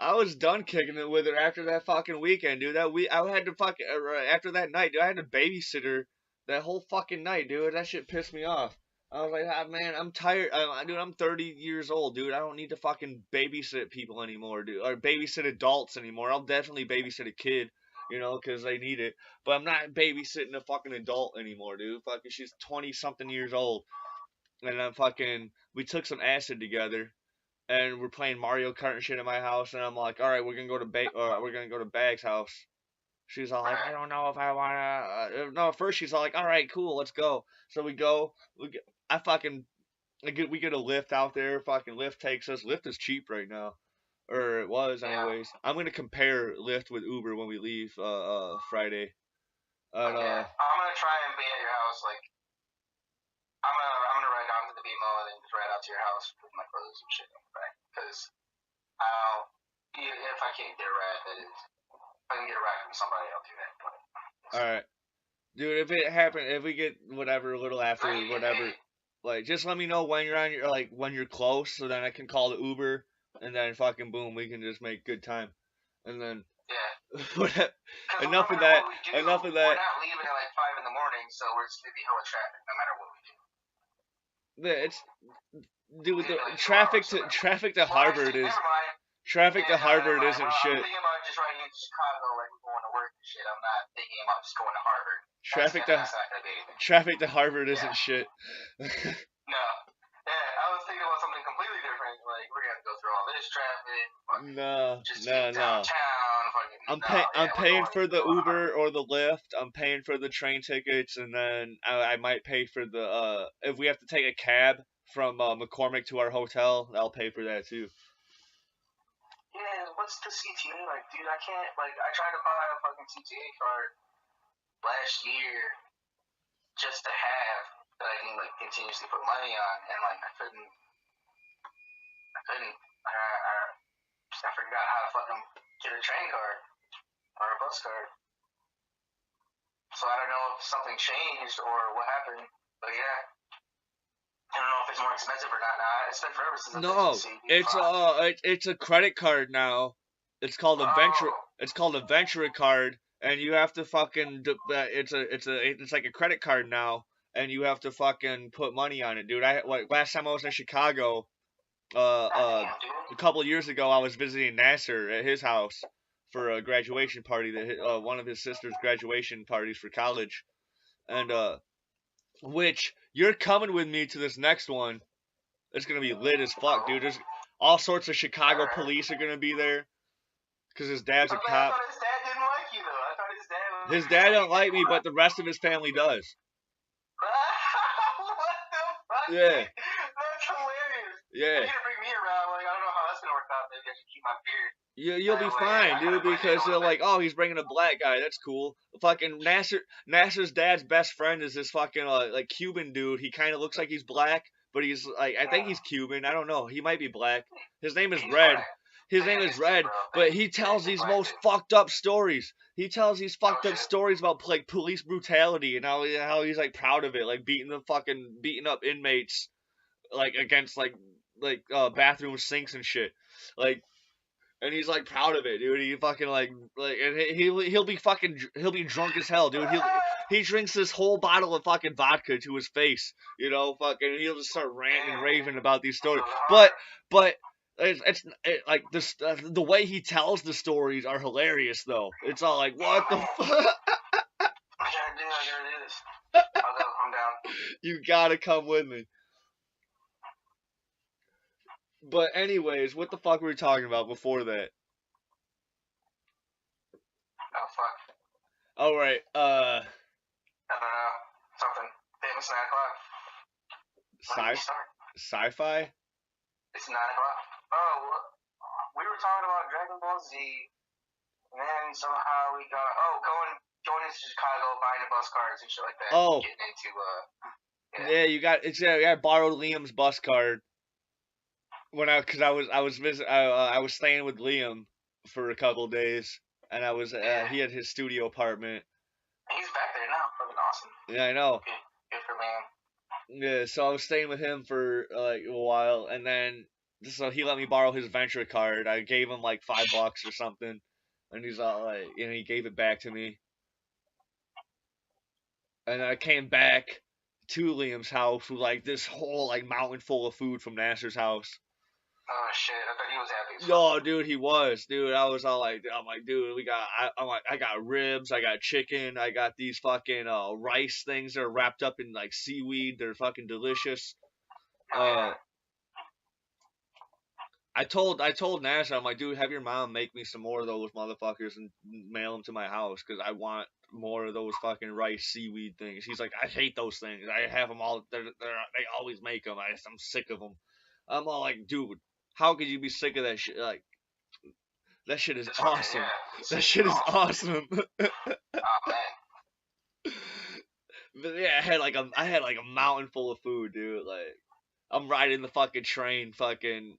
I was done kicking it with her after that fucking weekend, dude. I had to fucking after that night, dude. I had to babysit her that whole fucking night, dude. That shit pissed me off. I was like, man, I'm tired. Dude, I'm 30 years old, dude. I don't need to fucking babysit people anymore, dude. Or babysit adults anymore. I'll definitely babysit a kid, you know, because they need it. But I'm not babysitting a fucking adult anymore, dude. Fucking, she's 20 something years old. And I'm fucking, we took some acid together. And we're playing Mario Kart and shit at my house. And I'm like, all right, we're gonna go to Bag's house. She's all like, I don't know if I wanna. No, at first she's all like, all right, cool, let's go. So we go. I fucking we get a Lyft out there. Fucking Lyft takes us. Lyft is cheap right now, or it was anyways. I'm gonna compare Lyft with Uber when we leave Friday. And, I'm gonna try and be at your house. Like I'm gonna ride down to the BMO and then just ride out to your house with my clothes and shit on the back. Because if I can't get a ride, that is. If I can get a ride from somebody, I'll do that. But, all right, dude. If it happen, if we get whatever a little after whatever. Like, just let me know when you're on your when you're close, so then I can call the Uber, and then fucking boom, we can just make good time, and then yeah. enough of that. Enough of that. We're not leaving at like 5 in the morning, so we're just gonna be hella traffic no matter what we do. Yeah, it's dude. The traffic to Harvard is traffic to Harvard isn't shit. I'm thinking about just riding into Chicago, like we're going to work and shit. I'm not thinking about just going to Harvard. That's not gonna be anything. Traffic to Harvard isn't shit. No. Yeah, I was thinking about something completely different. Like we're gonna go through all this traffic. No. I'm paying for the Uber or the Lyft. I'm paying for the train tickets, and then I might pay for the if we have to take a cab from McCormick to our hotel, I'll pay for that too. Yeah, what's the CTA like, dude? I can't I tried to buy a fucking CTA card last year just to have that I can continuously put money on, and I couldn't. I forgot how to fucking get a train card or a bus card. So I don't know if something changed or what happened, but yeah. I don't know if it's more expensive or not now. It's been forever since it's a credit card now. It's called a Ventura card, and you have to fucking it's like a credit card now, and you have to fucking put money on it, dude. Last time I was in Chicago, a couple of years ago, I was visiting Nasser at his house for a graduation party, one of his sister's graduation parties for college, and which you're coming with me to this next one. It's gonna be lit as fuck, dude. There's all sorts of Chicago police are gonna be there, cause his dad's a cop. I thought his dad didn't like you though. I thought his dad. His dad don't like me, but the rest of his family does. What the fuck? Yeah. That's hilarious. Yeah. You need to bring me around. I don't know how that's gonna work out. Maybe I should keep my beard. You'll be fine, dude, because they're like, oh, he's bringing a black guy. That's cool. Fucking Nasser's dad's best friend is this fucking Cuban dude. He kind of looks like he's black, but he's I think he's Cuban. I don't know. He might be black. His name is Red. His name is Red, but he tells these most fucked up stories. He tells these fucked up stories about like police brutality and how he's like proud of it, like beating up inmates like against bathroom sinks and shit, like. And he's like proud of it, dude. He fucking and he'll be drunk as hell, dude. He drinks this whole bottle of fucking vodka to his face, fucking. He'll just start ranting and raving about these stories. But like this the way he tells the stories are hilarious though. It's all like, what the fuck? I gotta do this. I'm down. You gotta come with me. But anyways, what the fuck were we talking about before that? Oh fuck. All right. I don't know. Something. It's 9 o'clock. Sci-fi? It's 9 o'clock. Oh, we were talking about Dragon Ball Z, and then somehow we got going into Chicago, buying the bus cards and shit like that. Oh. Getting into Yeah, I borrowed Liam's bus card when I was staying with Liam for a couple of days, and he had his studio apartment. He's back there now. Fucking awesome. Yeah, I know. Good for Liam. Yeah, so I was staying with him for like a while, and then so he let me borrow his Venture card. I gave him like $5 or something, and he's all like, he gave it back to me. And I came back to Liam's house with like this whole like mountain full of food from Nasser's house. Oh shit! I thought he was happy. Oh, dude, he was, dude. I was all like, I'm like, dude, I got ribs, I got chicken, I got these fucking rice things that are wrapped up in like seaweed. They're fucking delicious. I told Nasser, I'm like, dude, have your mom make me some more of those motherfuckers and mail them to my house because I want more of those fucking rice seaweed things. He's like, I hate those things. I have them all. They always make them. I'm sick of them. I'm all like, dude, how could you be sick of that shit? Like, that shit is awesome. That shit is awesome. Oh man. But yeah, I had like a mountain full of food, dude. Like, I'm riding the fucking train,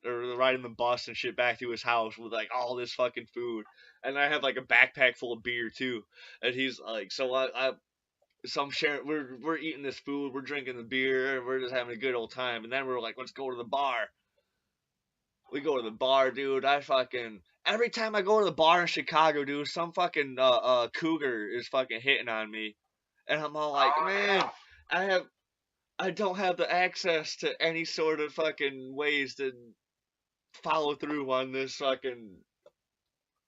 or riding the bus and shit back to his house with like all this fucking food, and I have like a backpack full of beer too. And he's like, so I'm sharing. We're eating this food, we're drinking the beer, and we're just having a good old time. And then we're like, let's go to the bar. We go to the bar, dude. Every time I go to the bar in Chicago, dude, some fucking cougar is fucking hitting on me, and I'm all like, man, I don't have the access to any sort of fucking ways to follow through on this fucking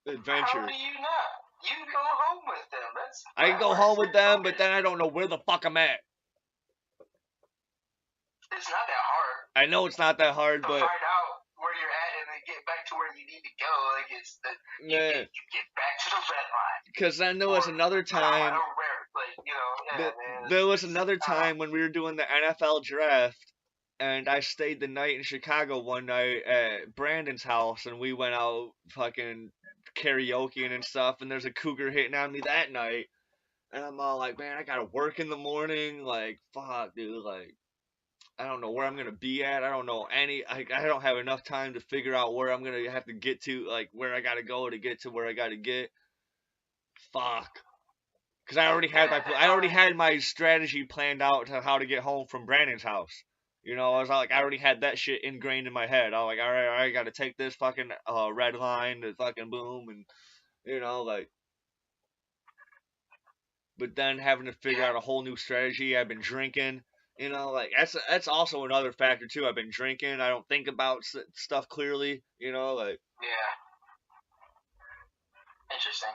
adventure. How do you not? You go home with them. I can go home with them, but then I don't know where the fuck I'm at. It's not that hard. I know it's not that hard, but find out where you're at and then get back to where you need to go. Like you get back to the red line. Because then there was another time. There was another time when we were doing the NFL draft, and I stayed the night in Chicago one night at Brandon's house, and we went out fucking karaokeing and stuff, and there's a cougar hitting on me that night, and I'm all like, man, I gotta work in the morning, like, fuck, dude, like, I don't know where I'm gonna be at, I don't know I don't have enough time to figure out where I'm gonna have to get to, like, where I gotta go to get to where I gotta get, fuck. Because I already had my strategy planned out to how to get home from Brandon's house. I was like, I already had that shit ingrained in my head. I was like, all right, I gotta take this fucking red line to fucking boom, and like. But then having to figure out a whole new strategy. I've been drinking. Like that's also another factor too. I've been drinking. I don't think about stuff clearly. Like. Yeah. Interesting.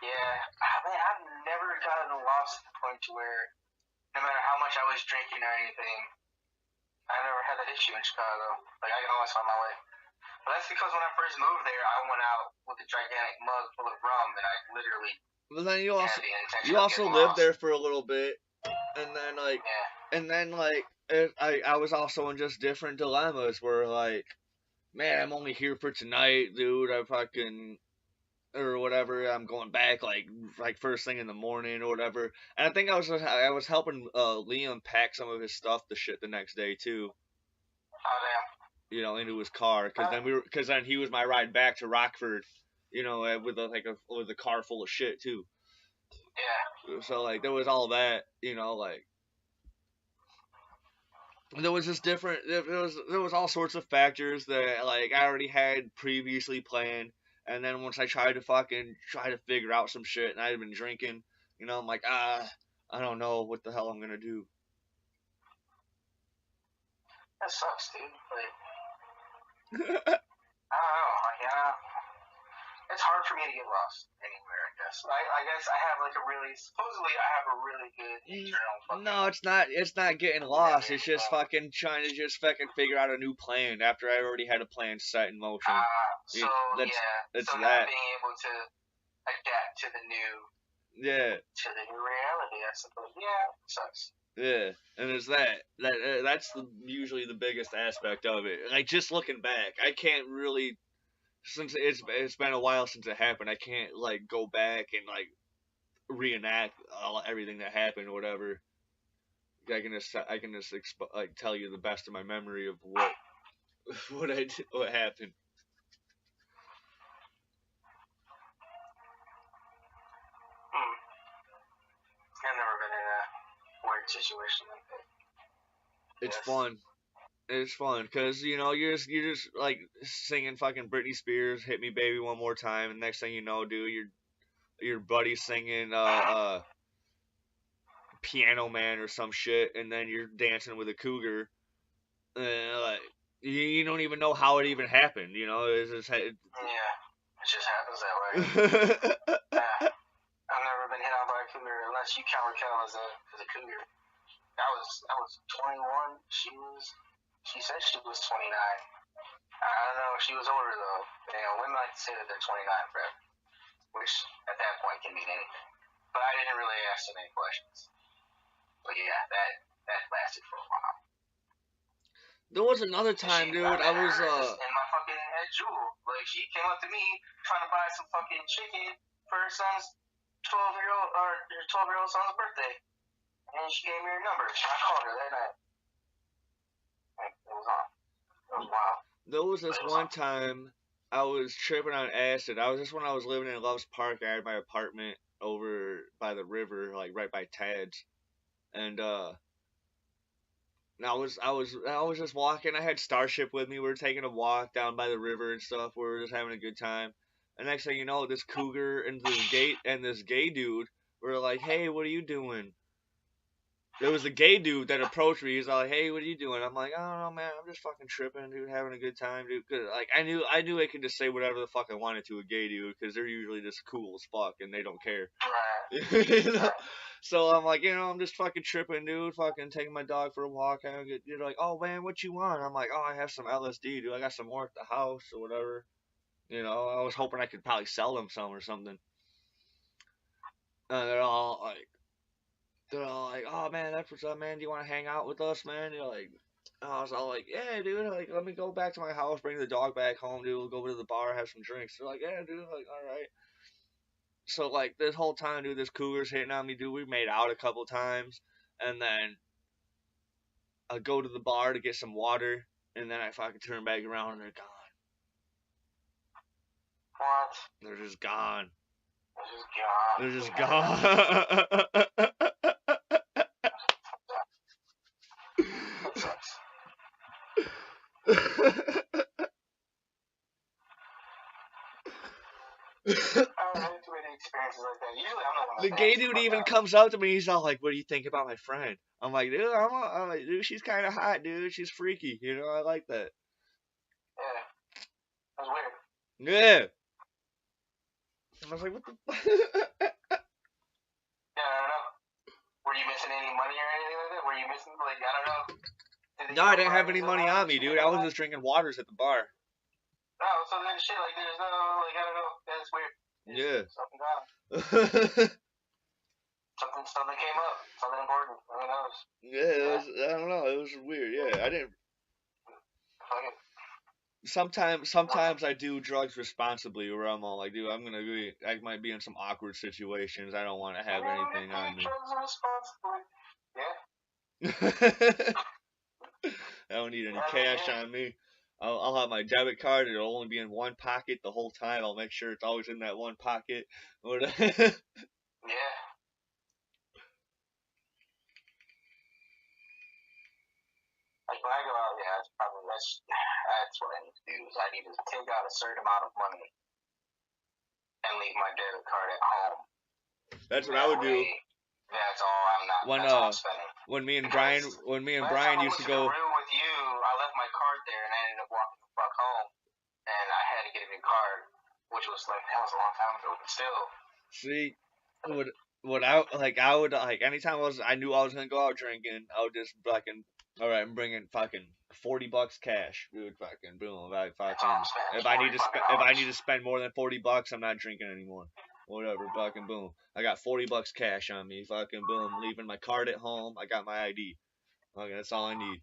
Yeah, man, I've never gotten lost to the point to where, no matter how much I was drinking or anything, I never had that issue in Chicago. Like, I can always find my way. But that's because when I first moved there, I went out with a gigantic mug full of rum, and I literally. But then you also lived there for a little bit, and then I was also in just different dilemmas where like, man, I'm only here for tonight, dude. Or whatever, I'm going back like first thing in the morning or whatever. And I think I was helping Liam pack some of his stuff to shit the next day too. Oh into his car, because then he was my ride back to Rockford, with a car full of shit too. Yeah. So like there was all that, like there was just different. There was all sorts of factors that like I already had previously planned, and then once I tried to try to figure out some shit, and I had been drinking, I'm like I don't know what the hell I'm gonna do. That sucks, dude. Like, I don't know. Like, it's hard for me to get lost anywhere. I guess. I guess I have like supposedly I have a really good internal fucking. No, it's not. It's not getting lost. It's just fucking trying to figure out a new plan after I already had a plan set in motion. So That's so that. not being able to adapt to the new. Yeah. To the new reality, I suppose. Yeah, it sucks. Yeah, and it's that's usually the biggest aspect of it. Like just looking back, I can't really, since it's been a while since it happened. I can't like go back and like reenact everything that happened or whatever. I can just like tell you the best of my memory of what what happened. I've never been in a weird situation like that. It's fun. It's fun because you're just like singing fucking Britney Spears, "Hit Me Baby One More Time," and next thing you know, dude, your buddy singing Piano Man or some shit, and then you're dancing with a cougar, and like you don't even know how it even happened. Yeah, it just happens that way. I've never been hit on by a cougar unless you count Raquel as a cougar. I was 21. She said she was 29. I don't know. She was older though. Women like to say that they're 29 forever, which at that point can mean anything. But I didn't really ask them any questions. But yeah, that lasted for a while. There was another time, dude. I was in my fucking at Jewel. Like she came up to me trying to buy some fucking chicken for her son's 12-year-old son's birthday, and she gave me her number. So I called her that night. It was on. It was wild. There was this one time I was tripping on acid. Just when I was living in Loves Park. I had my apartment over by the river, like right by Tad's, and I was just walking. I had Starship with me. We were taking a walk down by the river and stuff. We were just having a good time. And next thing you know, this cougar and this gay dude were like, "Hey, what are you doing?" There was a gay dude that approached me. He's like, "Hey, what are you doing?" I'm like, "I don't know, man. I'm just fucking tripping, dude, having a good time, dude." Cause like I knew I could just say whatever the fuck I wanted to a gay dude, because they're usually just cool as fuck and they don't care. So I'm like, I'm just fucking tripping, dude. Fucking taking my dog for a walk. You're like, "Oh man, what you want?" I'm like, "Oh, I have some LSD, dude. I got some more at the house or whatever." I was hoping I could probably sell them some or something. And they're all like, "Oh man, that's what's up, man. Do you want to hang out with us, man?" You're like, I was all like, "Yeah, dude. Like, let me go back to my house, bring the dog back home, dude. We'll go to the bar, have some drinks." They're like, "Yeah, dude. Like, all right." So like this whole time, dude, this cougar's hitting on me, dude. We made out a couple times, and then I go to the bar to get some water, and then I fucking turn back around and they're gone. What? They're just gone. They're just gone. That sucks. Experiences like that. Usually I'm not the gay dude even comes up to me. He's all like, "What do you think about my friend?" I'm like, "Dude, I'm like, dude, she's kind of hot, dude. She's freaky. I like that." Yeah, that's weird. Yeah. I was like, "What the?" Yeah, I don't know. Were you missing any money or anything like that? Were you missing I don't know? No, I didn't have any money on me, dude. I was just drinking waters at the bar. No, so then shit there's no I don't know. That's weird. Yeah. Something gone. Something came up. Something important. Who knows? Yeah, I don't know. It was weird. Yeah, I didn't. Sometimes I do drugs responsibly, where I'm all like, "Dude, I might be in some awkward situations. I don't want to have anything on me." Drugs responsibly. Yeah. I don't need any cash on me. I'll have my debit card. It'll only be in one pocket the whole time. I'll make sure it's always in that one pocket. Yeah. Like when I go out, yeah, that's what I need to do. Is I need to take out a certain amount of money and leave my debit card at home. That's what I would do. That's all I'm not. That's all I'm spending. When me and Brian used to go. Real with you, I left my card there and I ended up walking the fuck home, and I had to get a new card, which was like that was a long time ago, but still. See, I would anytime I knew I was gonna go out drinking, I would just fucking. All right, I'm bringing fucking $40 cash, dude. Fucking boom, if I need to spend more than $40, I'm not drinking anymore. Whatever, fucking boom. I got $40 cash on me. Fucking boom, leaving my card at home. I got my ID. Okay, that's all I need.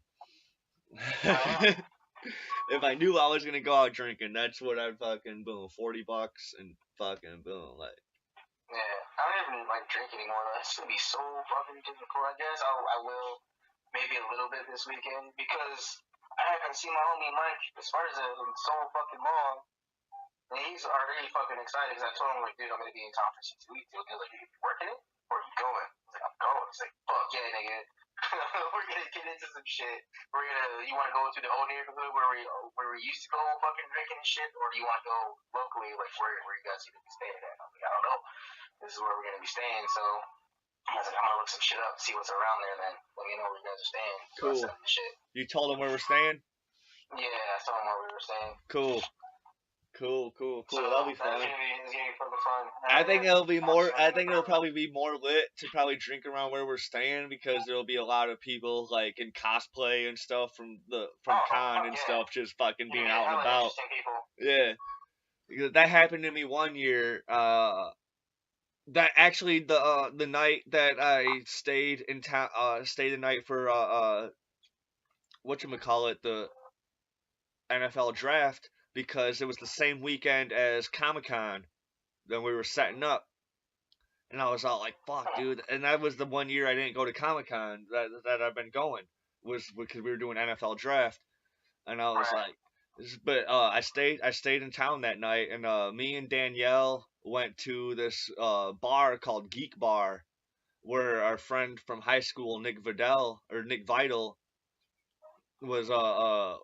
If I knew I was gonna go out drinking, that's what I'd fucking boom, $40 and fucking boom, like. Yeah, I don't even like drink anymore. It's gonna be so fucking difficult. I guess I will maybe a little bit this weekend because I haven't seen my homie Mike as far as in so fucking long. And he's already fucking excited because I told him, like, dude, I'm going to be in town for 6 weeks. He was like, you working it? Or are you going? I was like, I'm going. He's like, fuck yeah, nigga. We're going to get into some shit. You want to go to the old neighborhood where we used to go fucking drinking and shit? Or do you want to go locally, like, where you guys need to be staying at? I'm like, I don't know. This is where we're going to be staying, so I was like, I'm going to look some shit up, see what's around there, then let me know where you guys are staying. Cool. Shit. You told them where we're staying? Yeah, I told them where we were staying. Cool. So that'll be fun. It's gonna be fun. I think it'll probably be more lit to probably drink around where we're staying because there'll be a lot of people like in cosplay and stuff from con and stuff just fucking being out and about. Yeah. Because that happened to me one year. That actually the night that I stayed in town stayed the night for whatchamacallit, the NFL draft, because it was the same weekend as Comic-Con. Then we were setting up, and I was all like, "Fuck, dude!" And that was the one year I didn't go to Comic-Con that I've been going, was because we were doing NFL draft, and I was like, but I stayed in town that night, and me and Danielle went to this bar called Geek Bar, where our friend from high school, Nick Vital, was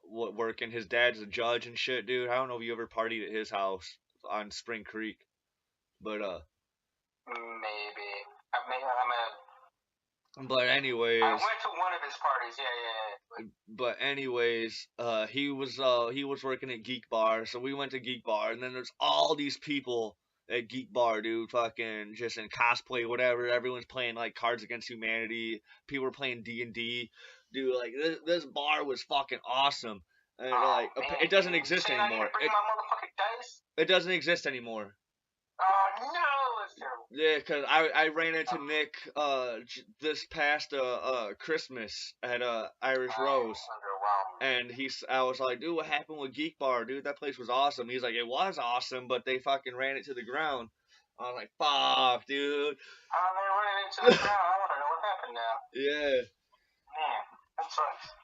working. His dad's a judge and shit, dude. I don't know if you ever partied at his house on Spring Creek, but maybe but anyways, I went to one of his parties. Yeah. But anyways, he was working at Geek Bar, so we went to Geek Bar, and then there's all these people at Geek Bar, dude, fucking just in cosplay, whatever. Everyone's playing like Cards Against Humanity. People were playing D&D. Dude, like this bar was fucking awesome, and like it doesn't exist anymore. It doesn't exist anymore. Oh no, that's terrible. Yeah, cause I ran into Nick this past Christmas at Irish Rose, and I was like, dude, what happened with Geek Bar, dude? That place was awesome. He's like, it was awesome, but they fucking ran it to the ground. I was like, fuck, dude. Oh, they ran it to the ground. I want to know what happened now. Yeah. Man, that sucks.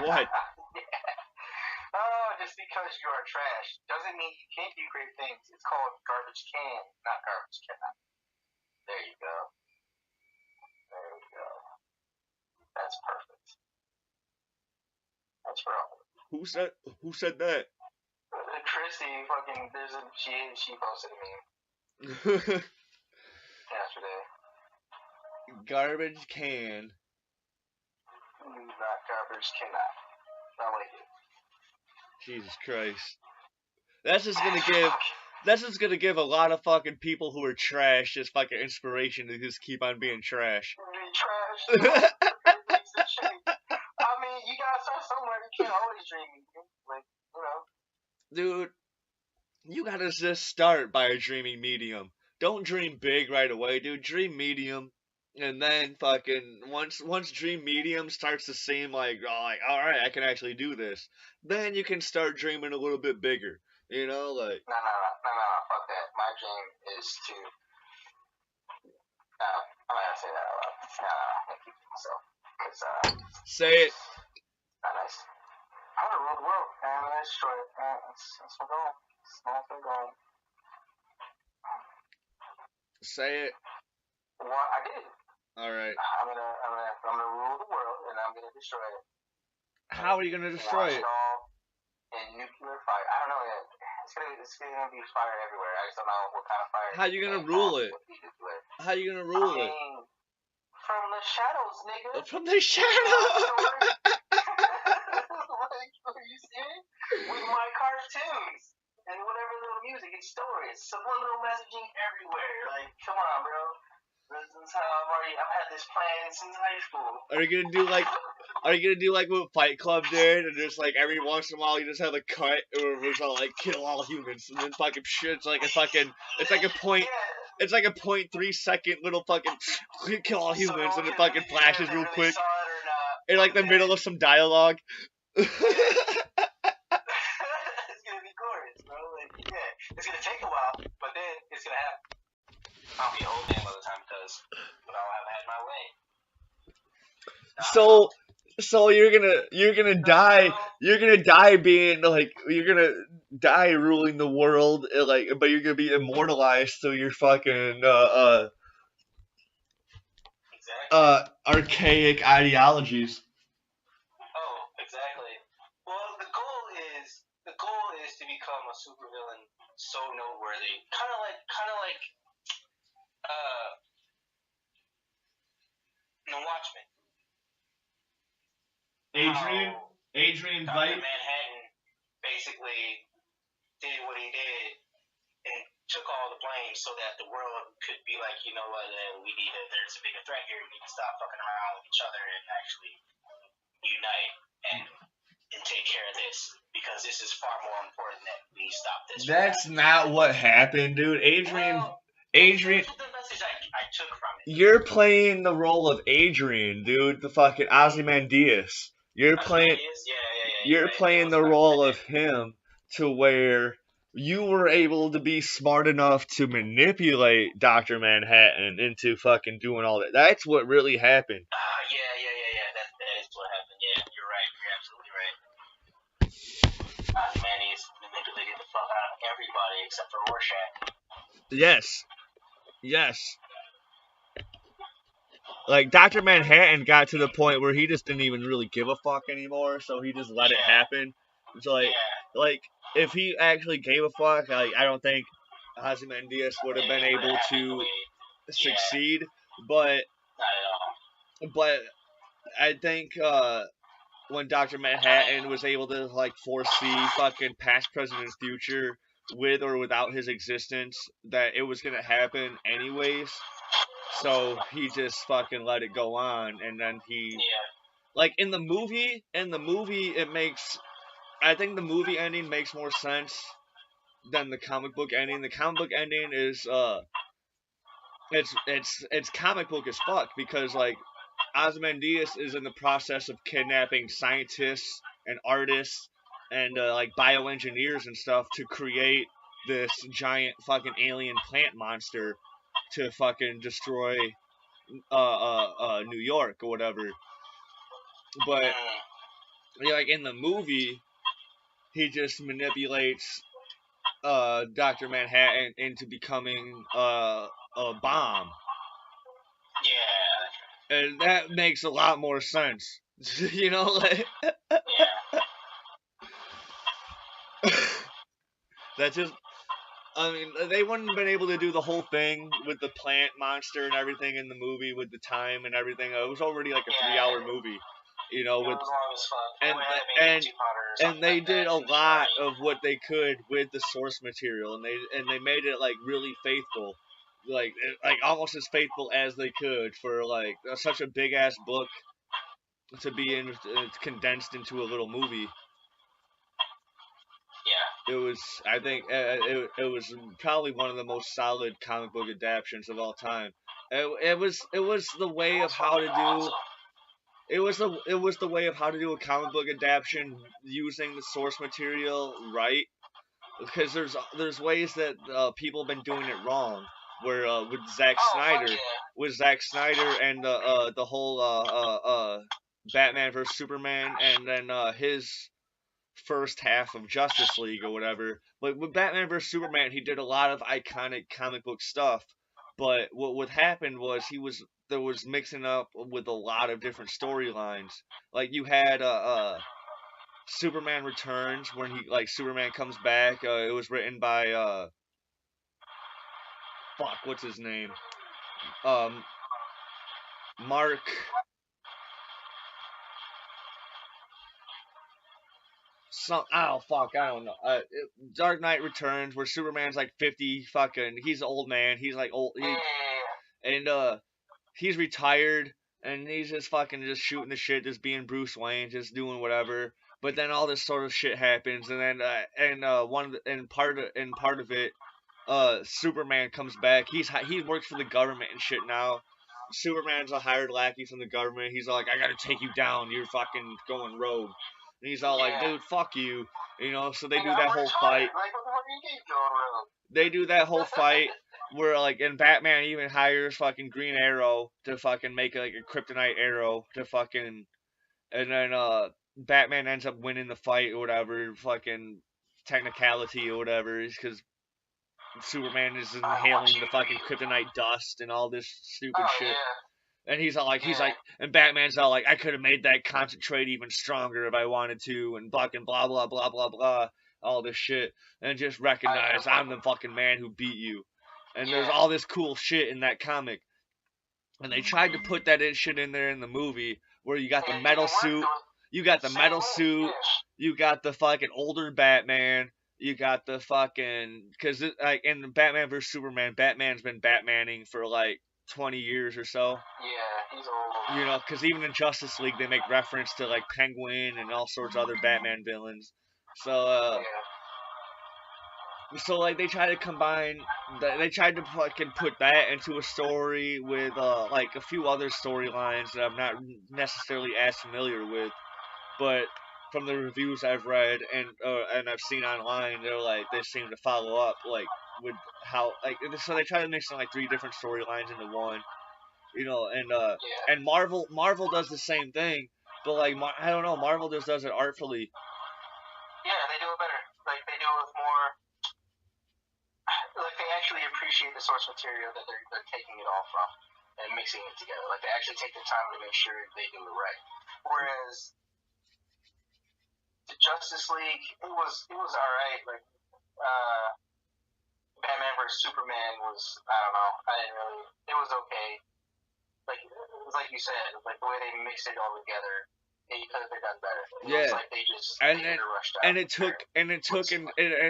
What? Oh, just because you are trash doesn't mean you can't do great things. It's called garbage can, not garbage can. There you go. That's perfect. That's wrong. Who said that? Christy, she posted a meme yesterday. Garbage can. Not garbage cannot. I like it. Jesus Christ. That's just gonna give a lot of fucking people who are trash just fucking inspiration to just keep on being trash. Be trash. I mean, you gotta start somewhere. You can't always dream. Like, Dude, you gotta just start by a dreaming medium. Don't dream big right away, dude. Dream medium. And then fucking once dream medium starts to seem like, all right, I can actually do this, then you can start dreaming a little bit bigger. You know, like. No, fuck that. My my dream is to. I'm not gonna say that out loud. I'm gonna keep it to myself because Say it. not nice. I want to rule the world, and I'm gonna destroy it. That's my goal. That's my goal. Say it. Well, I did. All right. I'm gonna rule the world, and I'm gonna destroy it. How are you gonna destroy it? All in nuclear fire. I don't know yet. It's gonna be fire everywhere. I just don't know what kind of fire. How you gonna rule it? How you gonna rule it? From the shadows, nigga. From the shadows. Like, are you serious? With my cartoons and whatever little music and stories, subliminal messaging everywhere. Like, come on, bro. This is how I've had this plan since high school. Are you gonna do like what Fight Club did, and just like every once in a while you just have a cut where it was all like kill all humans, and then fucking shit's like a fucking it's like a point. It's like a 0.3 second little fucking kill all humans, and it fucking flashes real quick in like the middle of some dialogue. It's gonna be glorious, bro. Like, yeah, it's gonna take a while, but then it's gonna happen. I'll be an old man by the time it does, but I'll have had my way. So you're gonna die being like you're gonna die ruling the world like, but you're gonna be immortalized through your fucking archaic ideologies. Oh, exactly. Well, the goal is to become a supervillain so noteworthy, kind of like the Watchmen. Adrian Dr. Manhattan basically did what he did and took all the blame so that the world could be like, you know what, there's a bigger threat here. We need to stop fucking around with each other and actually unite and take care of this, because this is far more important that we stop this. That's not what happened, dude. Adrian. That's the message I took from it. You're playing the role of Adrian, dude. The fucking Ozymandias. You're playing the role of him to where you were able to be smart enough to manipulate Dr. Manhattan into fucking doing all that. That's what really happened. Yeah. That is what happened. Yeah, you're right. You're absolutely right. Ozymandias manipulated the fuck out of everybody except for Rorschach. Yes. Like, Dr. Manhattan got to the point where he just didn't even really give a fuck anymore, so he just let it happen. So, like, if he actually gave a fuck, like, I don't think Ozymandias would have been able to succeed, but I think, when Dr. Manhattan was able to, like, foresee fucking past, present, and future with or without his existence, that it was gonna happen anyways. So he just fucking let it go on, and then like in the movie, I think the movie ending makes more sense than the comic book ending. The comic book ending is it's comic book as fuck, because like Ozymandias is in the process of kidnapping scientists and artists and like bioengineers and stuff to create this giant fucking alien plant monster to fucking destroy New York or whatever. But like in the movie, he just manipulates Dr. Manhattan into becoming a bomb. Yeah. And that makes a lot more sense. You know, like that's just, I mean, they wouldn't have been able to do the whole thing with the plant monster and everything in the movie with the time and everything. It was already like a 3-hour movie, you know, with and they did a lot of what they could with the source material, and they made it like really faithful, like almost as faithful as they could for like such a big ass book to be condensed into a little movie. It was, I think, it was probably one of the most solid comic book adaptations of all time. It was the way of how to do. It was the way of how to do a comic book adaptation using the source material right. because there's ways that people have been doing it wrong. Where Oh, fuck yeah. with Zack Snyder and the whole Batman versus Superman, and then his first half of Justice League or whatever. But with Batman vs Superman, he did a lot of iconic comic book stuff. But what happened was there was mixing up with a lot of different storylines. Like you had Superman Returns when he like Superman comes back. It was written by fuck, what's his name? Um, Mark. Fuck, I don't know. Dark Knight Returns, where Superman's like 50, fucking, he's an old man. He's like old, Yeah. and he's retired, and he's just fucking just shooting the shit, just being Bruce Wayne, just doing whatever. But then all this sort of shit happens, and then part of it, Superman comes back. He works for the government and shit now. Superman's a hired lackey from the government. He's like, I gotta take you down. You're fucking going rogue. And he's all like, dude, fuck you. You know, so they do that whole fight. Like, what the fuck are you going rogue? They do that whole fight where, like, and Batman even hires fucking Green Arrow to fucking make like a kryptonite arrow to fucking, and then Batman ends up winning the fight or whatever, fucking technicality or whatever, because Superman is inhaling the fucking kryptonite dust and all this stupid shit. Yeah. And he's like, and Batman's all like, I could have made that concentrate even stronger if I wanted to, and fucking blah blah blah blah blah, all this shit, and just recognize I'm the fucking man who beat you. And there's all this cool shit in that comic, and they tried to put that shit in there in the movie, where you got the metal suit, you got the fucking older Batman. You got the fucking, because like in Batman vs Superman, Batman's been Batmaning for like 20 years or so. Yeah, he's old. You know, because even in Justice League, they make reference to like Penguin and all sorts of other Batman villains. So, so like they try to combine, they tried to fucking put that into a story with like a few other storylines that I'm not necessarily as familiar with, but from the reviews I've read and I've seen online, they're like they seem to follow up like with how like so they try to mix in like 3 different storylines into one, you know, and Marvel does the same thing, but like I don't know, Marvel just does it artfully. Yeah, they do it better. Like they do it with more. Like they actually appreciate the source material that they're taking it all from and mixing it together. Like they actually take the time to make sure they do it right. Whereas the Justice League, it was alright. Like Batman vs Superman was, I don't know, I didn't really. It was okay. Like it was like you said, like the way they mixed it all together, it could have been done better. It was like they just rushed out. And it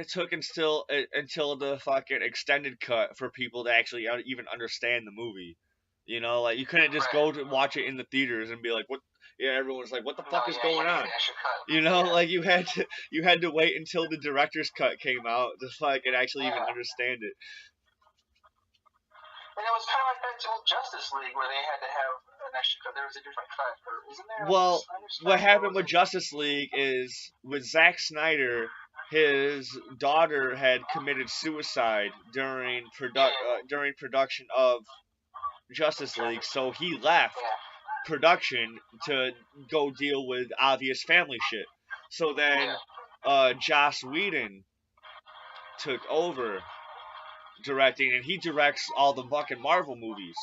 took until the fucking extended cut for people to actually even understand the movie. You know, like you couldn't just go to watch it in the theaters and be like, "What?" Yeah, everyone's like, "What the fuck is going on?" You know, like you had to wait until the director's cut came out to fucking actually even understand it. And it was kind of like that with Justice League, where they had to have an extra cut. There was a different cut, isn't there? Well, what happened with Justice League is with Zack Snyder, his daughter had committed suicide during production of Justice League, so he left production to go deal with obvious family shit. So then Joss Whedon took over directing, and he directs all the fucking Marvel movies.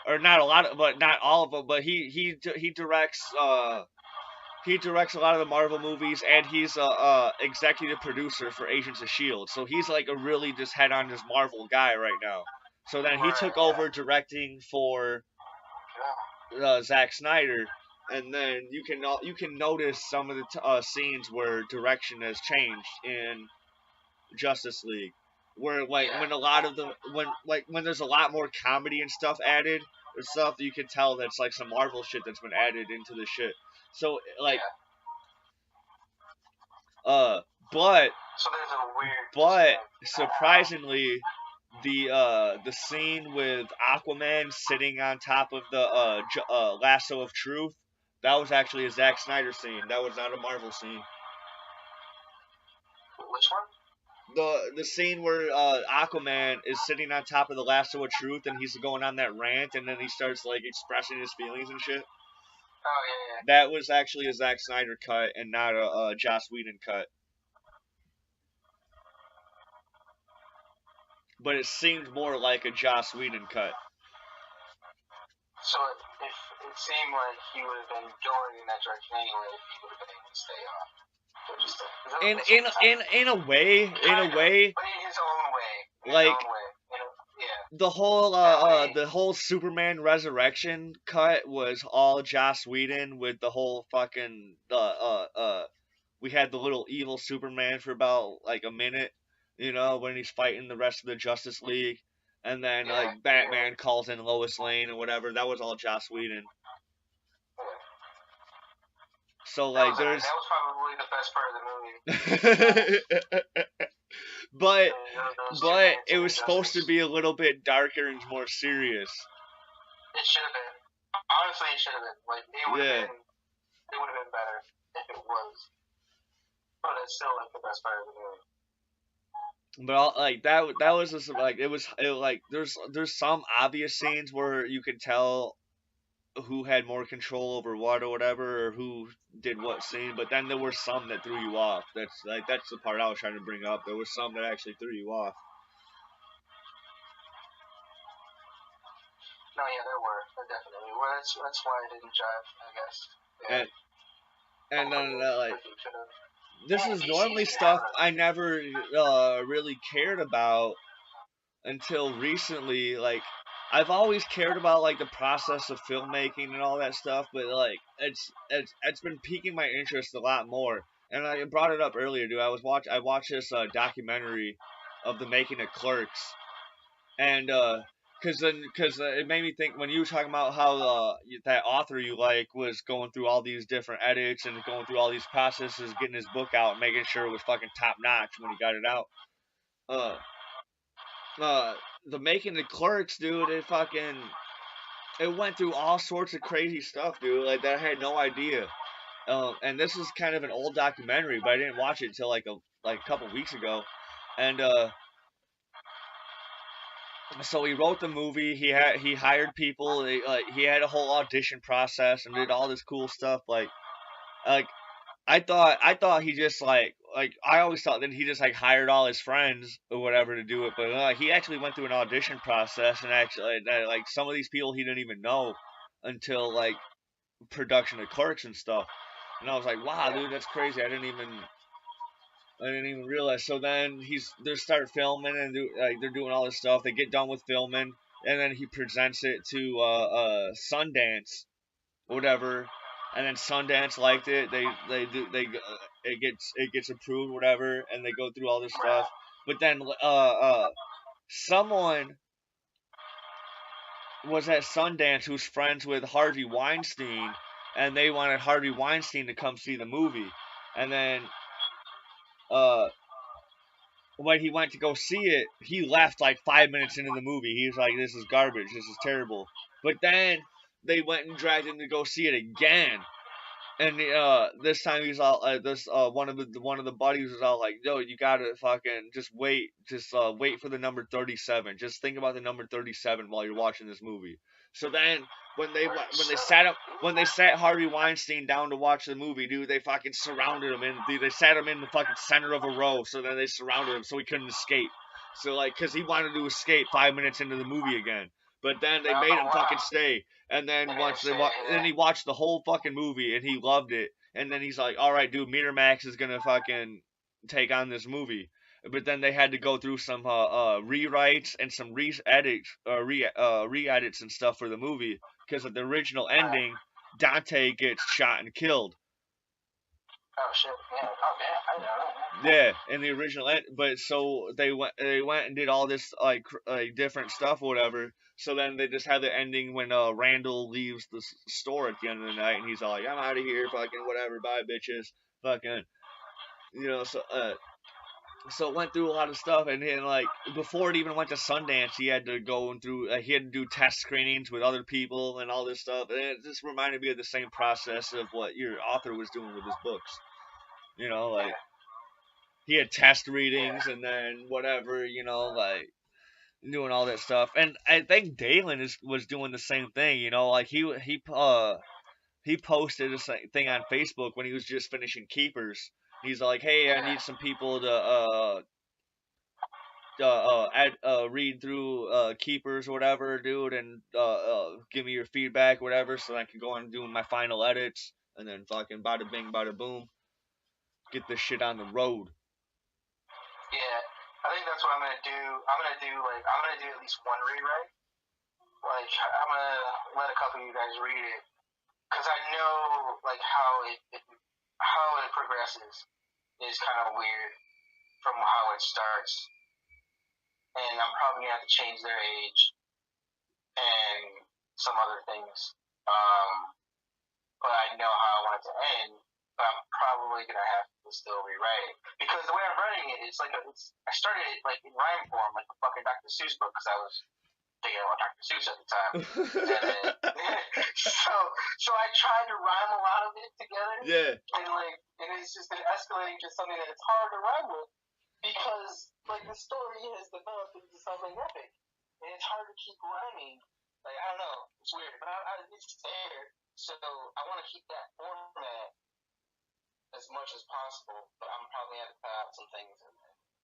Or not a lot of, but not all of them. But he directs he directs a lot of the Marvel movies, and he's a executive producer for Agents of Shield. So he's like a really just head on this Marvel guy right now. So then he took over directing for Zack Snyder, and then you can notice some of the scenes where direction has changed in Justice League, where like when a lot of the when there's a lot more comedy and stuff added or stuff, you can tell that's like some Marvel shit that's been added into the shit. So like but so there's a weird. But surprisingly, the scene with Aquaman sitting on top of the lasso of truth, that was actually a Zack Snyder scene. That was not a Marvel scene. Which one? the scene where Aquaman is sitting on top of the lasso of truth and he's going on that rant and then he starts like expressing his feelings and shit. Oh yeah, yeah. That was actually a Zack Snyder cut and not a Joss Whedon cut. But it seemed more like a Joss Whedon cut. So if it seemed like he would have been going in that direction anyway, if he would have been able to stay on. So just In a way, but in his own way. like Yeah. the whole Superman Resurrection cut was all Joss Whedon with the whole fucking we had the little evil Superman for about like a minute, you know, when he's fighting the rest of the Justice League, and then Yeah, like Batman calls in Lois Lane or whatever. That was all Joss Whedon. So like there's that was probably the best part of the movie. but it was supposed to be a little bit darker and more serious. It should have been. Honestly, it should have been. Like it would have been. It would have been better if it was. But it's still like the best part of the movie. But like that was just like it like there's some obvious scenes where you could tell who had more control over what or whatever, or who did what scene. But then there were some that threw you off. That's the part I was trying to bring up. There was some that actually threw you off. No, yeah, there were. There definitely were. That's why I didn't jive, I guess. Yeah. And then like this is normally stuff I never really cared about until recently. Like I've always cared about like the process of filmmaking and all that stuff, but like it's been piquing my interest a lot more. And I brought it up earlier, dude. I watched this documentary of the making of Clerks, and because it made me think when you were talking about how that author you like was going through all these different edits and going through all these processes, getting his book out, making sure it was fucking top notch when he got it out. The making the Clerks, dude, it went through all sorts of crazy stuff, dude. Like that I had no idea. And this is kind of an old documentary, but I didn't watch it until like a couple weeks ago. And so he wrote the movie. He hired people. He had a whole audition process and did all this cool stuff. Like I thought he just like I always thought that he just like hired all his friends or whatever to do it, but he actually went through an audition process and actually like some of these people he didn't even know until like production of Clerks and stuff. And I was like, wow, dude, that's crazy. I didn't even realize. So then they start filming and they're doing all this stuff. They get done with filming and then he presents it to Sundance, whatever. And then Sundance liked it. It gets approved, whatever, and they go through all this stuff. But then someone was at Sundance who's friends with Harvey Weinstein, and they wanted Harvey Weinstein to come see the movie. And then when he went to go see it, he left like 5 minutes into the movie. He was like, "This is garbage. This is terrible." But then they went and dragged him to go see it again. And this time he's all one of the buddies was all like, "Yo, you gotta fucking just wait for the number 37. Just think about the number 37 while you're watching this movie." So then when they sat Harvey Weinstein down to watch the movie, dude, they fucking surrounded him and they sat him in the fucking center of a row. So then they surrounded him so he couldn't escape. So like, cause he wanted to escape 5 minutes into the movie again. But then they made him fucking stay. And then then he watched the whole fucking movie and he loved it. And then he's like, "All right, dude, Miramax is gonna fucking take on this movie." But then they had to go through some rewrites and some re-edits and stuff for the movie because of the original ending. Dante gets shot and killed. Oh shit! Yeah. Okay. I know. Yeah, in the original end, but so they went and did all this like different stuff or whatever. So then they just had the ending when Randall leaves the store at the end of the night and he's all like, "I'm out of here, fucking whatever, bye bitches," fucking, you know. So it went through a lot of stuff, and then like before it even went to Sundance, he had to go through he had to do test screenings with other people and all this stuff. And it just reminded me of the same process of what your author was doing with his books, you know, like. he had test readings and then whatever, like doing all that stuff. And I think Dalen was doing the same thing, like he posted a thing on Facebook when he was just finishing keepers. He's like, "Hey, I need some people to read through keepers or whatever, dude, and give me your feedback, whatever, so I can go on doing my final edits, and then fucking bada bing, bada boom, get this shit on the road." Yeah, I think that's what I'm gonna do. I'm gonna do at least one rewrite. Like I'm gonna let a couple of you guys read it because I know like how it progresses is kind of weird from how it starts, and I'm probably gonna have to change their age and some other things. But I know how I want it to end. But I'm probably gonna have to still rewrite it because the way I'm writing it, I started it like in rhyme form, like the fucking Dr. Seuss book, because I was thinking about Dr. Seuss at the time. And then, so I tried to rhyme a lot of it together. Yeah. And it's just been escalating to something that it's hard to rhyme with because like the story has developed into something epic, and it's hard to keep rhyming. Like I don't know, it's weird, but it's there. So I want to keep that format as much as possible, but I'm probably gonna have to cut out some things and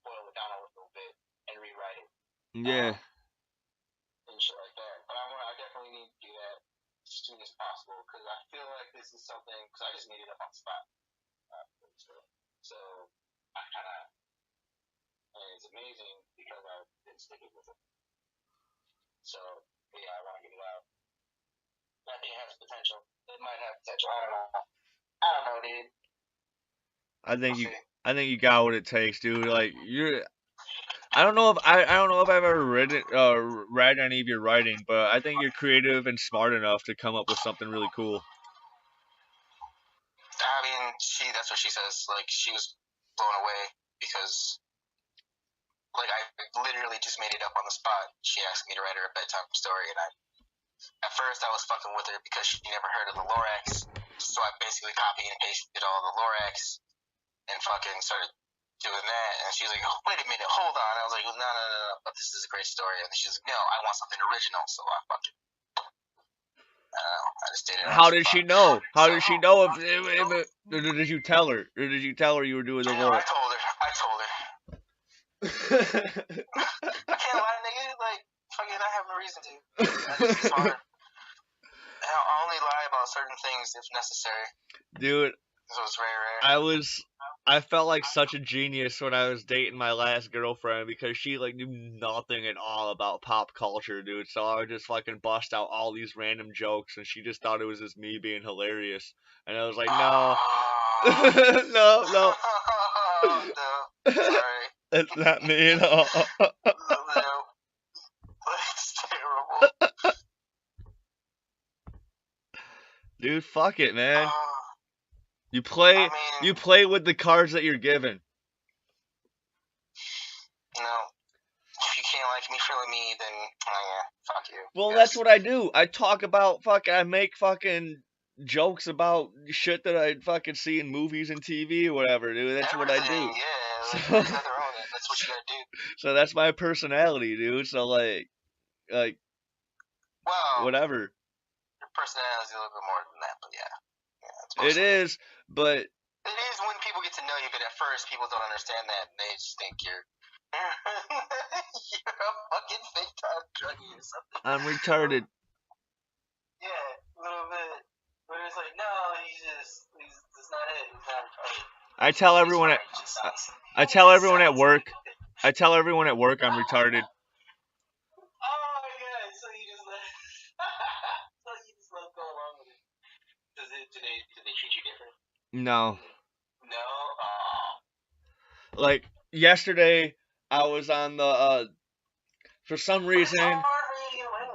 boil it down a little bit and rewrite it. Yeah. And shit like that. But I definitely need to do that as soon as possible because I feel like this is something because I just made it up on the spot. So I kind of, and it's amazing because I've been sticking with it. So yeah, I want to get it out. I think it has potential. It might have potential. I don't know, dude. I think you got what it takes, dude. Like I don't know if I've ever read any of your writing, but I think you're creative and smart enough to come up with something really cool. I mean, that's what she says. Like she was blown away because like I literally just made it up on the spot. She asked me to write her a bedtime story, and at first I was fucking with her because she never heard of the Lorax. So I basically copied and pasted all the Lorax and fucking started doing that. And she was like, "Oh, wait a minute, hold on." I was like, "No, but this is a great story." And she's like, "No, I want something original." So I fucking, I don't know. I just did it. How did she know? How did she know if did you tell her? Or did you tell her you were doing the Lorax? I told her. I can't lie, nigga. Like, fucking, I have no reason to. It's hard. I'll only lie about certain things if necessary. Dude, so it's very rare. I felt like such a genius when I was dating my last girlfriend because she like knew nothing at all about pop culture, dude. So I would just fucking bust out all these random jokes, and she just thought it was just me being hilarious. And I was like, no, no, sorry. That's not me at all. That's terrible. Dude, fuck it, man. You play with the cards that you're given. No. If you can't like me for me, then yeah, fuck you. Well, that's what I do. I talk about I make fucking jokes about shit that I fucking see in movies and TV or whatever, dude. That's what I do. Yeah, there's nothing wrong with that. That's what you gotta do. So that's my personality, dude. So like, well, whatever. Your personality is a little bit more than that, but yeah. It is, but it is when people get to know you. But at first, people don't understand that, and they just think you're you're a fucking fake time druggie or something. I'm retarded. Yeah, a little bit. But it's like, no, he's not it. He's not retarded. I tell everyone at work. I tell everyone at work I'm retarded. Oh yeah, so you just let go along with it. Do they treat you different? No. No. Like yesterday, I was on the for some reason.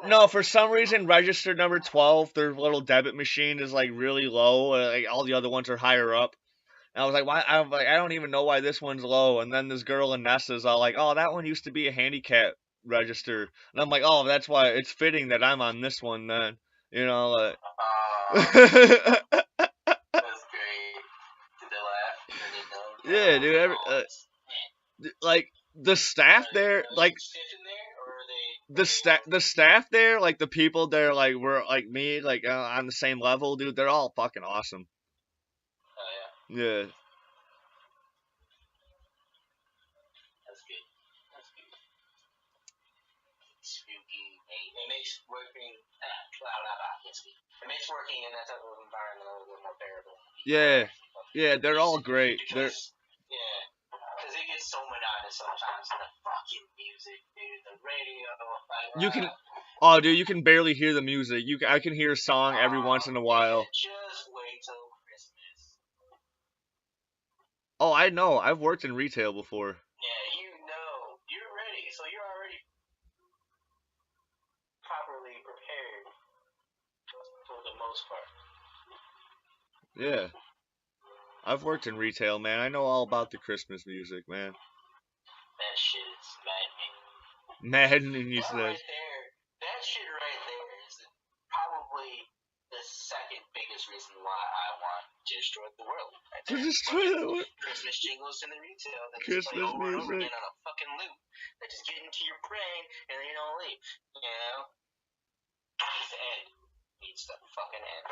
No, for some reason, register number 12, their little debit machine is like really low. Like all the other ones are higher up. And I was like, why? I don't even know why this one's low. And then this girl in Nessa's all like, oh, that one used to be a handicap register. And I'm like, oh, that's why it's fitting that I'm on this one then. You know, like. That's great. Did they laugh? Yeah, dude. like the staff there, like the staff there, like the people there, like were like me, like on the same level, dude. They're all fucking awesome. Oh yeah. Yeah. That's good. That's good. Spooky. It makes working. It makes working in that type of environment a little bit more bearable. Yeah. Yeah, they're all great. They're Yeah. Because it gets so monotonous sometimes. The fucking music, dude. The radio. Like, you can. Oh, dude, you can barely hear the music. I can hear a song every once in a while. Just wait till Christmas. Oh, I know. I've worked in retail before. Yeah, you know. You're ready. So you're already properly prepared for the most part. Yeah. I've worked in retail, man. I know all about the Christmas music, man. That shit is maddening. Maddening, you said. Right there. That shit right there is probably the second biggest reason why I want to destroy the world. Right To destroy the world. Christmas jingles in the retail that Christmas just play over and over music. again on a fucking loop that just get into your brain and then you don't leave. You know? It needs to end. It needs to fucking end.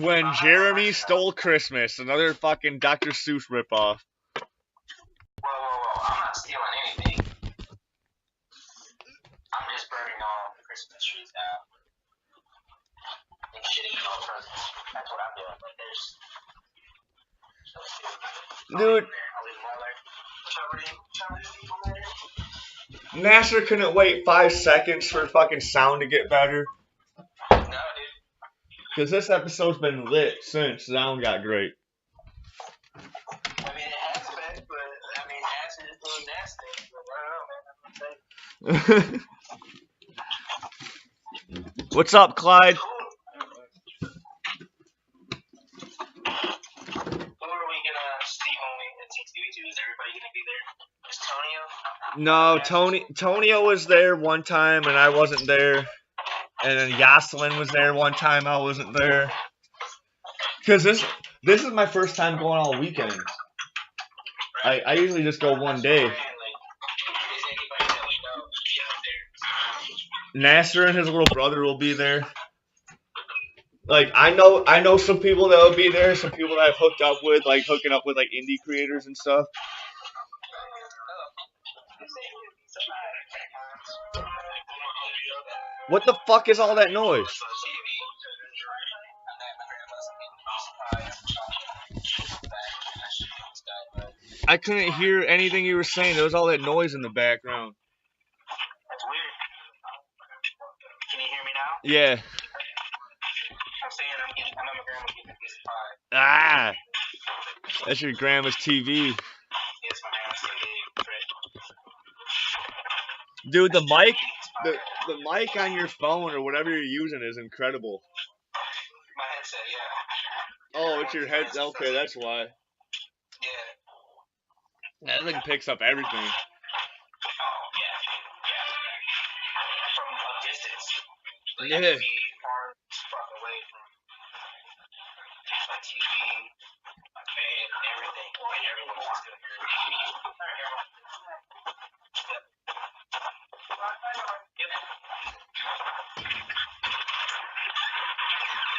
When Jeremy Stole Christmas, another fucking Dr. Seuss ripoff. Whoa, I'm not stealing anything. I'm just burning all the Christmas trees out. And shitting all presents. That's what I'm doing. Like, there's Dude. I'll leave them all there. Nasser couldn't wait 5 seconds for fucking sound to get better. No, dude. Because this episode's been lit since sound got great. I mean, it has been, but I mean, acid is doing nasty. I don't know, man. What's up, Clyde? Who are we gonna see when we at T2? Is everybody gonna be there? Is Tonio? No, Tonio was there one time and I wasn't there. And then Yoselin was there one time, I wasn't there. Because this is my first time going all weekend. I usually just go one day. Nasser and his little brother will be there. Like I know some people that will be there, some people that I've hooked up with, like hooking up with like indie creators and stuff. What the fuck is all that noise? I couldn't hear anything you were saying. There was all that noise in the background. That's weird. Can you hear me now? Yeah. I'm saying I'm at my grandma's getting a piece of pie. Ah. That's your grandma's TV. Yes, my grandma's TV. Dude, the mic on your phone or whatever you're using is incredible. My headset, yeah. Oh, it's your headset. Okay, that's why. Yeah. That thing picks up everything. Oh, yeah. From a distance. Like, Yeah. I could be far away from my TV, my bed, everything. And everyone's just gonna hear me.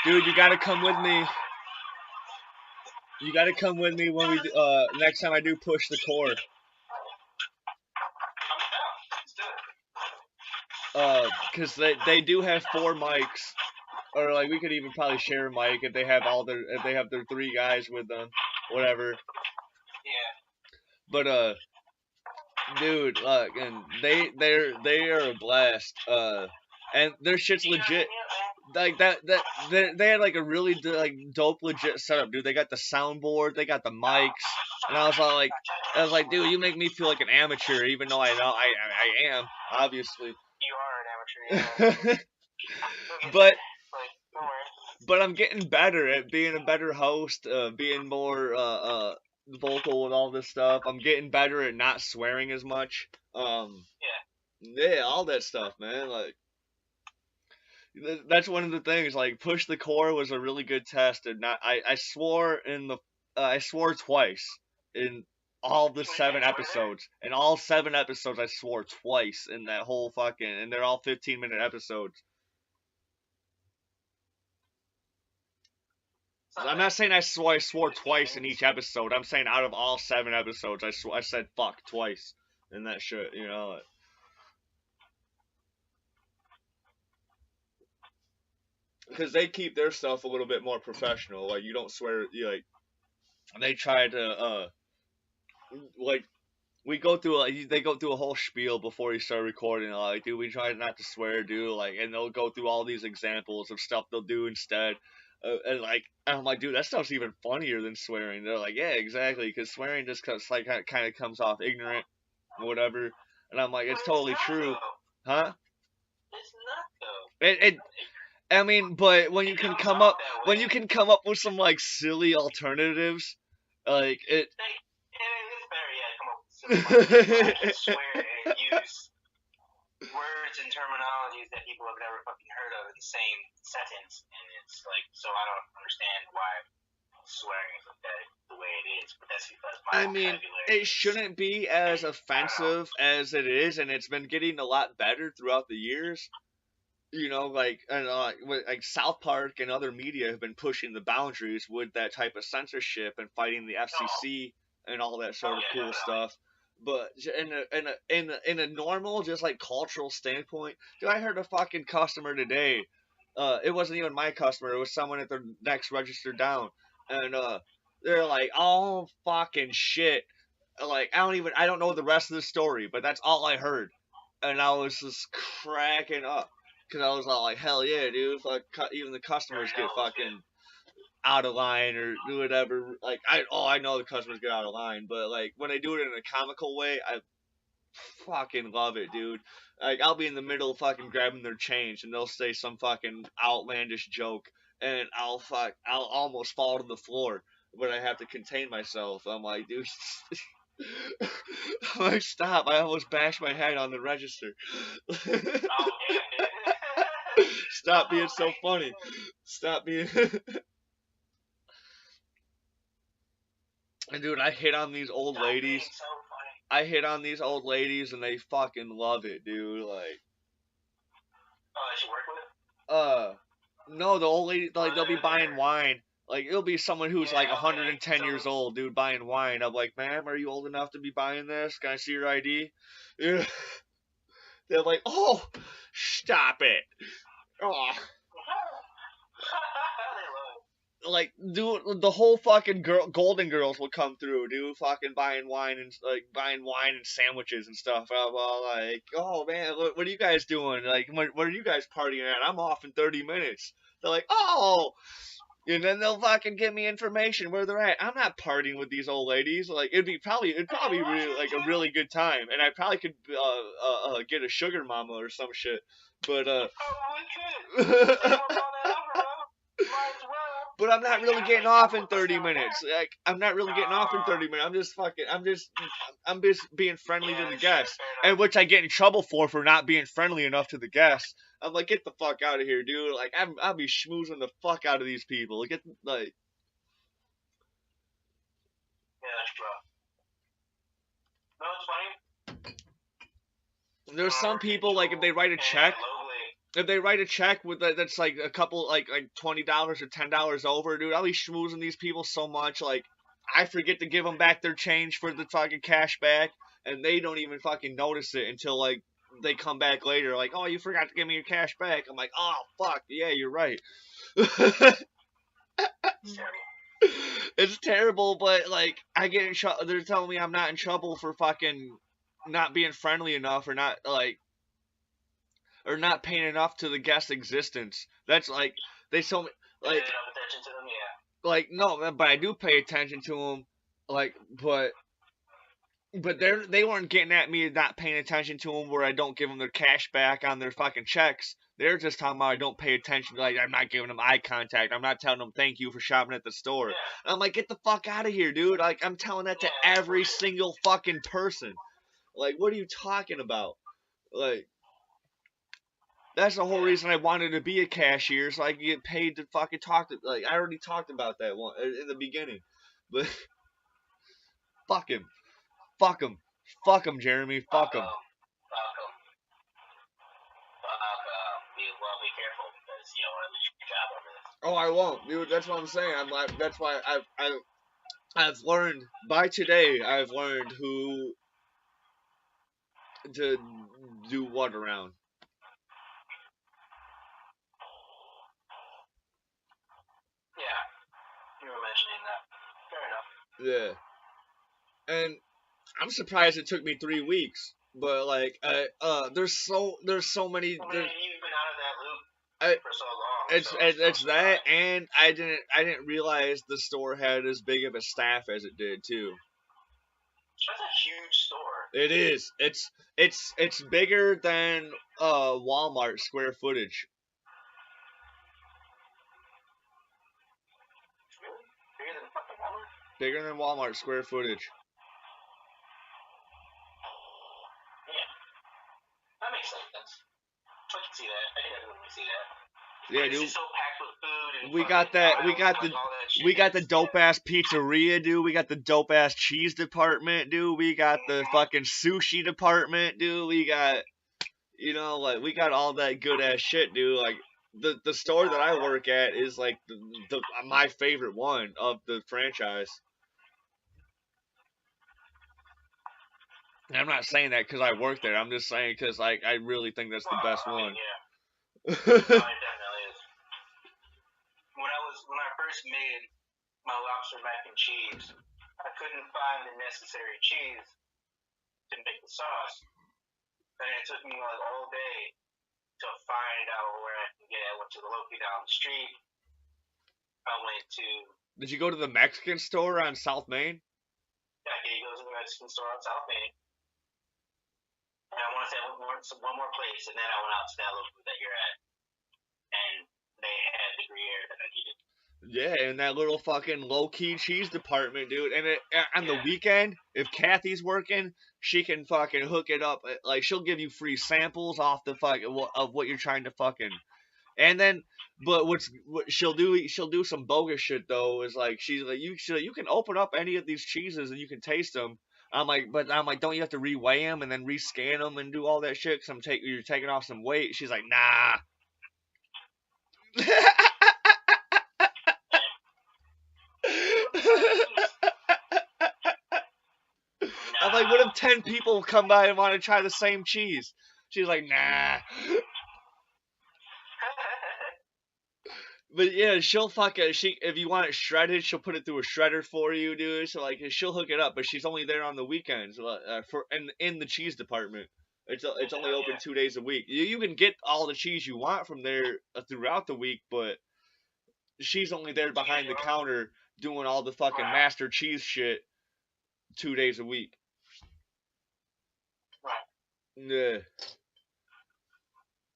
Dude, you gotta come with me. You gotta come with me when we next time I do push the core. Cause they do have 4 mics, or like we could even probably share a mic if they have their 3 guys with them, whatever. Yeah. But dude, and they are a blast. And their shit's legit. Like they had like a really dope legit setup, dude. They got the soundboard, they got the mics, and I was like, dude, you make me feel like an amateur, even though I know I am, obviously. You are an amateur, yeah. but I'm getting better at being a better host, being more vocal with all this stuff. I'm getting better at not swearing as much. Yeah, all that stuff, man. Like, That's one of the things. Like, push the core was a really good test, and I swore in the I swore twice in all the 7 episodes. In all 7 episodes, I swore twice in that whole fucking, and they're all 15-minute episodes. I'm not saying I swore twice in each episode. I'm saying out of all 7 episodes, I said fuck twice in that shit. You know. Because they keep their stuff a little bit more professional. Like, you don't swear. Like, they try to like, they go through a whole spiel before you start recording. Like, dude, we try not to swear, dude. Like, and they'll go through all these examples of stuff they'll do instead. And like, I'm like, dude, that stuff's even funnier than swearing. They're like, yeah, exactly, because swearing just like kind of comes off ignorant or whatever. And I'm like, it's totally true, huh? It's not though. I mean, but when you can come up with some like silly alternatives, like it. It's better, yeah, come up with silly swear and use words and terminologies that people have never fucking heard of in the same sentence, and it's like, so I don't understand why swearing is the way it is, but that's because my vocabulary. It shouldn't be as offensive as it is, and it's been getting a lot better throughout the years. You know, like, and like South Park and other media have been pushing the boundaries with that type of censorship and fighting the FCC and all that sort of cool stuff. But in a normal, just like cultural standpoint, dude, I heard a fucking customer today. It wasn't even my customer. It was someone at the next register down, and they're like, "Oh fucking shit!" Like, I don't know the rest of the story, but that's all I heard, and I was just cracking up. Because I was all like, hell yeah, dude. Fuck, even the customers get fucking out of line or do whatever. Like, I know the customers get out of line, but like when they do it in a comical way, I fucking love it, dude. Like, I'll be in the middle of fucking grabbing their change, and they'll say some fucking outlandish joke, and I'll almost fall to the floor, but I have to contain myself. I'm like, dude. I'm like, stop! I almost bashed my head on the register. Stop being so funny. Stop being. And dude, I hit on these old ladies. I hit on these old ladies, and they fucking love it, dude. Like. Oh, she work with? No, the old lady, like, they'll be buying wine. Like, it'll be someone who's like 110 years old, dude, buying wine. I'm like, ma'am, are you old enough to be buying this? Can I see your ID? Yeah. They're like, oh, stop it. Oh. Like, dude, the whole fucking Golden Girls will come through, dude, fucking buying wine and sandwiches and stuff. I'm all like, oh man, what are you guys doing? Like, what are you guys partying at? I'm off in 30 minutes. They're like, oh, and then they'll fucking give me information where they're at. I'm not partying with these old ladies. Like, it'd probably really like a really good time, and I probably could get a sugar mama or some shit. But But I'm not really getting off in 30 minutes. Like, I'm not really getting off in 30 minutes. I'm just being friendly to the guests. And which I get in trouble for not being friendly enough to the guests. I'm like, get the fuck out of here, dude. Like, I'll be schmoozing the fuck out of these people. Like, like. Yeah, that's rough. No, it's funny. There's some people, like, if they write a check. If they write a check with that's like a couple like $20 or $10 over, dude, I'll be schmoozing these people so much. Like, I forget to give them back their change for the fucking cash back, and they don't even fucking notice it until like they come back later. Like, oh, you forgot to give me your cash back. I'm like, oh fuck, yeah, you're right. It's terrible, but like I get in trouble. They're telling me I'm not in trouble for fucking not being friendly enough or not like. Or not paying enough to the guest's existence. That's like they told me like like no, but I do pay attention to them. Like, but they weren't getting at me not paying attention to them where I don't give them their cash back on their fucking checks. They're just talking about I don't pay attention. Like, I'm not giving them eye contact. I'm not telling them thank you for shopping at the store. Yeah. I'm like, get the fuck out of here, dude. Like, I'm telling that to every single fucking person. Like, what are you talking about? Like. That's the whole reason I wanted to be a cashier, so I could get paid to fucking talk to. Like I already talked about that one in the beginning, but fuck him, fuck him, fuck him, Jeremy, fuck him. Fuck 'em. Well, be careful because you don't want to lose your job over this. Oh, I won't, dude. That's what I'm saying. I'm like, that's why I've learned by today. I've learned who to do what around. Yeah, you were mentioning that. Fair enough. Yeah, and I'm surprised it took me 3 weeks. But like, there's so many. You've been out of that loop for so long. It's that, and I didn't realize the store had as big of a staff as it did too. That's a huge store. It is. It's bigger than Walmart square footage. Really? Bigger than fucking Walmart? Bigger than Walmart square footage. That makes sense. I can see that. I can definitely see that. Yeah, dude. It's so packed with food and we got that. We got the dope ass pizzeria, dude. We got the dope ass cheese department, dude. We got the fucking sushi department, dude. We got, like we got all that good ass shit, dude. Like the store that I work at is like the my favorite one of the franchise. And I'm not saying that because I work there. I'm just saying because like I really think that's the best one. Yeah. It definitely is. When I first made my lobster mac and cheese, I couldn't find the necessary cheese to make the sauce, and it took me like all day to find out where I can get it. I went to the local down the street. I went to. Did you go to the Mexican store on South Main? Yeah, you go to the Mexican store on South Main. And I want to say one more place, and then I went out to that local that you're at, and they had the Gruyere that I needed. Yeah, in that little fucking low-key cheese department, dude. And on the weekend, if Kathy's working, she can fucking hook it up. Like, she'll give you free samples off the of what you're trying to fucking. And then, but what she'll do some bogus shit though. Is like she's like you can open up any of these cheeses and you can taste them. I'm like, don't you have to reweigh them and then rescan them and do all that shit? Cause you're taking off some weight. She's like, nah. I'm like, what if 10 people come by and want to try the same cheese? She's like, nah. But yeah, she'll if you want it shredded, she'll put it through a shredder for you, dude. So like, she'll hook it up, but she's only there on the weekends in the cheese department. It's only open 2 days a week. You can get all the cheese you want from there throughout the week, but she's only there behind the counter doing all the fucking master cheese shit 2 days a week. Yeah.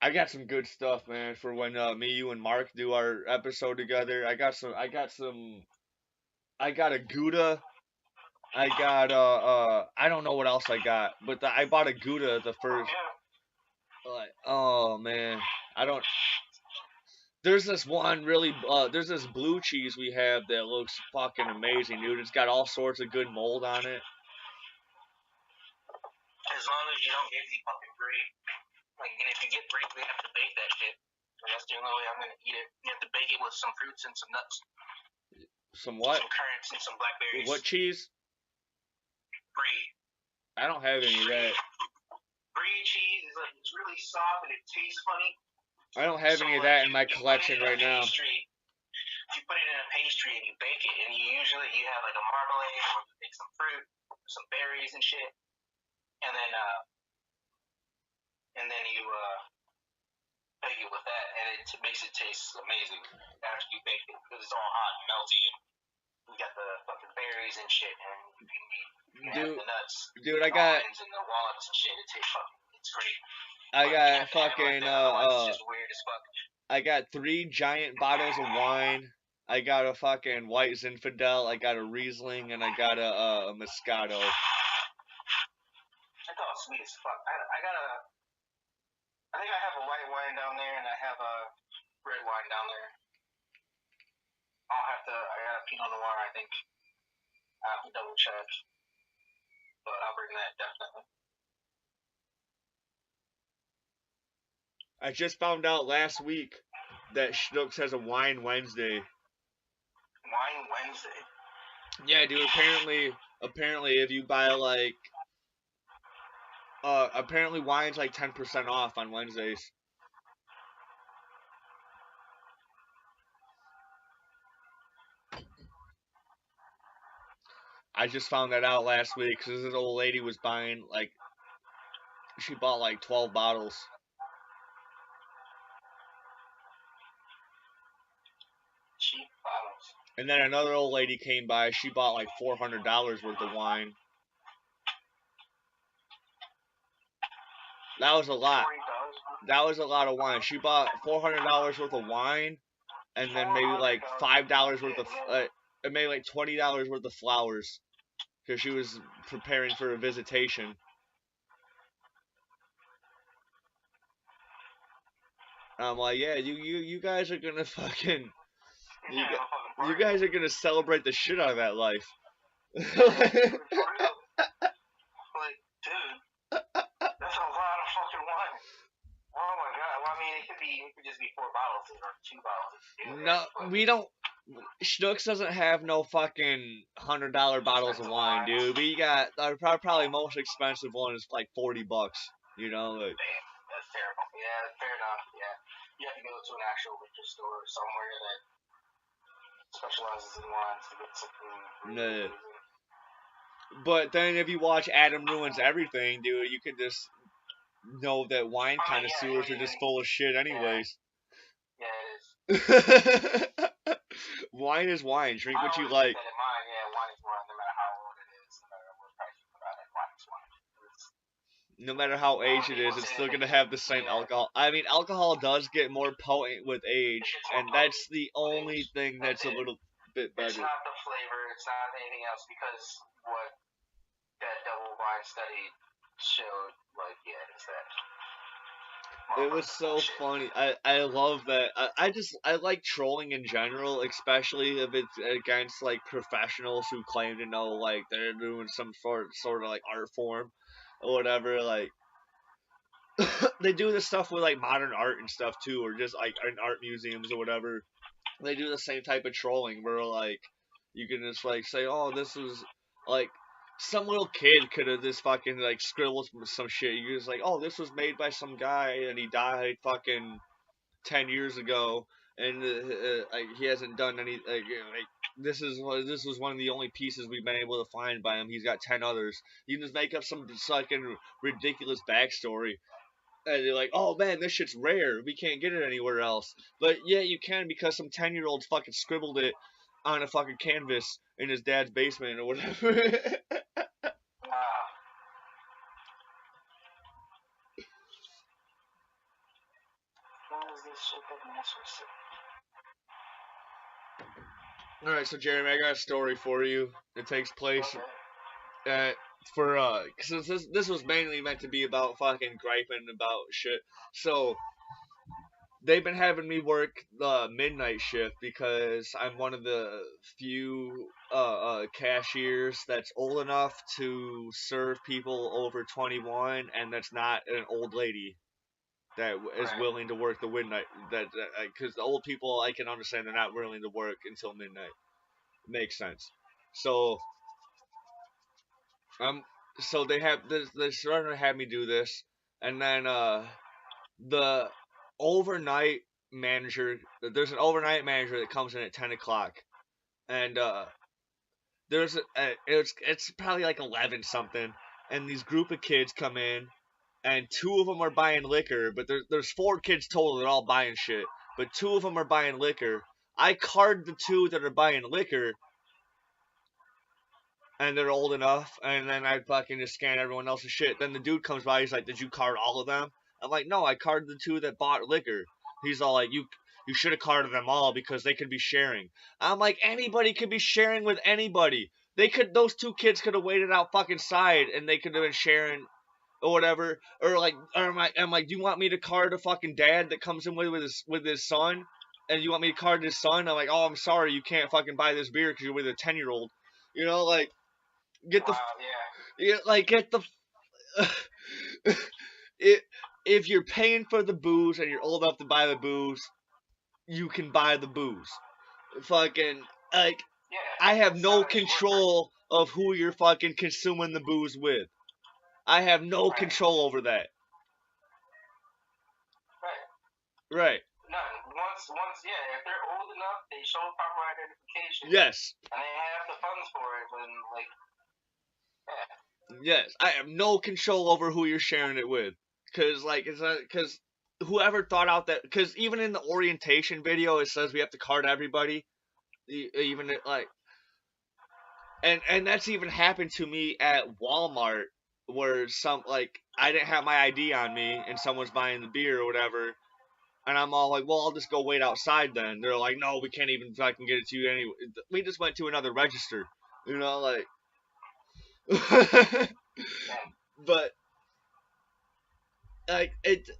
I got some good stuff, man, for when me, you, and Mark do our episode together. I got a Gouda. I got I don't know what else I got, but I bought a Gouda the first. Like, oh man, I don't. There's this one there's this blue cheese we have that looks fucking amazing, dude. It's got all sorts of good mold on it. As long as you don't get the fucking brie. Like, and if you get brie, we have to bake that shit. That's the only way I'm gonna eat it. You have to bake it with some fruits and some nuts. Some what? Some currants and some blackberries. What cheese? Brie. I don't have any of that. Brie cheese is like, it's really soft and it tastes funny. I don't have any of that in my collection right now. You put it in a pastry and you bake it, and you have like a marmalade, or you take some fruit, some berries and shit, and then you bake it with that, and it makes it taste amazing after you bake it because it's all hot and melty, and you got the fucking berries and shit, and you can eat the nuts, dude, I got and the walnuts and shit. It tastes fucking, it's great. I got fucking it's just weird as fuck. I got 3 giant bottles of wine. I got a fucking White Zinfandel. I got a Riesling, and I got a Moscato. That's all sweet as fuck. I got a I think I have a white wine down there, and I have a red wine down there. I got a Pinot Noir, I think. I have to double check. But I'll bring that, definitely. I just found out last week that Schnucks has a Wine Wednesday. Wine Wednesday? Yeah, dude, apparently if you buy like apparently wine's like 10% off on Wednesdays. I just found that out last week because this old lady was buying like she bought like 12 bottles. Cheap bottles. And then another old lady came by. She bought like $400 worth of wine. That was a lot. That was a lot of wine. She bought $400 worth of wine, and then maybe like $5 worth of, maybe like $20 worth of flowers, because she was preparing for a visitation. I'm like, yeah, you guys are gonna fucking, you guys are gonna celebrate the shit out of that life. Like, dude, that's a lot of fucking wine. Oh my god. Well, I mean, it could just be 4 bottles or 2 bottles. No, we don't. Schnucks doesn't have no fucking $100 bottles of wine, dude. We got our probably most expensive one is like $40. You know, like. Damn, that's terrible. Yeah, fair enough. Yeah, you have to go to an actual liquor store or somewhere that specializes in wines to get something. No. But then if you watch Adam Ruins Everything, dude, you can just know that wine connoisseurs are just full of shit anyways. Yeah, it is. Wine is wine. Drink what you like. Wine is wine, no matter how old it is, no matter what price you put on it, wine is wine. No matter how aged it is, it's still gonna have the same alcohol. I mean, alcohol does get more potent with age, and that's the only thing that's a little bit better. It's not the flavor, it's not anything else, because what that double wine study showed, like, yeah, it's that. It was so funny. I love that. I like trolling in general, especially if it's against like professionals who claim to know like they're doing some sort of like art form or whatever. Like they do this stuff with like modern art and stuff too, or just like in art museums or whatever. They do the same type of trolling where like you can just like say, oh, this was like some little kid could have just fucking like scribbled some shit. You're just like, oh, this was made by some guy and he died fucking 10 years ago, and like he hasn't done any like this was one of the only pieces we've been able to find by him. He's got 10 others. You can just make up some fucking ridiculous backstory. And you're like, oh man, this shit's rare. We can't get it anywhere else. But yeah, you can because some 10-year-olds fucking scribbled it on a fucking canvas in his dad's basement or whatever. Alright, so Jeremy, I got a story for you. It takes place cause this was mainly meant to be about fucking griping about shit. So they've been having me work the midnight shift because I'm one of the few cashiers that's old enough to serve people over 21, and that's not an old lady that is willing to work the midnight. Because the old people, I can understand they're not willing to work until midnight. Makes sense. So so they're starting to have me do this, and then the overnight manager. There's an overnight manager that comes in at 10 o'clock, and it's probably like 11 something, and these group of kids come in, and 2 of them are buying liquor, but there's 4 kids total that are all buying shit, but 2 of them are buying liquor. I card the 2 that are buying liquor, and they're old enough, and then I fucking just scan everyone else's shit. Then the dude comes by, he's like, did you card all of them? I'm like, no, I carded the 2 that bought liquor. He's all like, you should have carded them all because they could be sharing. I'm like, anybody could be sharing with anybody. Those 2 kids could have waited out fucking side, and they could have been sharing or whatever, or like, or I'm like, do you want me to card a fucking dad that comes in with his son, and you want me to card his son? I'm like, oh, I'm sorry, you can't fucking buy this beer because you're with a 10-year-old. You know, like, get the, yeah, like, get the. it, if you're paying for the booze and you're old enough to buy the booze, you can buy the booze. Fucking, like, I have no control of who you're fucking consuming the booze with. I have no control over that. Right. None. Once, yeah, if they're old enough, they show proper identification. Yes. And they have the funds for it, then, like, yeah. Yes, I have no control over who you're sharing it with. Cause, like, it's not, cause whoever thought out that, cause even in the orientation video, it says we have to card everybody. Even, like, and that's even happened to me at Walmart, where like, I didn't have my ID on me, and someone's buying the beer or whatever, and I'm all like, well, I'll just go wait outside then. They're like, no, we can't even fucking get it to you anyway. We just went to another register, you know, like. But like,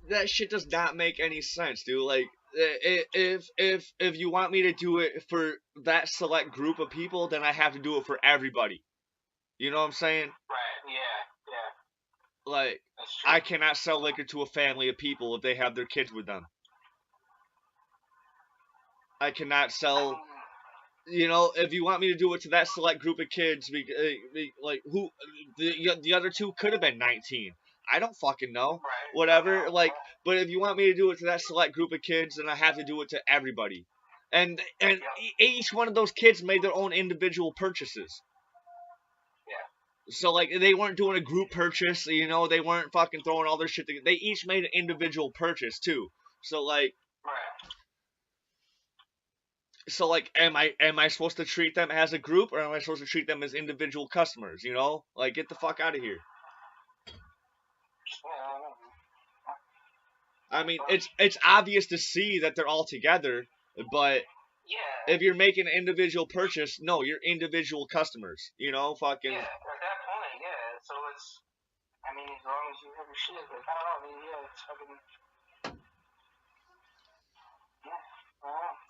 that shit does not make any sense, dude. Like, if you want me to do it for that select group of people, then I have to do it for everybody. You know what I'm saying? Right. Yeah. Like, I cannot sell liquor to a family of people if they have their kids with them. I cannot sell. You know, if you want me to do it to that select group of kids, like, who the other two could have been 19. I don't fucking know. Right. Whatever. Like, but if you want me to do it to that select group of kids, then I have to do it to everybody. And each one of those kids made their own individual purchases. Yeah. So, like, they weren't doing a group purchase. You know, they weren't fucking throwing all their shit together. They each made an individual purchase too. So, like. Right. So, like, am I supposed to treat them as a group, or am I supposed to treat them as individual customers? You know, like, get the fuck out of here. I mean, it's obvious to see that they're all together, but if you're making an individual purchase, no, you're individual customers. You know, fucking. Yeah, at that point, yeah. So it's, I mean, as long as you have your shit, like, I don't know. I mean, yeah, it's fucking.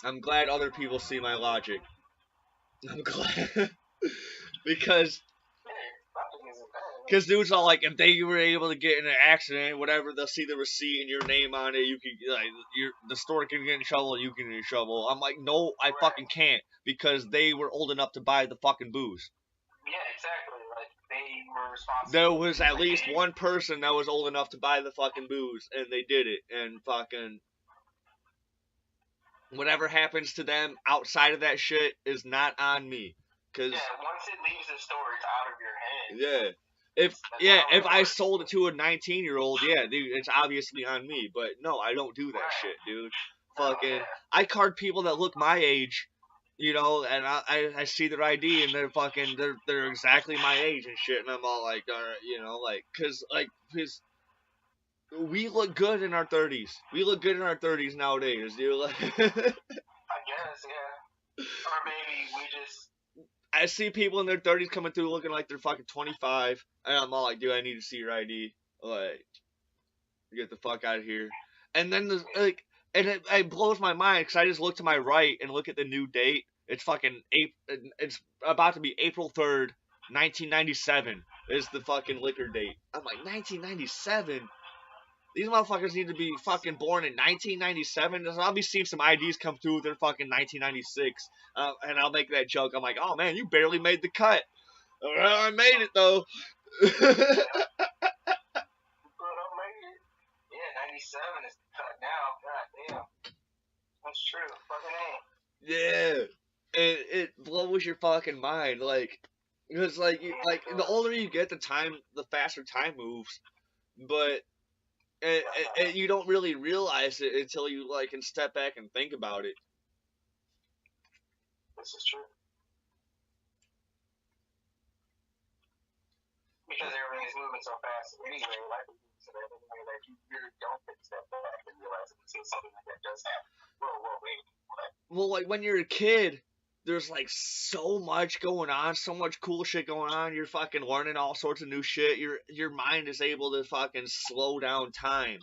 I'm glad other people see my logic. I'm glad. Because dudes are like, if they were able to get in an accident, whatever, they'll see the receipt and your name on it. You can, like, the store can get in trouble. You can get in trouble. I'm like, no, I fucking can't, because they were old enough to buy the fucking booze. Yeah, exactly. Like, they were responsible. There was at least one person that was old enough to buy the fucking booze, and they did it. And fucking. Whatever happens to them outside of that shit is not on me. Cause, yeah, once it leaves the store, it's out of your head. Yeah. If I sold it to a 19-year-old, yeah, dude, it's obviously on me. But no, I don't do that shit, dude. Fucking, I card people that look my age, you know, and I see their ID and they're fucking, they're exactly my age and shit, and I'm all like, alright, you know, like, cause we look good in our 30s. We look good in our 30s nowadays, dude. Like, I guess, yeah. Or maybe we just. I see people in their 30s coming through looking like they're fucking 25, and I'm all like, dude, I need to see your ID. Like, get the fuck out of here. And then like, and it blows my mind because I just look to my right and look at the new date. It's fucking it's about to be April 3rd, 1997 is the fucking liquor date. I'm like, 1997. These motherfuckers need to be fucking born in 1997. I'll be seeing some IDs come through with their fucking 1996. And I'll make that joke. I'm like, oh man, you barely made the cut. Well, I made it though. Yeah, 97 is cut now. God damn. That's true. Fucking A. Yeah. And it blows your fucking mind. Like, because like the older you get, the faster time moves. But and you don't really realize it until you like can step back and think about it. This is true. Because everything's moving so fast anyway, like you really don't take a step back and realize it until something like that does happen. Whoa, wait. What? Well, like when you're a kid, there's like so much going on, so much cool shit going on. You're fucking learning all sorts of new shit. Your mind is able to fucking slow down time.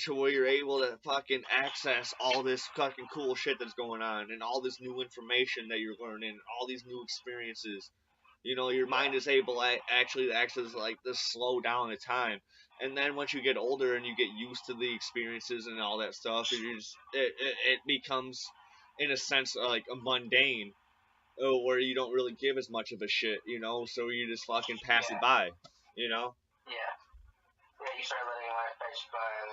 To where you're able to fucking access all this fucking cool shit that's going on and all this new information that you're learning, all these new experiences. Your mind is able to actually access like this slow down the time. And then once you get older and you get used to the experiences and all that stuff, it becomes, in a sense, like a mundane, where you don't really give as much of a shit, so you just fucking pass it by, Yeah. Yeah, you start letting life pass you by, and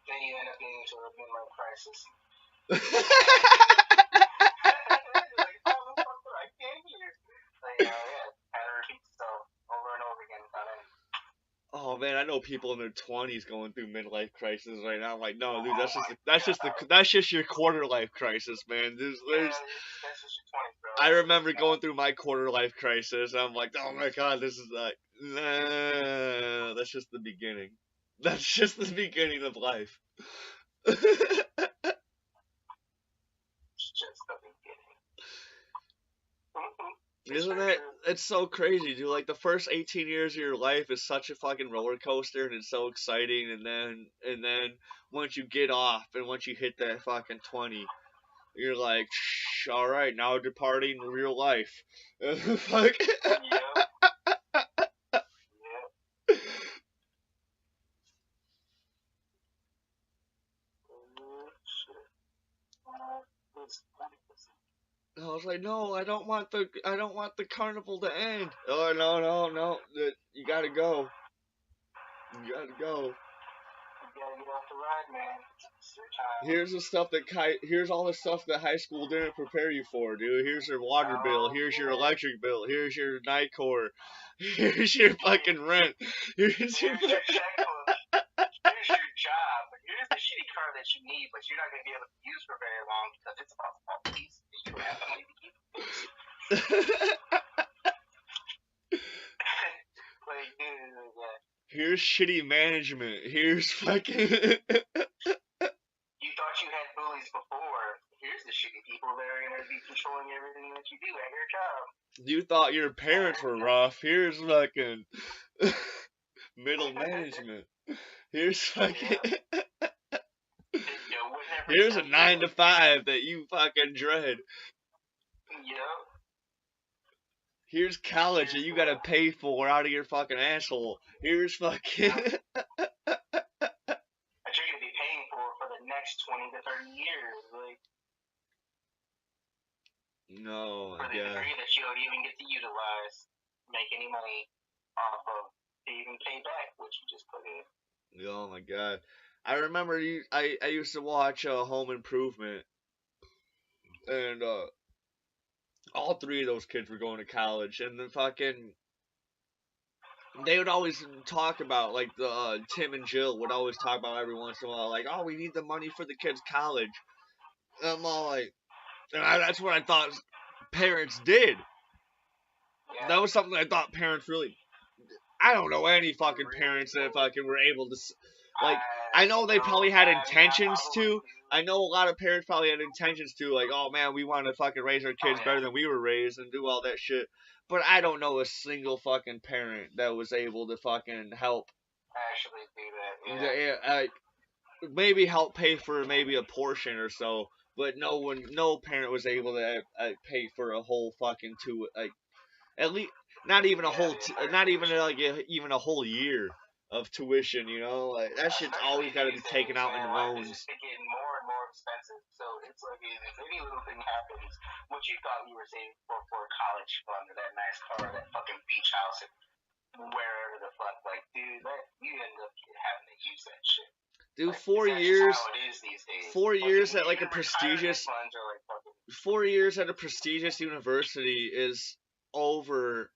then you end up getting into a midlife crisis. Like, how the fuck did I get here? Like, kind of repeats itself over and over again. Oh man, I know people in their 20s going through midlife crisis right now. I'm like, no, dude, that's just your quarter life crisis, man. There's that's just your 20s, bro. I remember going through my quarter life crisis. And I'm like, oh my god, this is like, nah, that's just the beginning. That's just the beginning of life. It's just the beginning. Isn't it? It's so crazy, dude. Like the first 18 years of your life is such a fucking roller coaster, and it's so exciting. And then once you get off, and once you hit that fucking 20, you're like, shh, all right, now departing real life. Fuck. I was like, no, I don't want the carnival to end. Oh no, you gotta go. You gotta go. You gotta get off the ride, man. Here's all the stuff that high school didn't prepare you for, dude. Here's your water bill. Here's your electric bill. Here's your night core. Here's your fucking rent. Here's your checkbook. Here's your job. Here's the shitty car that you need, but you're not gonna be able to use for very long because it's about to fall to pieces. You don't have the money to keep it. Like, dude, yeah. Here's shitty management. Here's fucking. You thought you had bullies before. Here's the shitty people that are going to be controlling everything that you do at your job. You thought your parents were rough. Here's fucking middle management. Here's fucking. Here's a 9 to 5 that you fucking dread. Yep. Here's college that you gotta pay for out of your fucking asshole. Here's fucking. That you're gonna be paying for the next 20 to 30 years, like. No, for the degree that you don't even get to utilize, make any money off of, to even pay back what you just put in. Oh my god. I remember I used to watch Home Improvement, and all three of those kids were going to college, and they would always talk about, like, Tim and Jill would always talk about every once in a while, like, oh, we need the money for the kids' college. And I'm all like, that's what I thought parents did. Yeah. That was something I thought parents really. I don't know any fucking parents that fucking were able to. Like, I know they probably had intentions to. I know a lot of parents probably had intentions to, like, oh man, we want to fucking raise our kids better than we were raised and do all that shit. But I don't know a single fucking parent that was able to fucking help. Actually do that, yeah. Like, maybe help pay for maybe a portion or so, but no parent was able to pay for a whole fucking at least not even a whole, not even like even a whole year of tuition, like that shit's always got to be taken out in loans. It's getting more and more expensive, so it's like if any little thing happens, what you thought you were saving for a college fund or that nice car, or that fucking beach house, and wherever the fuck, like, dude, you end up having to use that shit. Dude, like, 4 years. 4 years at like a prestigious. 4 years at a prestigious university is over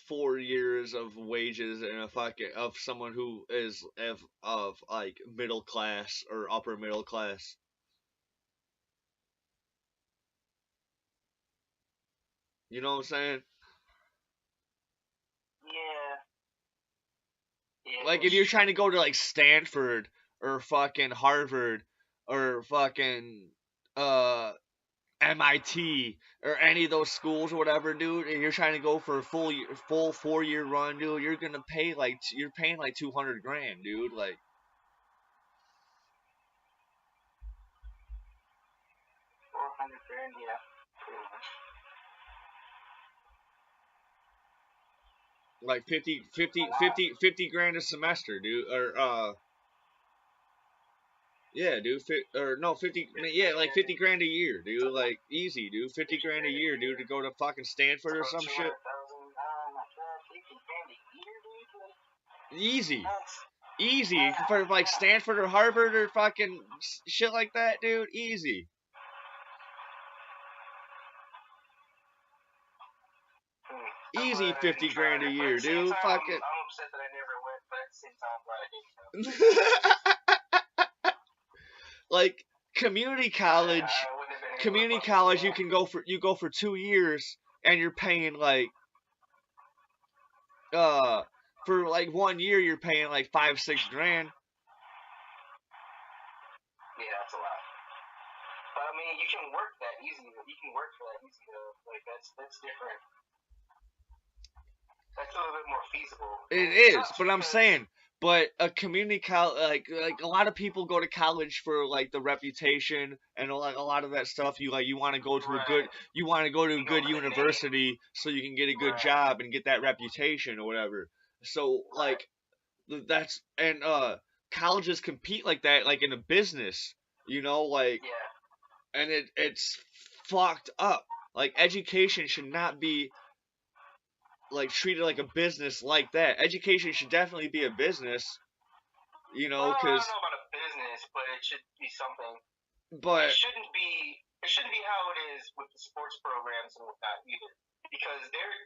4 years of wages in a fucking of someone who is of like middle class or upper middle class. You know what I'm saying? Yeah. Like if you're trying to go to like Stanford or fucking Harvard or fucking MIT or any of those schools or whatever, dude, and you're trying to go for a full 4 year run, dude, you're gonna pay like you're paying like 200 grand, dude, $400 grand, yeah, pretty much. like 50 grand a semester, dude, or yeah, dude, or no, 50, yeah, like 50 grand a year, dude, like easy, dude, 50 grand a year, dude, to go to fucking Stanford or some shit. 200,000. Oh my god, $50 grand a year, dude. Easy. That's Easy for like Stanford or Harvard or fucking shit like that, dude. Easy. I'm Easy glad I didn't 50 try grand a it. But at year, the same dude. time, Fucking. I'm upset that I never went. But at the same time, I'm glad I didn't go. Like community college, I wouldn't have been able to community fucking, college, yeah. you go for 2 years and you're paying like uh for like 1 year you're paying like 5-6 grand. Yeah, that's a lot. But I mean, you can work that easy. You can work for that easy though. Like that's different. That's a little bit more feasible. It And it is, sucks but I'm because saying, but a community college, like a lot of people go to college for like the reputation and like a lot of that stuff. You want to go to a good, right, you want to go to a you go good for the name. university so you can get a good Right, job and get that reputation or whatever. So right. like that's and colleges compete like that, like in a business, like, Yeah. and it's fucked up. Like education should not be like treated like a business like that. Education should definitely be a business, Well, I don't because know about a business, but it should be something. It but shouldn't be. It shouldn't be how it is with the sports programs and whatnot either, because they're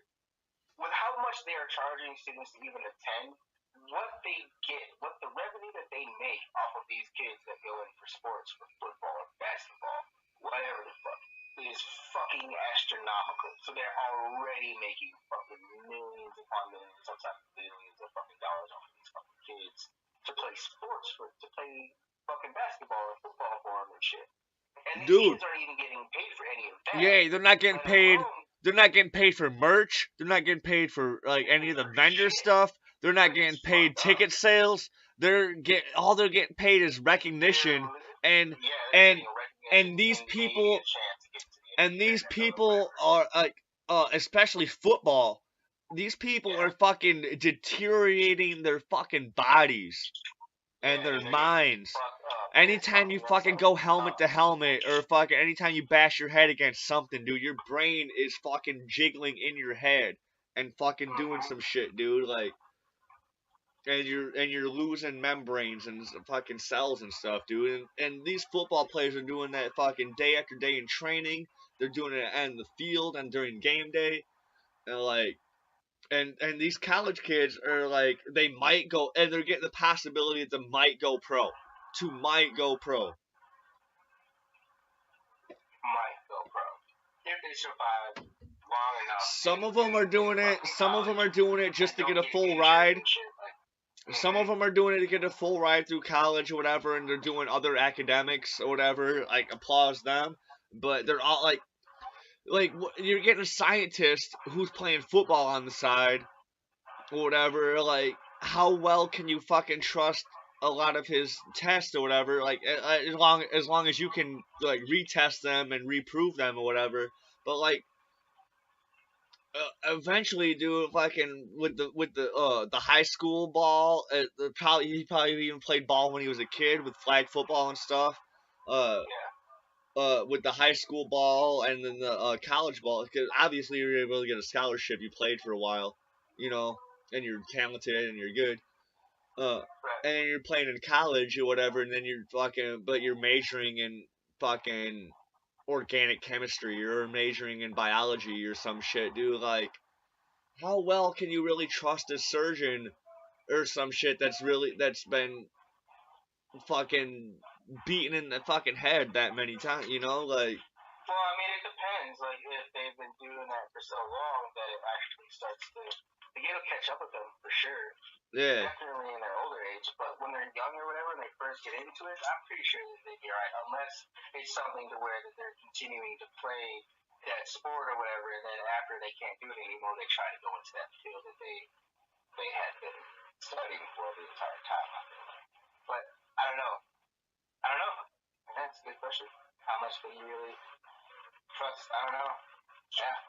with how much they are charging students to even attend. What they get, what the revenue that they make off of these kids that go in for sports, for football, basketball, whatever the fuck, is fucking astronomical. So they're already making fucking millions upon millions, sometimes billions of fucking dollars off of these fucking kids to play sports for, to play fucking basketball and football for them and shit. And these dude, kids aren't even getting paid for any of that, yeah, they're not getting let paid. alone They're not getting paid for merch. They're not getting paid for like any of the for vendor shit. stuff. They're not Like, getting it's paid fucked up. ticket sales. They're getting paid is recognition, and and Getting a recognition and these and maybe people a chance to get to the and NBA these or people whatever. are like especially football. These people Yeah, are fucking deteriorating their fucking bodies and yeah, their and they're getting minds. fucked up, and it's Anytime you fucking us fucking up. go helmet to helmet, or fucking anytime you bash your head against something, dude, your brain is fucking jiggling in your head and fucking doing some shit, dude. Like, and you're losing membranes and fucking cells and stuff, dude. And these football players are doing that fucking day after day in training. They're doing it on the field and during game day, and like, and these college kids are like, they might go, and they're getting the possibility that they might go pro, Might go pro if they survive long enough Some of them in are doing it. fucking Some of them college are doing it and just to get don't a get full injured ride. and shit. Like, Some of them are doing it to get a full ride through college or whatever, and they're doing other academics or whatever. Like, applause them. But they're all like you're getting a scientist who's playing football on the side or whatever. Like, how well can you fucking trust a lot of his tests or whatever? Like, as long as you can like retest them and reprove them or whatever. But like, eventually, dude, fucking with the high school ball, he probably even played ball when he was a kid with flag football and stuff. Uh, yeah, with the high school ball and then the college ball, because obviously you're able to get a scholarship. You played for a while, and you're talented and you're good. Uh, right. and you're playing in college or whatever, and then but you're majoring in fucking organic chemistry or majoring in biology or some shit, dude. Like, how well can you really trust a surgeon or some shit that's been fucking beaten in the fucking head that many times, like. Well, I mean, it depends. Like, if they've been doing that for so long that it actually starts to it'll catch up with them for sure. Yeah. Definitely in their older age, but when they're young or whatever, and they first get into it, I'm pretty sure that they'd be alright, unless it's something to where that they're continuing to play that sport or whatever, and then after they can't do it anymore, they try to go into that field that they had been studying for the entire time. But I don't know. That's a good question. How much do you really trust? I don't know. Yeah.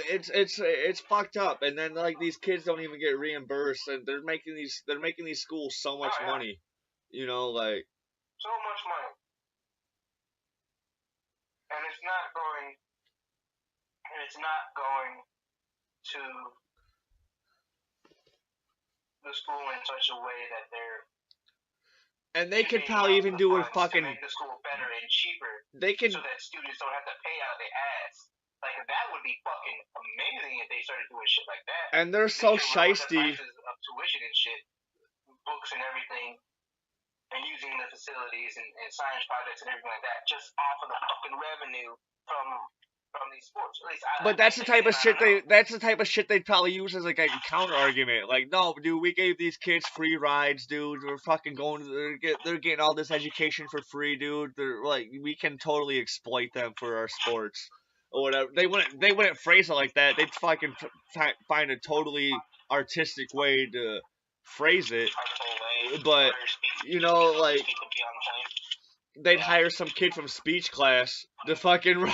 It's fucked up, and then like these kids don't even get reimbursed, and they're making these schools so much money, you know, like so much money, and it's not going to the school in such a way that they're. And they could probably even do it fucking. To make the school better and cheaper. They can. So that students don't have to pay out their ass. Like that would be fucking amazing if they started doing shit like that. And they're so shiesty. Of tuition and shit, books and everything, and using the facilities and science projects and everything like that, just off of the fucking revenue from these sports. At least but that's the type of shit they'd probably use as like a counter argument. Like, no, dude, we gave these kids free rides, dude. We're fucking they're getting all this education for free, dude. They're like, we can totally exploit them for our sports or whatever. They wouldn't phrase it like that. They'd fucking find a totally artistic way to phrase it. But you know, like, they'd hire some kid from speech class to fucking.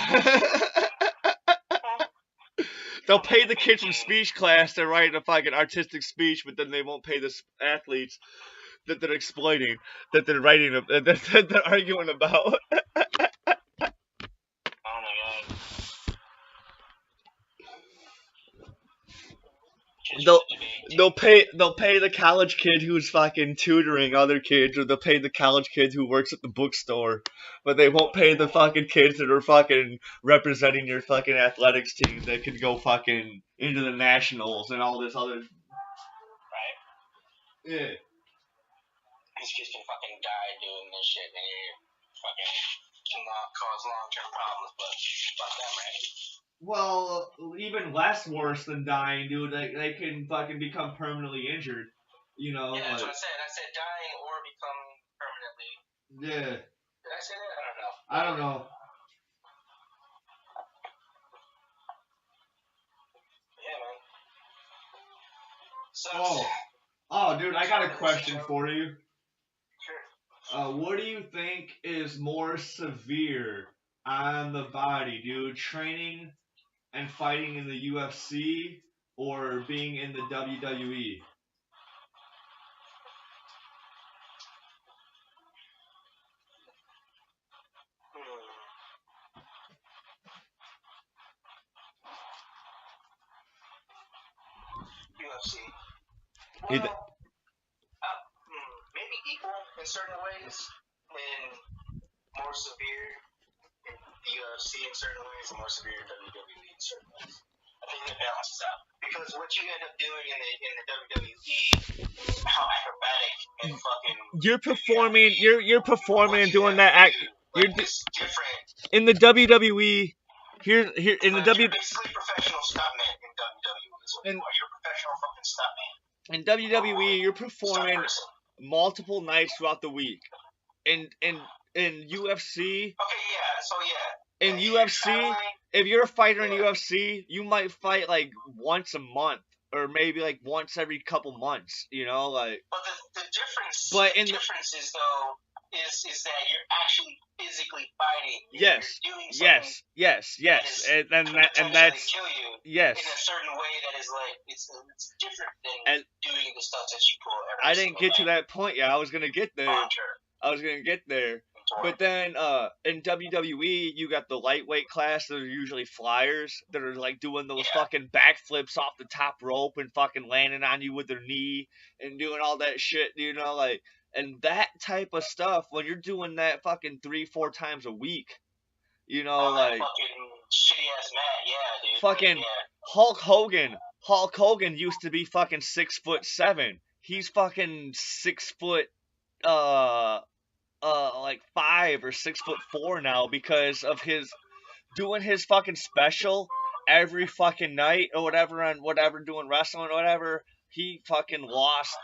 They'll pay the kid from speech class to write a fucking artistic speech, but then they won't pay the athletes that they're exploiting, that they're writing, that they're arguing about. Oh my god. They'll pay the college kid who's fucking tutoring other kids, or they'll pay the college kid who works at the bookstore, but they won't pay the fucking kids that are fucking representing your fucking athletics team that could go fucking into the nationals and all this other. Right. Yeah. These kids can fucking die doing this shit, and you fucking can cause long-term problems, but fuck them, right? Well, even less worse than dying, dude. They can fucking become permanently injured. You know. Yeah, that's what I said. I said dying or become permanently. Yeah. Did I say that? I don't know. Yeah, man. Oh, dude, I got a question for you. Sure. What do you think is more severe on the body, dude? Training and fighting in the UFC or being in the WWE? UFC. Well, maybe equal in certain ways, and more severe in the UFC in certain ways, and more severe in WWE in certain ways. I think it balances out, because what you end up doing in the WWE, how acrobatic and fucking you're performing and doing that act. It's different in the WWE. Here in the You're basically professional stuntman in WWE. Is what you are. You're a professional fucking stuntman. In WWE, you're performing multiple nights throughout the week. In UFC. Okay, yeah. So yeah. In UFC, if you're a fighter in UFC, you might fight like once a month, or maybe like once every couple months. You know, like. But the difference. But the difference is though. Is that you're actually physically fighting. Yes. You're doing yes. And that's kill you yes. In a certain way that is like it's different than doing the stuff that you pull. I didn't get to that point yet. I was gonna get there. But then in WWE, you got the lightweight class that are usually flyers that are like doing those fucking backflips off the top rope and fucking landing on you with their knee and doing all that shit, you know, like. And that type of stuff, when you're doing that fucking 3-4 times a week, you know, like. Fucking shitty ass mat, yeah, dude. Fucking yeah. Hulk Hogan used to be fucking 6'7". He's fucking 6 foot, like 5 or 6'4" now because of his doing his fucking special every fucking night or whatever on whatever doing wrestling or whatever, he fucking lost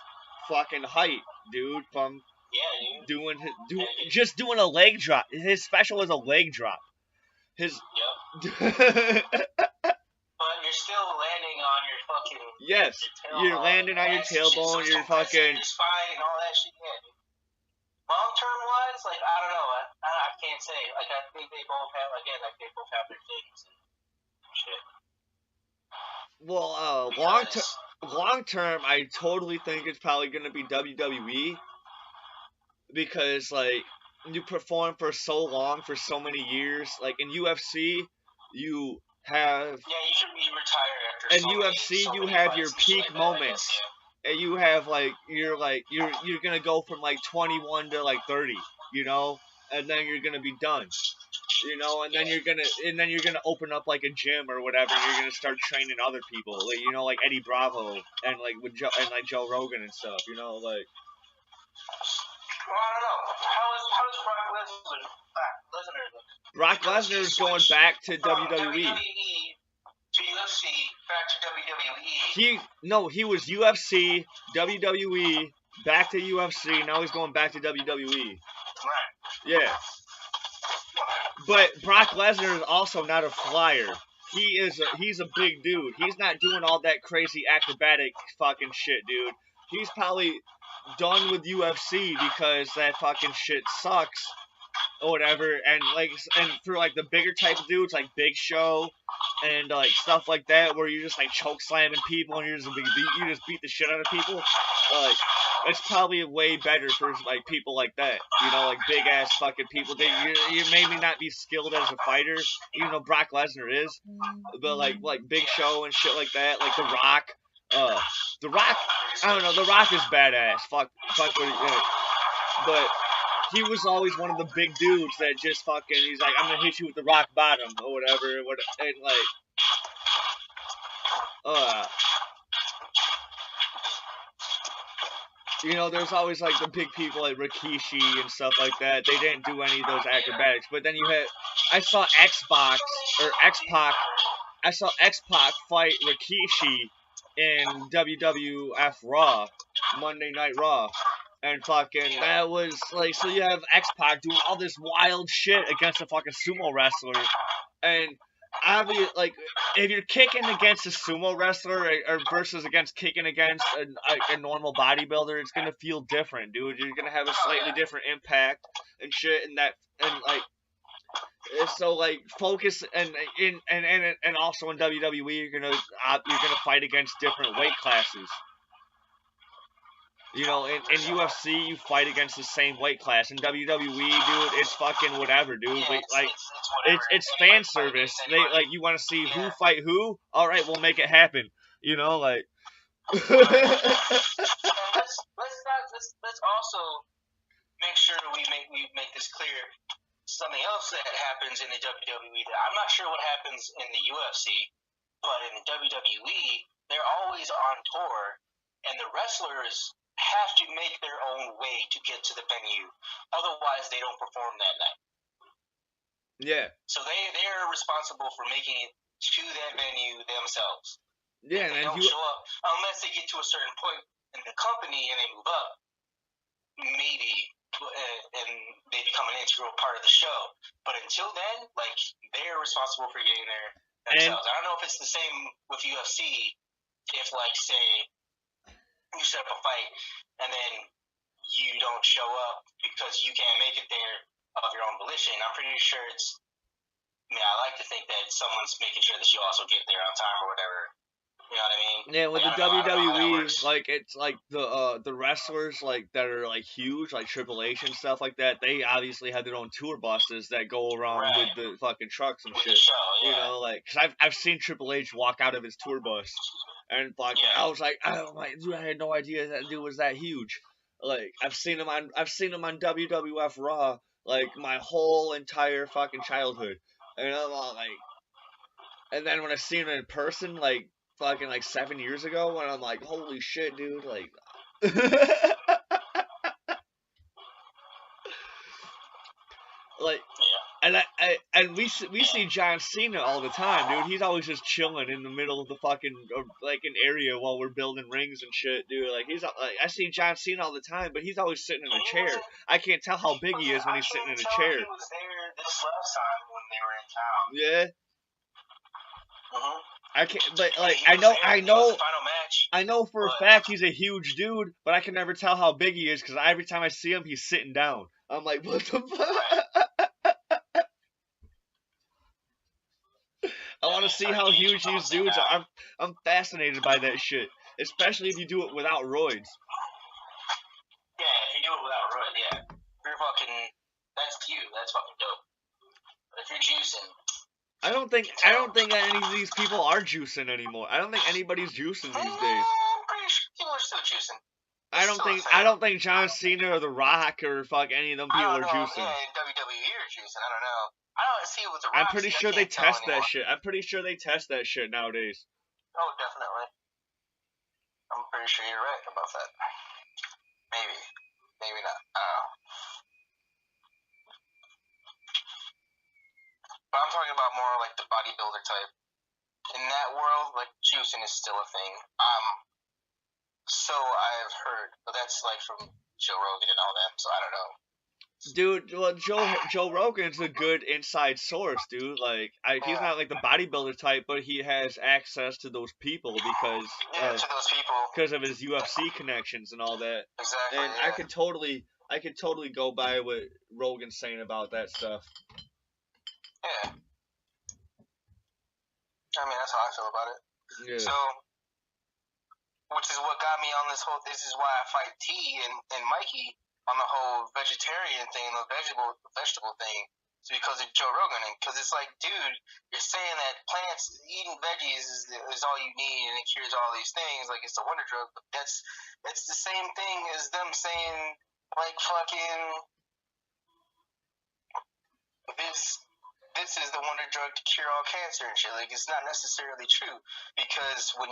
fucking height, dude, from dude. just doing a leg drop. His special was a leg drop. His But you're still landing on your fucking. yes, you're landing on your tailbone. You're fucking. Your spine and all that shit. Yeah, dude. Long term wise, like I don't know. I can't say. Like I think they both have they both have their things and shit. Well, long term, I totally think it's probably gonna be WWE because like you perform for so long for so many years. Like in UFC, you have you should be retired after. In UFC, you have your peak moments. And you have you're gonna go from like 21 to like 30, you know, and then you're gonna be done, you know, and then you're gonna open up like a gym or whatever. And you're gonna start training other people, like you know, like Eddie Bravo and like with Joe Rogan and stuff, you know, like. Well, I don't know. How is Brock Lesnar is going back to WWE. To UFC, back to WWE. He was UFC, WWE, back to UFC. Now he's going back to WWE. Right. Yeah. But Brock Lesnar is also not a flyer. He's a big dude. He's not doing all that crazy acrobatic fucking shit, dude. He's probably done with UFC because that fucking shit sucks or whatever. And for like the bigger type of dudes like Big Show and like stuff like that, where you're just like choke slamming people and you just beat the shit out of people. Like it's probably way better for like people like that, you know, like big ass fucking people. You maybe not be skilled as a fighter, even though Brock Lesnar is, but like Big Show and shit like that, like The Rock. The Rock, I don't know. The Rock is badass. Fuck what he, but he was always one of the big dudes that just fucking. He's like, I'm gonna hit you with the rock bottom or whatever, and you know, there's always like the big people like Rikishi and stuff like that. They didn't do any of those acrobatics, but then I saw X-Pac fight Rikishi in WWF Raw, Monday Night Raw. And fucking, that was, like, so you have X-Pac doing all this wild shit against a fucking sumo wrestler. And, obviously, like, if you're kicking against a sumo wrestler or versus kicking against a normal bodybuilder, it's gonna feel different, dude. You're gonna have a slightly different impact and shit, so like focus and also in WWE you're gonna fight against different weight classes. You know, in UFC you fight against the same weight class. In WWE, dude, it's fucking whatever, dude. It's fan service. You want to see who fight who? All right, we'll make it happen. You know, like. Let's also make sure we make this clear. Something else that happens in the WWE that I'm not sure what happens in the UFC, but in the WWE, they're always on tour, and the wrestlers have to make their own way to get to the venue. Otherwise, they don't perform that night. Yeah. So they're responsible for making it to that venue themselves. Yeah, and they don't show up unless they get to a certain point in the company and they move up. Maybe. And they become an integral part of the show. But until then, like, they're responsible for getting there themselves. I don't know if it's the same with UFC. If, like, say, you set up a fight and then you don't show up because you can't make it there of your own volition, I'm pretty sure I like to think that someone's making sure that you also get there on time or whatever. You know what I mean? Yeah, with the WWE, like, it's like the wrestlers like that are like huge, like Triple H and stuff like that. They obviously have their own tour buses that go around with the fucking trucks and shit. Show, yeah. You know, like, cause I've seen Triple H walk out of his tour bus, and fucking, I was like, oh my, dude, I had no idea that dude was that huge. Like, I've seen him on WWF Raw like my whole entire fucking childhood, and I'm all like, and then when I seen him in person, like. Fucking like 7 years ago, and I'm like, holy shit, dude, like. Like, and we see John Cena all the time, dude. He's always just chilling in the middle of the fucking like an area while we're building rings and shit, dude. Like he's like I see John Cena all the time, but he's always sitting in a chair. I can't tell how big he is when he's sitting in a chair. He was there this last time when they were in town. Yeah. Mhm. I can't, but like I know for a fact he's a huge dude, but I can never tell how big he is because every time I see him, he's sitting down. I'm like, what the fuck? I want to see how huge these dudes are. I'm fascinated by that shit, especially if you do it without roids. Yeah, if you do it without roids, yeah, you're fucking. That's you. That's fucking dope. But if you're juicing. I don't think any of these people are juicing anymore. I don't think anybody's juicing these days. I'm pretty sure people are still juicing. I don't think John Cena or The Rock or fuck any of them people are juicing. Yeah, in WWE are juicing. I don't know. I don't see what The Rock. I'm pretty sure they test that shit. I'm pretty sure they test that shit nowadays. Oh, definitely. I'm pretty sure you're right about that. Maybe. Maybe not. I don't know. But I'm talking about more like the bodybuilder type. In that world, like juicing is still a thing. So I've heard, but that's like from Joe Rogan and all them. So I don't know. Dude, well, Joe Rogan's a good inside source, dude. Like, he's not like the bodybuilder type, but he has access to those people because of his UFC connections and all that. Exactly. And yeah. I could totally go by what Rogan's saying about that stuff. Yeah. I mean, that's how I feel about it. Yeah. So, which is what got me on this whole. This is why I fight T and Mikey on the whole vegetarian thing, the vegetable thing. It's because of Joe Rogan, because it's like, dude, you're saying that eating veggies is all you need, and it cures all these things, like it's a wonder drug. But it's the same thing as them saying like fucking this is the wonder drug to cure all cancer and shit. Like, it's not necessarily true, because when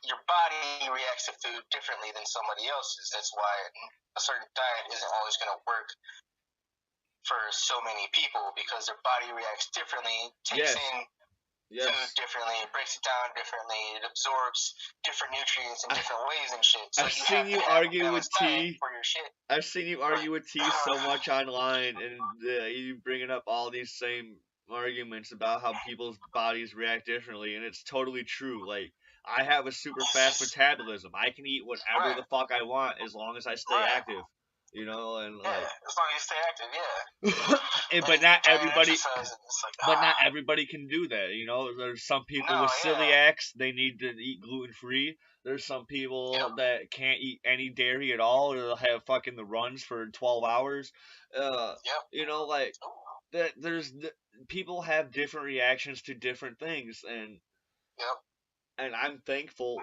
your body reacts to food differently than somebody else's. That's why a certain diet isn't always going to work for so many people, because their body reacts differently, takes in food differently, it breaks it down differently, it absorbs different nutrients in different ways and shit. So I've seen you argue with T. For your shit. I've seen you argue with T so much online, and you bringing up all these same arguments about how people's bodies react differently, and it's totally true. Like, I have a super fast metabolism. I can eat whatever the fuck I want as long as I stay active. You know, and like, as long as you stay active, but not everybody. But not everybody can do that. You know, there's some people with celiacs. They need to eat gluten free. There's some people that can't eat any dairy at all, or they'll have fucking the runs for 12 hours. You know, like that. People have different reactions to different things, and I'm thankful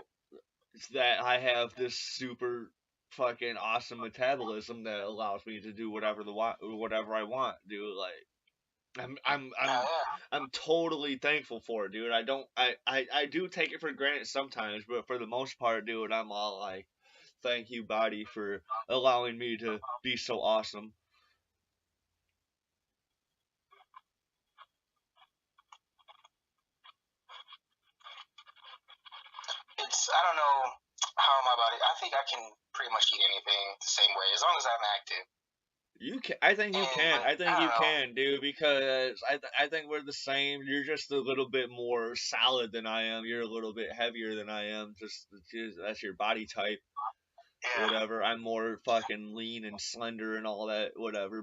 that I have this super fucking awesome metabolism that allows me to do whatever I want, dude. Like, I'm totally thankful for it, dude. I do take it for granted sometimes, but for the most part, dude, I'm all like, thank you, body, for allowing me to be so awesome. I don't know how my body. I think I can pretty much eat anything the same way as long as I'm active. You can. I think you can. I think you can, dude. Because I think we're the same. You're just a little bit more solid than I am. You're a little bit heavier than I am. Just that's your body type. Yeah. Whatever. I'm more fucking lean and slender and all that. Whatever.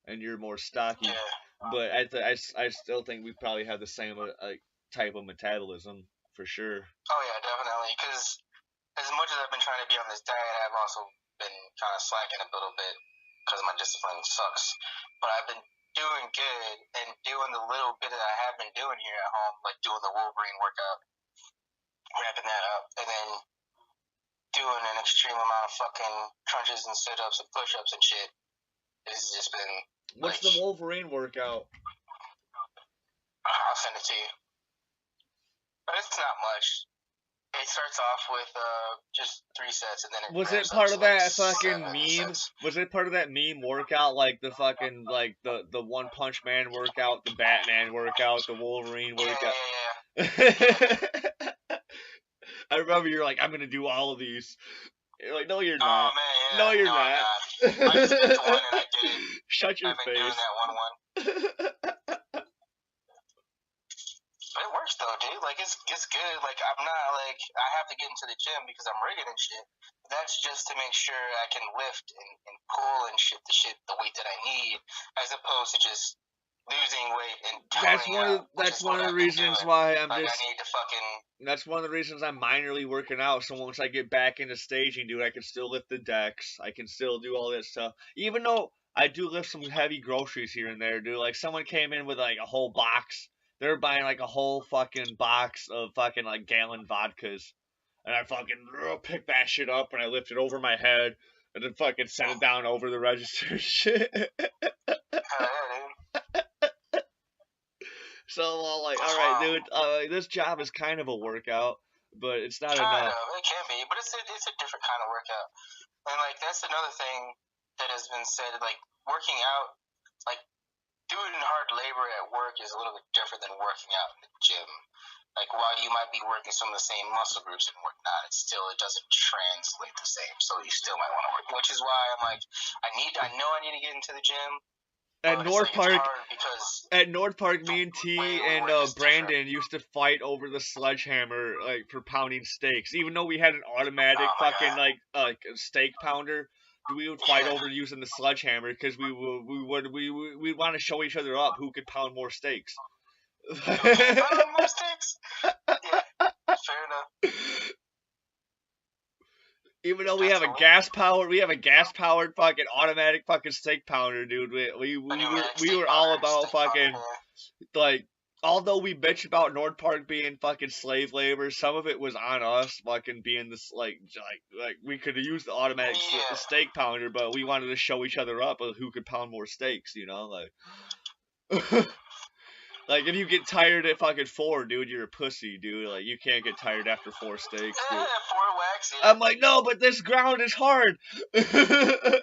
And you're more stocky. Yeah. But I still think we probably have the same type of metabolism for sure. Oh yeah, definitely. Because as much as I've been trying to be on this diet, I've also been kind of slacking a little bit because my discipline sucks. But I've been doing good and doing the little bit that I have been doing here at home, like doing the Wolverine workout, ramping that up, and then doing an extreme amount of fucking crunches and sit-ups and push-ups and shit. It's just been. What's the Wolverine workout? I'll send it to you. But it's not much. it starts off with just 3 sets, and then it Was it ramps up part to of like that 7 fucking meme? sets. Was it part of that meme workout, like the fucking like the One Punch Man workout, the Batman workout, the Wolverine workout? Yeah. I remember you're like, I'm gonna do all of these. You're like, no, you're Oh not. man, yeah. No, you're No, I'm not. not. I just picked one and I did it. Shut your I've been face. doing that one. But it works though, dude. Like it's good. Like I'm not like I have to get into the gym because I'm rigging and shit. That's just to make sure I can lift and pull and shit the weight that I need, as opposed to just losing weight and toning out. That's one of the reasons why I'm like just. I need to fucking. That's one of the reasons I'm minorly working out. So once I get back into staging, dude, I can still lift the decks. I can still do all this stuff. Even though I do lift some heavy groceries here and there, dude. Like someone came in with like a whole box. They're buying like a whole fucking box of fucking like gallon vodkas. And I fucking pick that shit up and I lift it over my head and then fucking set it down over the register shit. So I'm like, all right, dude, this job is kind of a workout, but it's not enough. It can be, but it's a different kind of workout. And like that's another thing that has been said. Like working out, like doing hard labor at work is a little bit different than working out in the gym. Like while you might be working some of the same muscle groups and whatnot, it doesn't translate the same. So you still might want to work, which is why I'm like, I know I need to get into the gym. At North Park, me and T and Brandon used to fight over the sledgehammer, like for pounding steaks. Even though we had an automatic like steak pounder, we would fight over using the sledgehammer because we want to show each other up who could pound more steaks. Pound more steaks? Yeah, fair enough. Even though we have a gas powered fucking automatic fucking steak pounder, dude. We were all about fucking like. Although we bitch about North Park being fucking slave labor, some of it was on us fucking being this like we could have used the automatic steak pounder, but we wanted to show each other up of who could pound more steaks, you know, like. Like, if you get tired at fucking 4, dude, you're a pussy, dude. Like, you can't get tired after 4 steaks, dude. 4 whacks, yeah. I'm like, no, but this ground is hard. Because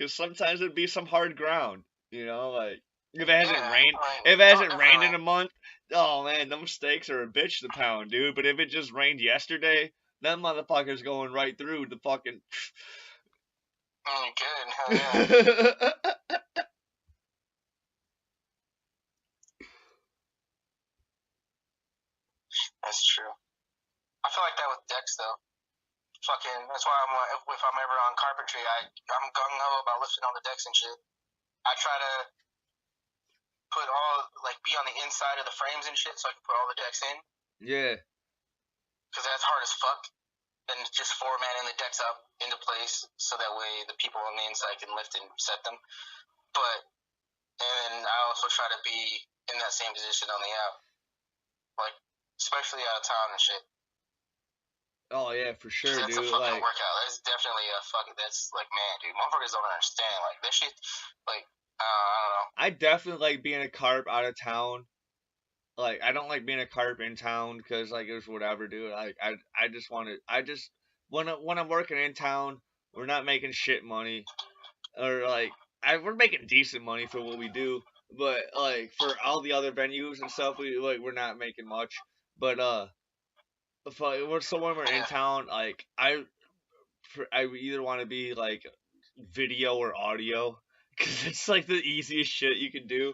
sometimes it'd be some hard ground, you know? Like, if it hasn't rained in a month, oh, man, them steaks are a bitch to pound, dude. But if it just rained yesterday, them motherfuckers going right through the fucking... Good, hell yeah. That's true. I feel like that with decks though. Fucking, that's why if I'm ever on carpentry, I'm gung ho about lifting on the decks and shit. I try to put be on the inside of the frames and shit, so I can put all the decks in. Yeah. Because that's hard as fuck. Then just formatting the decks up into place so that way the people on the inside can lift and set them. And I also try to be in that same position on the out, like especially out of town and shit. Oh yeah, for sure, that's dude. That's a fucking workout. That's definitely a fucking. That's like, man, dude, motherfuckers don't understand. Like that shit. Like I don't know. I definitely like being a carp out of town. Like, I don't like being a carp in town because, like, it was whatever, dude. Like, I just want to, when I'm working in town, we're not making shit money. Or, like, we're making decent money for what we do. But, like, for all the other venues and stuff, we're not making much. But, so when we're in town, like, I either want to be, like, video or audio. Because it's, like, the easiest shit you can do.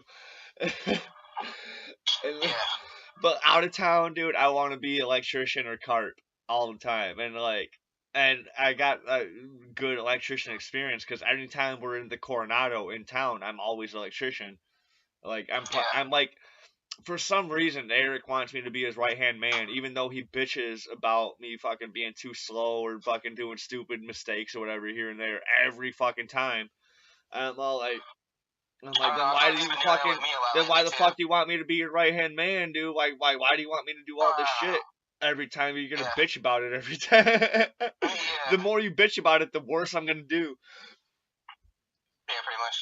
But out of town, dude, I want to be electrician or carp all the time, and I got a good electrician experience because anytime we're in the Coronado in town, I'm always electrician. Like I'm like, for some reason, Eric wants me to be his right hand man, even though he bitches about me fucking being too slow or fucking doing stupid mistakes or whatever here and there every fucking time. I'm all like. I'm like, then why the fuck do you want me to be your right hand man, dude? Why do you want me to do all this shit every time you're gonna bitch about it every time? The more you bitch about it, the worse I'm gonna do. Yeah, pretty much.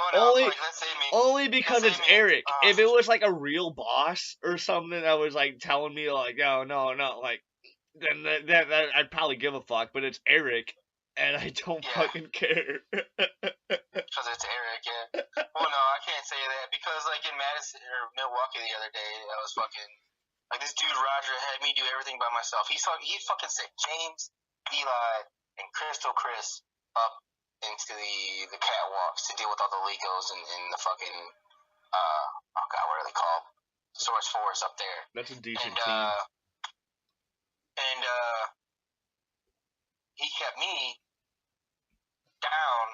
Well, no, Only, like, let's say me. only because Let's it's say me. Eric. If it was like a real boss or something that was like telling me like, no, like, then that I'd probably give a fuck. But it's Eric, and I don't Yeah. fucking care. Because it's Eric, yeah. Well, no, I can't say that because, like, in Madison or Milwaukee the other day, I was fucking like this dude Roger had me do everything by myself. He fucking sent James, Eli, and Crystal Chris up into the catwalks to deal with all the Legos and the fucking oh god, what are they called? Source Force up there. That's a decent And team. and he kept me down,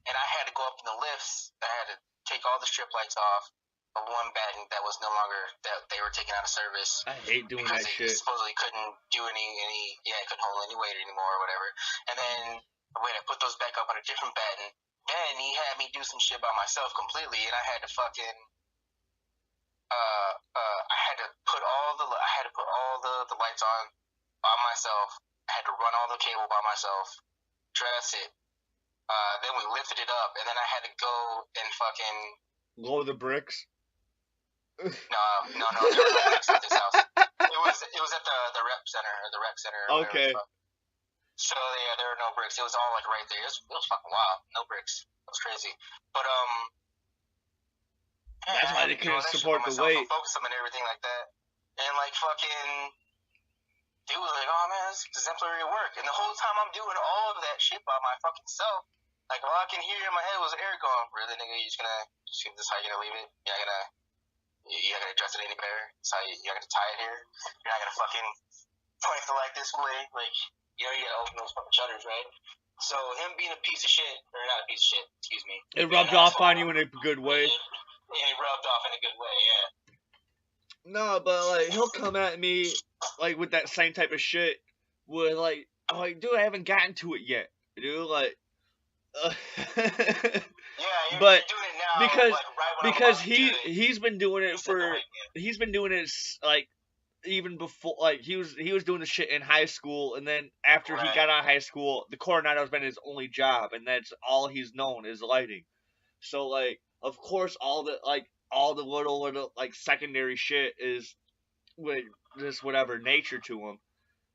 and I had to go up in the lifts. I had to take all the strip lights off of one batten that was no longer, that they were taking out of service. I hate doing because that it shit. supposedly couldn't do it couldn't hold any weight anymore or whatever. And then when I put those back up on a different batten, then he had me do some shit by myself completely, and I had to fucking I had to put all the lights on by myself. I had to run all the cable by myself, dress it. Then we lifted it up, and then I had to go and fucking Lower the bricks. no, there was no bricks at this house. It was at the rep center or the rec center. Or Okay. whatever. So yeah, there were no bricks. It was all like right there. It was fucking wild. No bricks. It was crazy. But That's why they couldn't support the weight. Focus them and everything like that. And like fucking, dude was like, oh man, this is exemplary work. And the whole time I'm doing all of that shit by my fucking self, like all I can hear in my head was Eric going, really nigga, this how you gonna leave it? You're not gonna dress it any better. You're not gonna tie it here. You're not gonna fucking point the light this way. Like, you gotta open those fucking shutters, right? So him being a piece of shit, or not a piece of shit, excuse me. It rubbed off on you in a good way. Yeah, it rubbed off in a good way, yeah. No, but like he'll come at me like with that same type of shit. With like, I'm like, dude, I haven't gotten to it yet, dude. Like, yeah, but you're doing it now, because like, right because he's been doing it he's been doing it like even before, like he was doing the shit in high school, and then after he got out of high school, the Coronado's been his only job, and that's all he's known is lighting. So like, of course, all the little like secondary shit is with just whatever nature to him.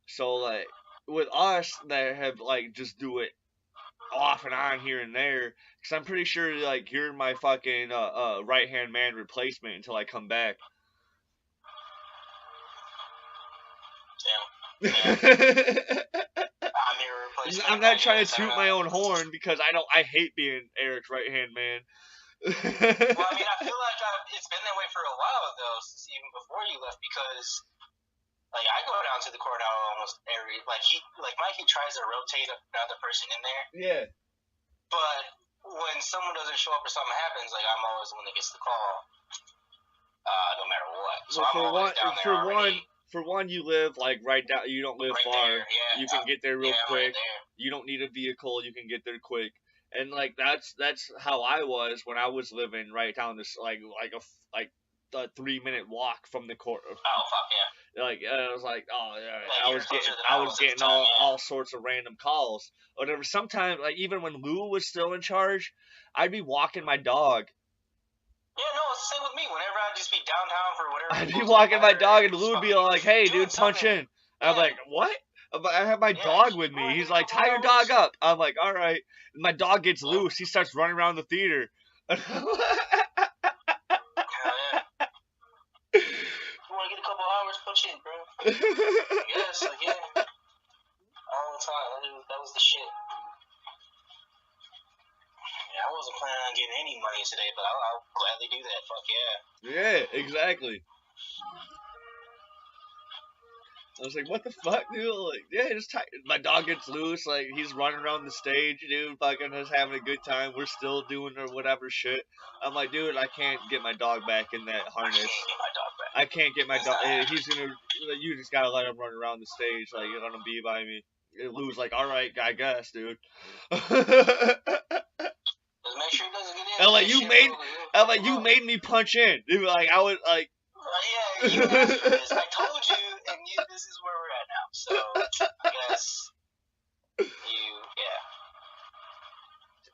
So like with us that have like just do it off and on here and there, because I'm pretty sure like you're my fucking right hand man replacement until I come back. Yeah. I'm not trying to toot my own horn because I hate being Eric's right hand man. Well, I mean, I feel like it's been that way for a while though, since even before you left, because like I go down to the Coronado almost every Mikey tries to rotate another person in there. Yeah. But when someone doesn't show up or something happens, like I'm always the one that gets the call. No matter what. So well, I'm always down there already. For one, you live like right down. You don't live right far. There, yeah. You can get there real quick. Right you don't need a vehicle. You can get there quick. And like that's how I was when I was living right down this like a 3-minute walk from the court. Oh fuck yeah! Like I was like, oh yeah, like, I was getting all sorts of random calls. Whatever. Sometimes like even when Lou was still in charge, I'd be walking my dog. Yeah, no, it's the same with me. Whenever I'd just be downtown for whatever. I'd be walking my dog, and Lou would be like, "Hey, dude, punch in." I'm like, "What?" I have my dog with me. He's like, "Tie your dog up." I'm like, "All right." And my dog gets loose. He starts running around the theater. Hell yeah. You want to get a couple hours? Punch in, bro. Yes, yeah. All the time. That was the shit. Yeah, I wasn't planning on getting any money today, but I'll gladly do that. Fuck yeah. Yeah, exactly. I was like, what the fuck, dude? Like, yeah, my dog gets loose, like, he's running around the stage, dude, fucking just having a good time. We're still doing or whatever shit. I'm like, dude, I can't get my dog back in that harness. I can't get my dog. He's gonna, you just gotta let him run around the stage, like, you're gonna be by me. Lou's like, alright, I guess, dude. Make sure he doesn't get in. You made me punch in. Dude, like I would like. Yeah, you asked for this. I told you, and this is where we're at now. So I guess yeah.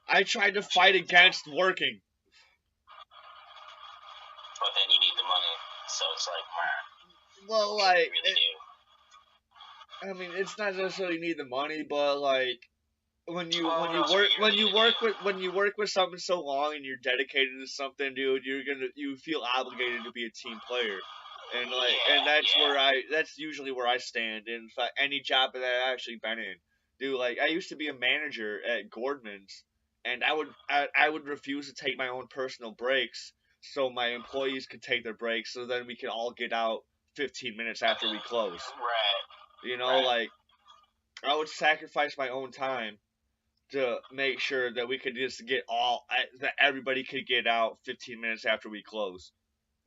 I tried to fight against working. well, They like, really do. I mean, it's not necessarily need the money, but like, when you Well, when what you else are work you when gonna you do? work with when you work with something so long and you're dedicated to something, dude, you feel obligated to be a team player, and like Yeah. that's usually where I stand in fact any job that I've actually been in, dude. Like I used to be a manager at Gordman's, and I would refuse to take my own personal breaks so my employees could take their breaks, so then we could all get out 15 minutes after we close. Right. You know, Right. like I would sacrifice my own time to make sure that we could just get that everybody could get out 15 minutes after we close.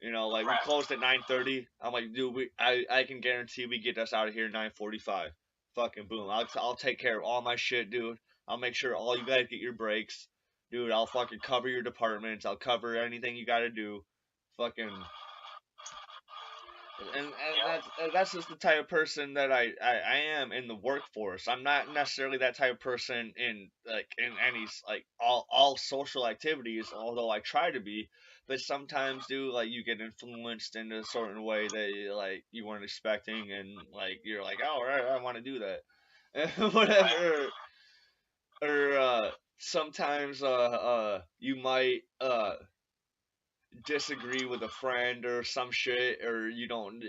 You know, like we Right. closed at 9:30. I'm like, dude, I can guarantee we get us out of here 9:45. Fucking boom. I'll take care of all my shit, dude. I'll make sure all you guys get your breaks, dude. I'll fucking cover your departments. I'll cover anything you got to do. Fucking and Yep. that's just the type of person that I am in the workforce. I'm not necessarily that type of person in like in any like all social activities, although I try to be. But sometimes, do like you get influenced in a certain way that like you weren't expecting, and like you're like, oh, all right, I want to do that, Right. whatever. Or sometimes you might disagree with a friend or some shit, or you don't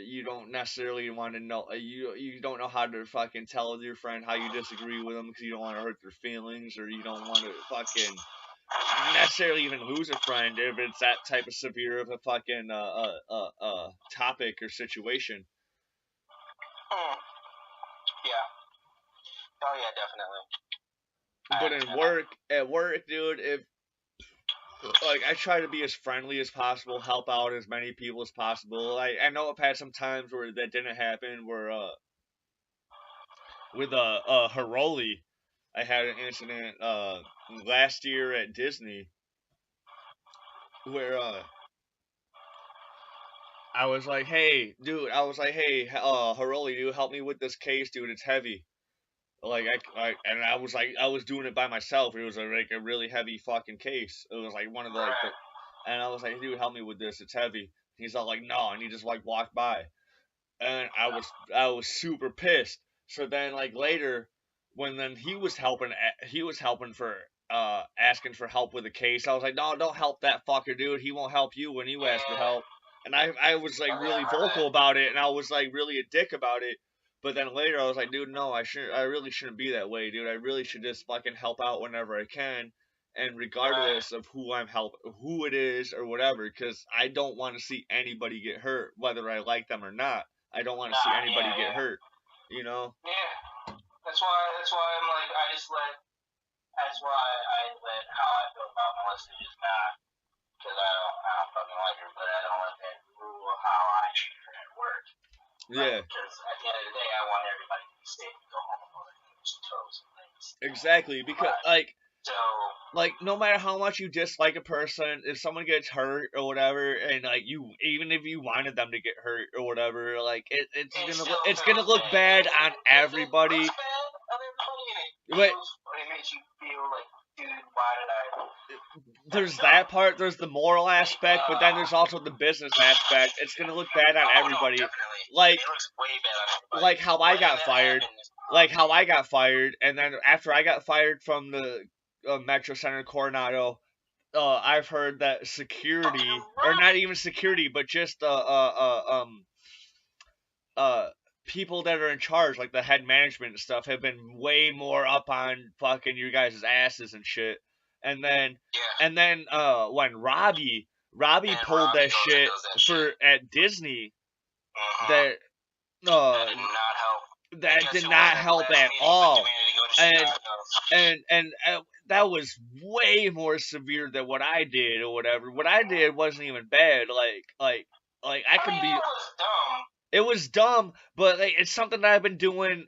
necessarily want to know you don't know how to fucking tell your friend how you disagree with them because you don't want to hurt their feelings, or you don't want to fucking necessarily even lose a friend if it's that type of severe of a fucking topic or situation. Hmm. Yeah. Oh yeah, definitely. I But in understand that. work, at work, dude, if like I try to be as friendly as possible, help out as many people as possible. I know I've had some times where that didn't happen, where with Hiroli, I had an incident last year at Disney where I was like, hey, dude, I was like, hey, Hiroli, dude, help me with this case, dude, it's heavy. Like and I was like, I was doing it by myself. It was like a really heavy fucking case. It was like one of the like the, Right. and I was like, dude, help me with this, it's heavy. He's all like, no, and he just like walked by. And I was super pissed. So then like later, when then he was helping for asking for help with the case. I was like, no, don't help that fucker, dude. He won't help you when you ask for Yeah. help. And I was like Oh yeah, really I've heard vocal that. about it, and I was like really a dick about it. But then later I was like, dude, no, I really shouldn't be that way, dude. I really should just fucking help out whenever I can, and Right. regardless of who it is or whatever, because I don't want to see anybody get hurt, whether I like them or not. I don't want to see Nah. anybody Yeah. get Yeah. hurt. You know? Yeah. That's why I'm like I just let. That's why I let how I feel about Melissa just not because I don't fucking like her, but I don't let that rule how I treat her at work. Like, Yeah, because at the end of the day, I want everybody to be safe and go home on their toes and things. exactly. Because But so no matter how much you dislike a person, if someone gets hurt or whatever, and like you, even if you wanted them to get hurt or whatever, like it still it's gonna feels look bad. bad on It looks everybody. bad on everybody, and it But feels. It makes you feel like, dude, why did I? That's there's dumb. that part. There's the moral Like, aspect, but then there's also the business aspect. It's gonna look bad on oh no, everybody. definitely. Like It looks way bad on everybody. like how I Letting got that fired, happen is not. and then after I got fired from the Metro Center Coronado, I've heard that Fucking security, or not right. even security, but just uh people that are in charge, like the head management and stuff, have been way more up on fucking you guys' asses and shit. And then Yeah. when Robbie And pulled Robbie that goes and shit does that shit. for at Disney, Mm-hmm. that That uh did not help. And that guess did who was not at the help last at meeting but all. demanded to go to And Chicago? that was way more severe than what I did or whatever. What I did wasn't even bad. Like I I can mean, be. it was dumb. It was dumb, but like, it's something that I've been doing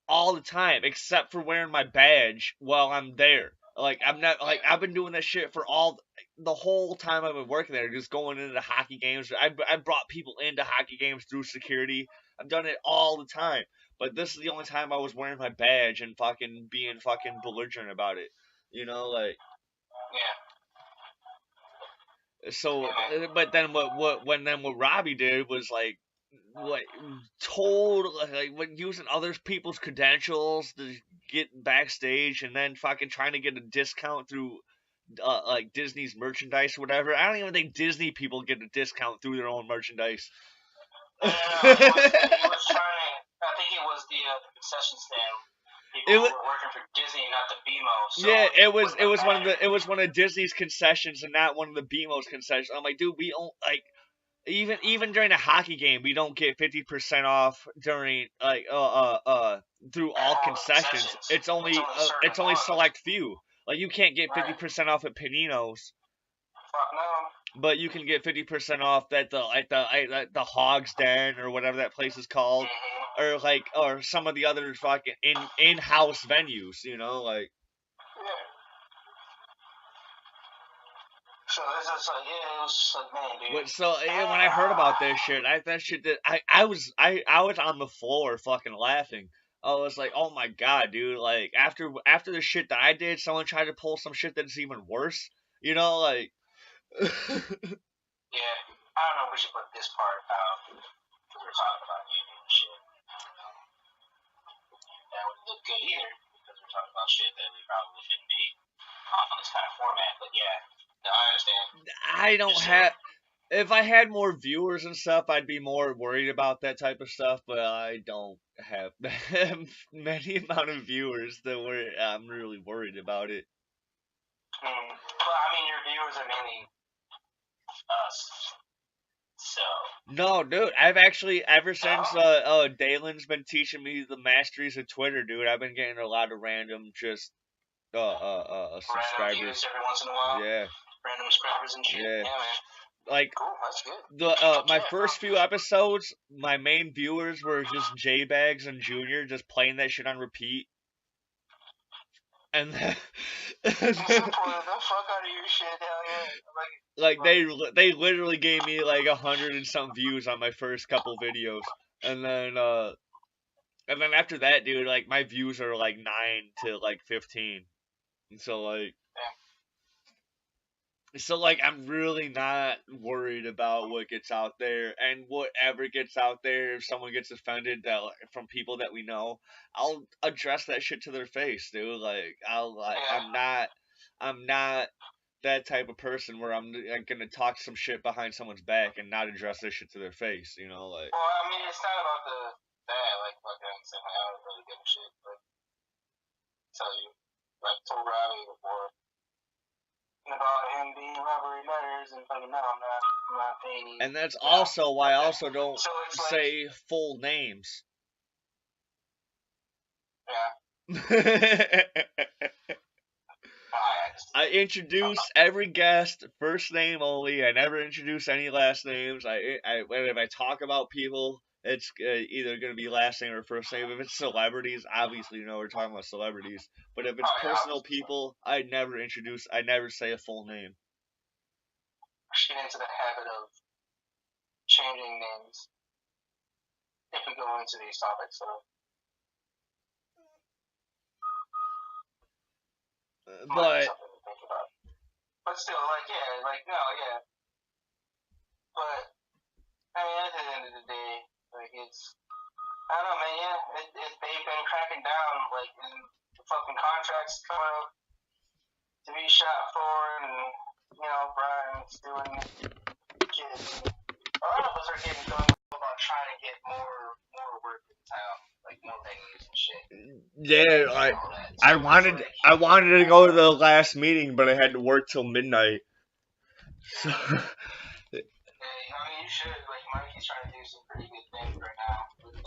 all the time, except for wearing my badge while I'm there. Like I'm not like Yeah. I've been doing that shit for all the whole time I've been working there, just going into hockey games. I brought people into hockey games through security. I've done it all the time, but this is the only time I was wearing my badge and fucking being fucking belligerent about it. You know, like Yeah. so. Yeah, man. But then what Robbie did was like like told like using other people's credentials to get backstage, and then fucking trying to get a discount through like Disney's merchandise or whatever. I don't even think Disney people get a discount through their own merchandise. No, he was trying to. I think it was the concession stand. People were working for Disney, not the BMO. So yeah, it was one of Disney's concessions and not one of the BMO's concessions. I'm like, dude, we don't like even during a hockey game, we don't get 50% off during like through all concessions. It's only select few. Like you can't get 50% off at Panino's. Fuck no. But you can get 50% off at the Hog's Den or whatever that place is called, or some of the other fucking in-house venues, you know, like. Yeah. So this is like, yeah, it was like, man, dude. But so yeah, when I heard about this shit, I was on the floor fucking laughing. I was like, oh my god, dude! Like after the shit that I did, someone tried to pull some shit that's even worse, you know, like. Yeah, I don't know if we should put this part out because we're talking about union and shit. That wouldn't look good either because we're talking about shit that we probably shouldn't be on this kind of format. But yeah, no, I understand. I don't have. If I had more viewers and stuff, I'd be more worried about that type of stuff. But I don't have many amount of viewers that I'm really worried about it. Well, I mean, your viewers are mainly us. So. No, dude, I've actually ever since Dalen's been teaching me the masteries of Twitter, dude. I've been getting a lot of random just subscribers. Random views every once in a while. Yeah. Random subscribers and shit. Yeah, man. Like cool, that's good. My first few episodes, my main viewers were just J-Bags and Junior, just playing that shit on repeat. And then, the fuck out of your shit, hell yeah. Like they literally gave me like 100 and some views on my first couple videos, and then after that, dude, like my views are like 9 to like 15, and so like I'm really not worried about what gets out there, and whatever gets out there, if someone gets offended from people that we know, I'll address that shit to their face, dude. Like I'm not that type of person where I'm gonna talk some shit behind someone's back and not address this shit to their face, you know, like. Well, I mean, it's not about that, like fucking saying I don't really give a shit, but tell you, like told Robbie before. About him being robbery letters and fucking no, I'm not paying. And that's also why I also don't say full names. Yeah. I introduce every guest first name only. I never introduce any last names. If I talk about people, it's either going to be last name or first name. If it's celebrities, obviously, you know, we're talking about celebrities. But if it's personal people, I never say a full name. I get into the habit of changing names if we go into these topics, so. But still, like, yeah, like, no, yeah. But, I mean, at the end of the day, like, it's, I don't know, man, yeah, they've been cracking down, like, in the fucking contracts coming up to be shot for, and, you know, Brian's doing kids. A lot of us are getting done about trying to get more work in town, like more venues and shit. Yeah, I wanted to go to the last meeting, but I had to work till midnight. So. Yeah, I mean, you should. Like, Mikey's trying to do some pretty good things right now with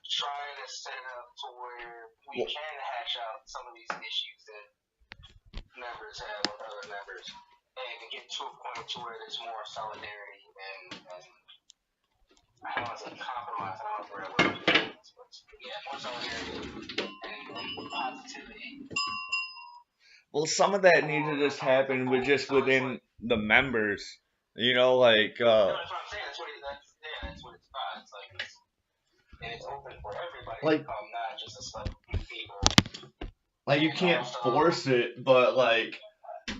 trying to set it up to where we can hash out some of these issues that members have with other members, and to get to a point to where there's more solidarity and I don't want to say compromise, I don't know where I would do this, but yeah, more solidarity and positivity. Well, some of that needs to just happen within the members, you know, like. No, that's what I'm saying. That's what it's about. It's like and it's open for everybody to come, not just a select few people. Like you can't force it, but like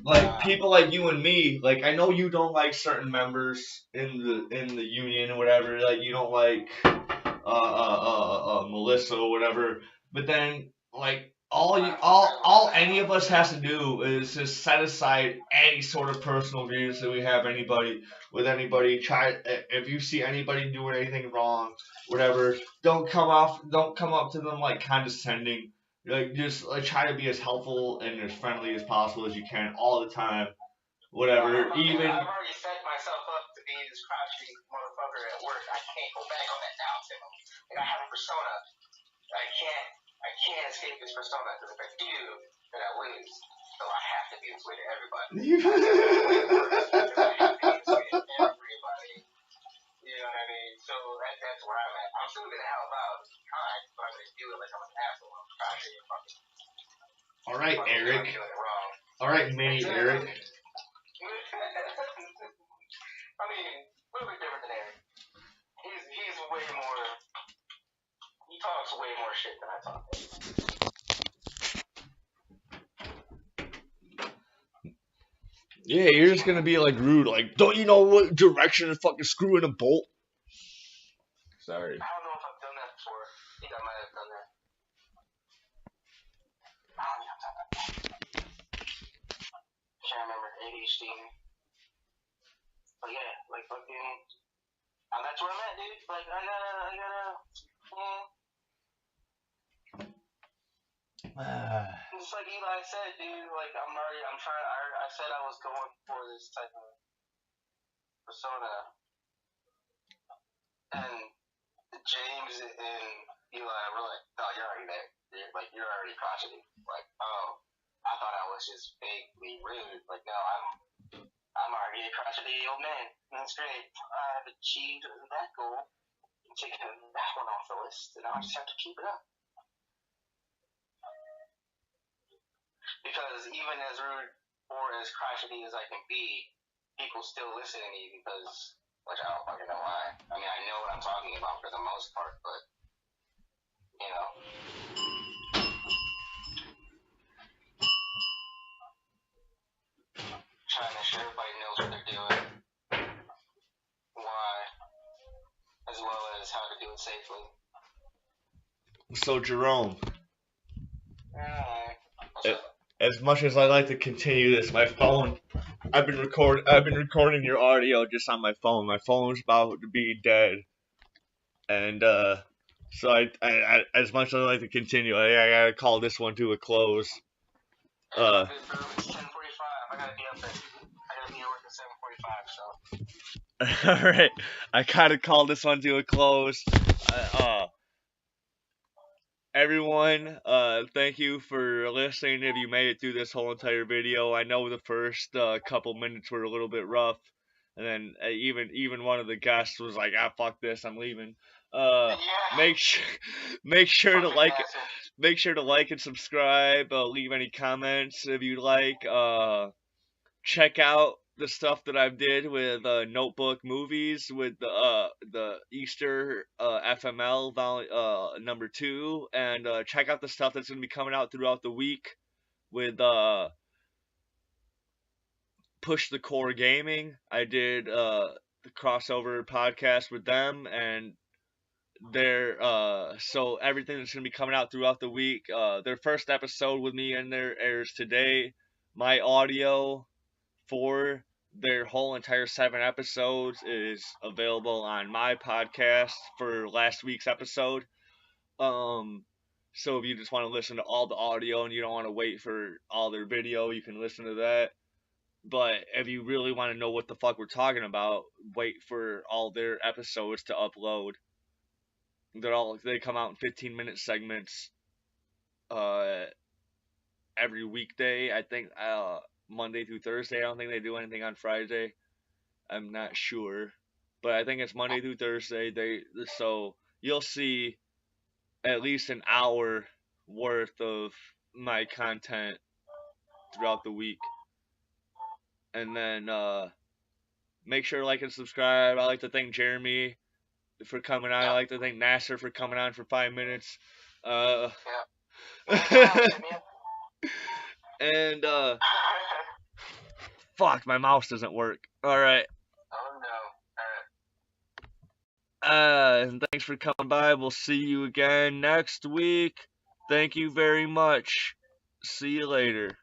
like people like you and me, like I know you don't like certain members in the union or whatever, like you don't like Melissa or whatever, but then like all any of us has to do is just set aside any sort of personal views that we have anybody with anybody. Try if you see anybody doing anything wrong, whatever, don't come up to them like condescending. Like just like try to be as helpful and as friendly as possible as you can all the time. Whatever. Even I've already set myself up to be this crotchety motherfucker at work. I can't go back on that now, Tim. Like I have a persona. I can't escape this persona because if I do, then I lose. So I have to be this way to everybody. Because I have to be this way to everybody. You know what I mean? So that's where I'm at. I'm still gonna help out, kind, but I'm gonna do it like I'm an asshole. I'm crotchety and fucking. all right, Eric. I'm doing it wrong. All right, mini Eric. I mean, a little bit different than Eric. He's way more. He talks way more shit than I talk. Yeah, you're just gonna be like rude, like, don't you know what direction to fucking screw in a bolt? Sorry. I don't know if I've done that before. I think I might have done that. I don't think I've done that. Can't remember. ADHD. But yeah, like fucking. That's where I'm at, dude. Like I gotta. Just like Eli said, dude. Like I'm trying. I said I was going for this type of persona, and James and Eli were like, "No, you're already there. You're already crotchety." Like, oh, I thought I was just vaguely rude. Like, no, I'm already a crotchety old man. That's great. I've achieved that goal. I'm taking that one off the list, and now I just have to keep it up. Because even as rude or as crotchety as I can be, people still listen to me because, which I don't fucking know why. I mean, I know what I'm talking about for the most part, but, you know. Trying to make sure everybody knows what they're doing, why, as well as how to do it safely. So Jerome, What's up? as much as I like to continue this, my phone, I've been recording your audio just on my phone. My phone's about to be dead, and so I as much as I like to continue, I gotta call this one to a close. It's 10:45. I gotta be up there. I gotta be at work at 7:45. So. All right, I gotta call this one to a close. Everyone, thank you for listening. If you made it through this whole entire video, I know the first couple minutes were a little bit rough, and then even one of the guests was like, "Ah, fuck this, I'm leaving." Yeah. Make sure to like and subscribe. Leave any comments if you'd like. Check out the stuff that I did with Notebook Movies with the Easter FML number 2, and check out the stuff that's gonna be coming out throughout the week with Push the Core Gaming. I did the crossover podcast with them, and their so everything that's gonna be coming out throughout the week. Their first episode with me in there airs today. My audio for their whole entire 7 episodes is available on my podcast for last week's episode. So if you just want to listen to all the audio and you don't want to wait for all their video, you can listen to that. But if you really want to know what the fuck we're talking about, wait for all their episodes to upload. They come out in 15-minute segments every weekday. I think Monday through Thursday. I don't think they do anything on Friday. I'm not sure, but I think it's Monday through Thursday. So you'll see at least an hour worth of my content throughout the week, and then make sure to like and subscribe. I like to thank Jeremy for coming on. I like to thank Nasser for coming on for 5 minutes. And Fuck, my mouse doesn't work. Alright. Oh no. And thanks for coming by. We'll see you again next week. Thank you very much. See you later.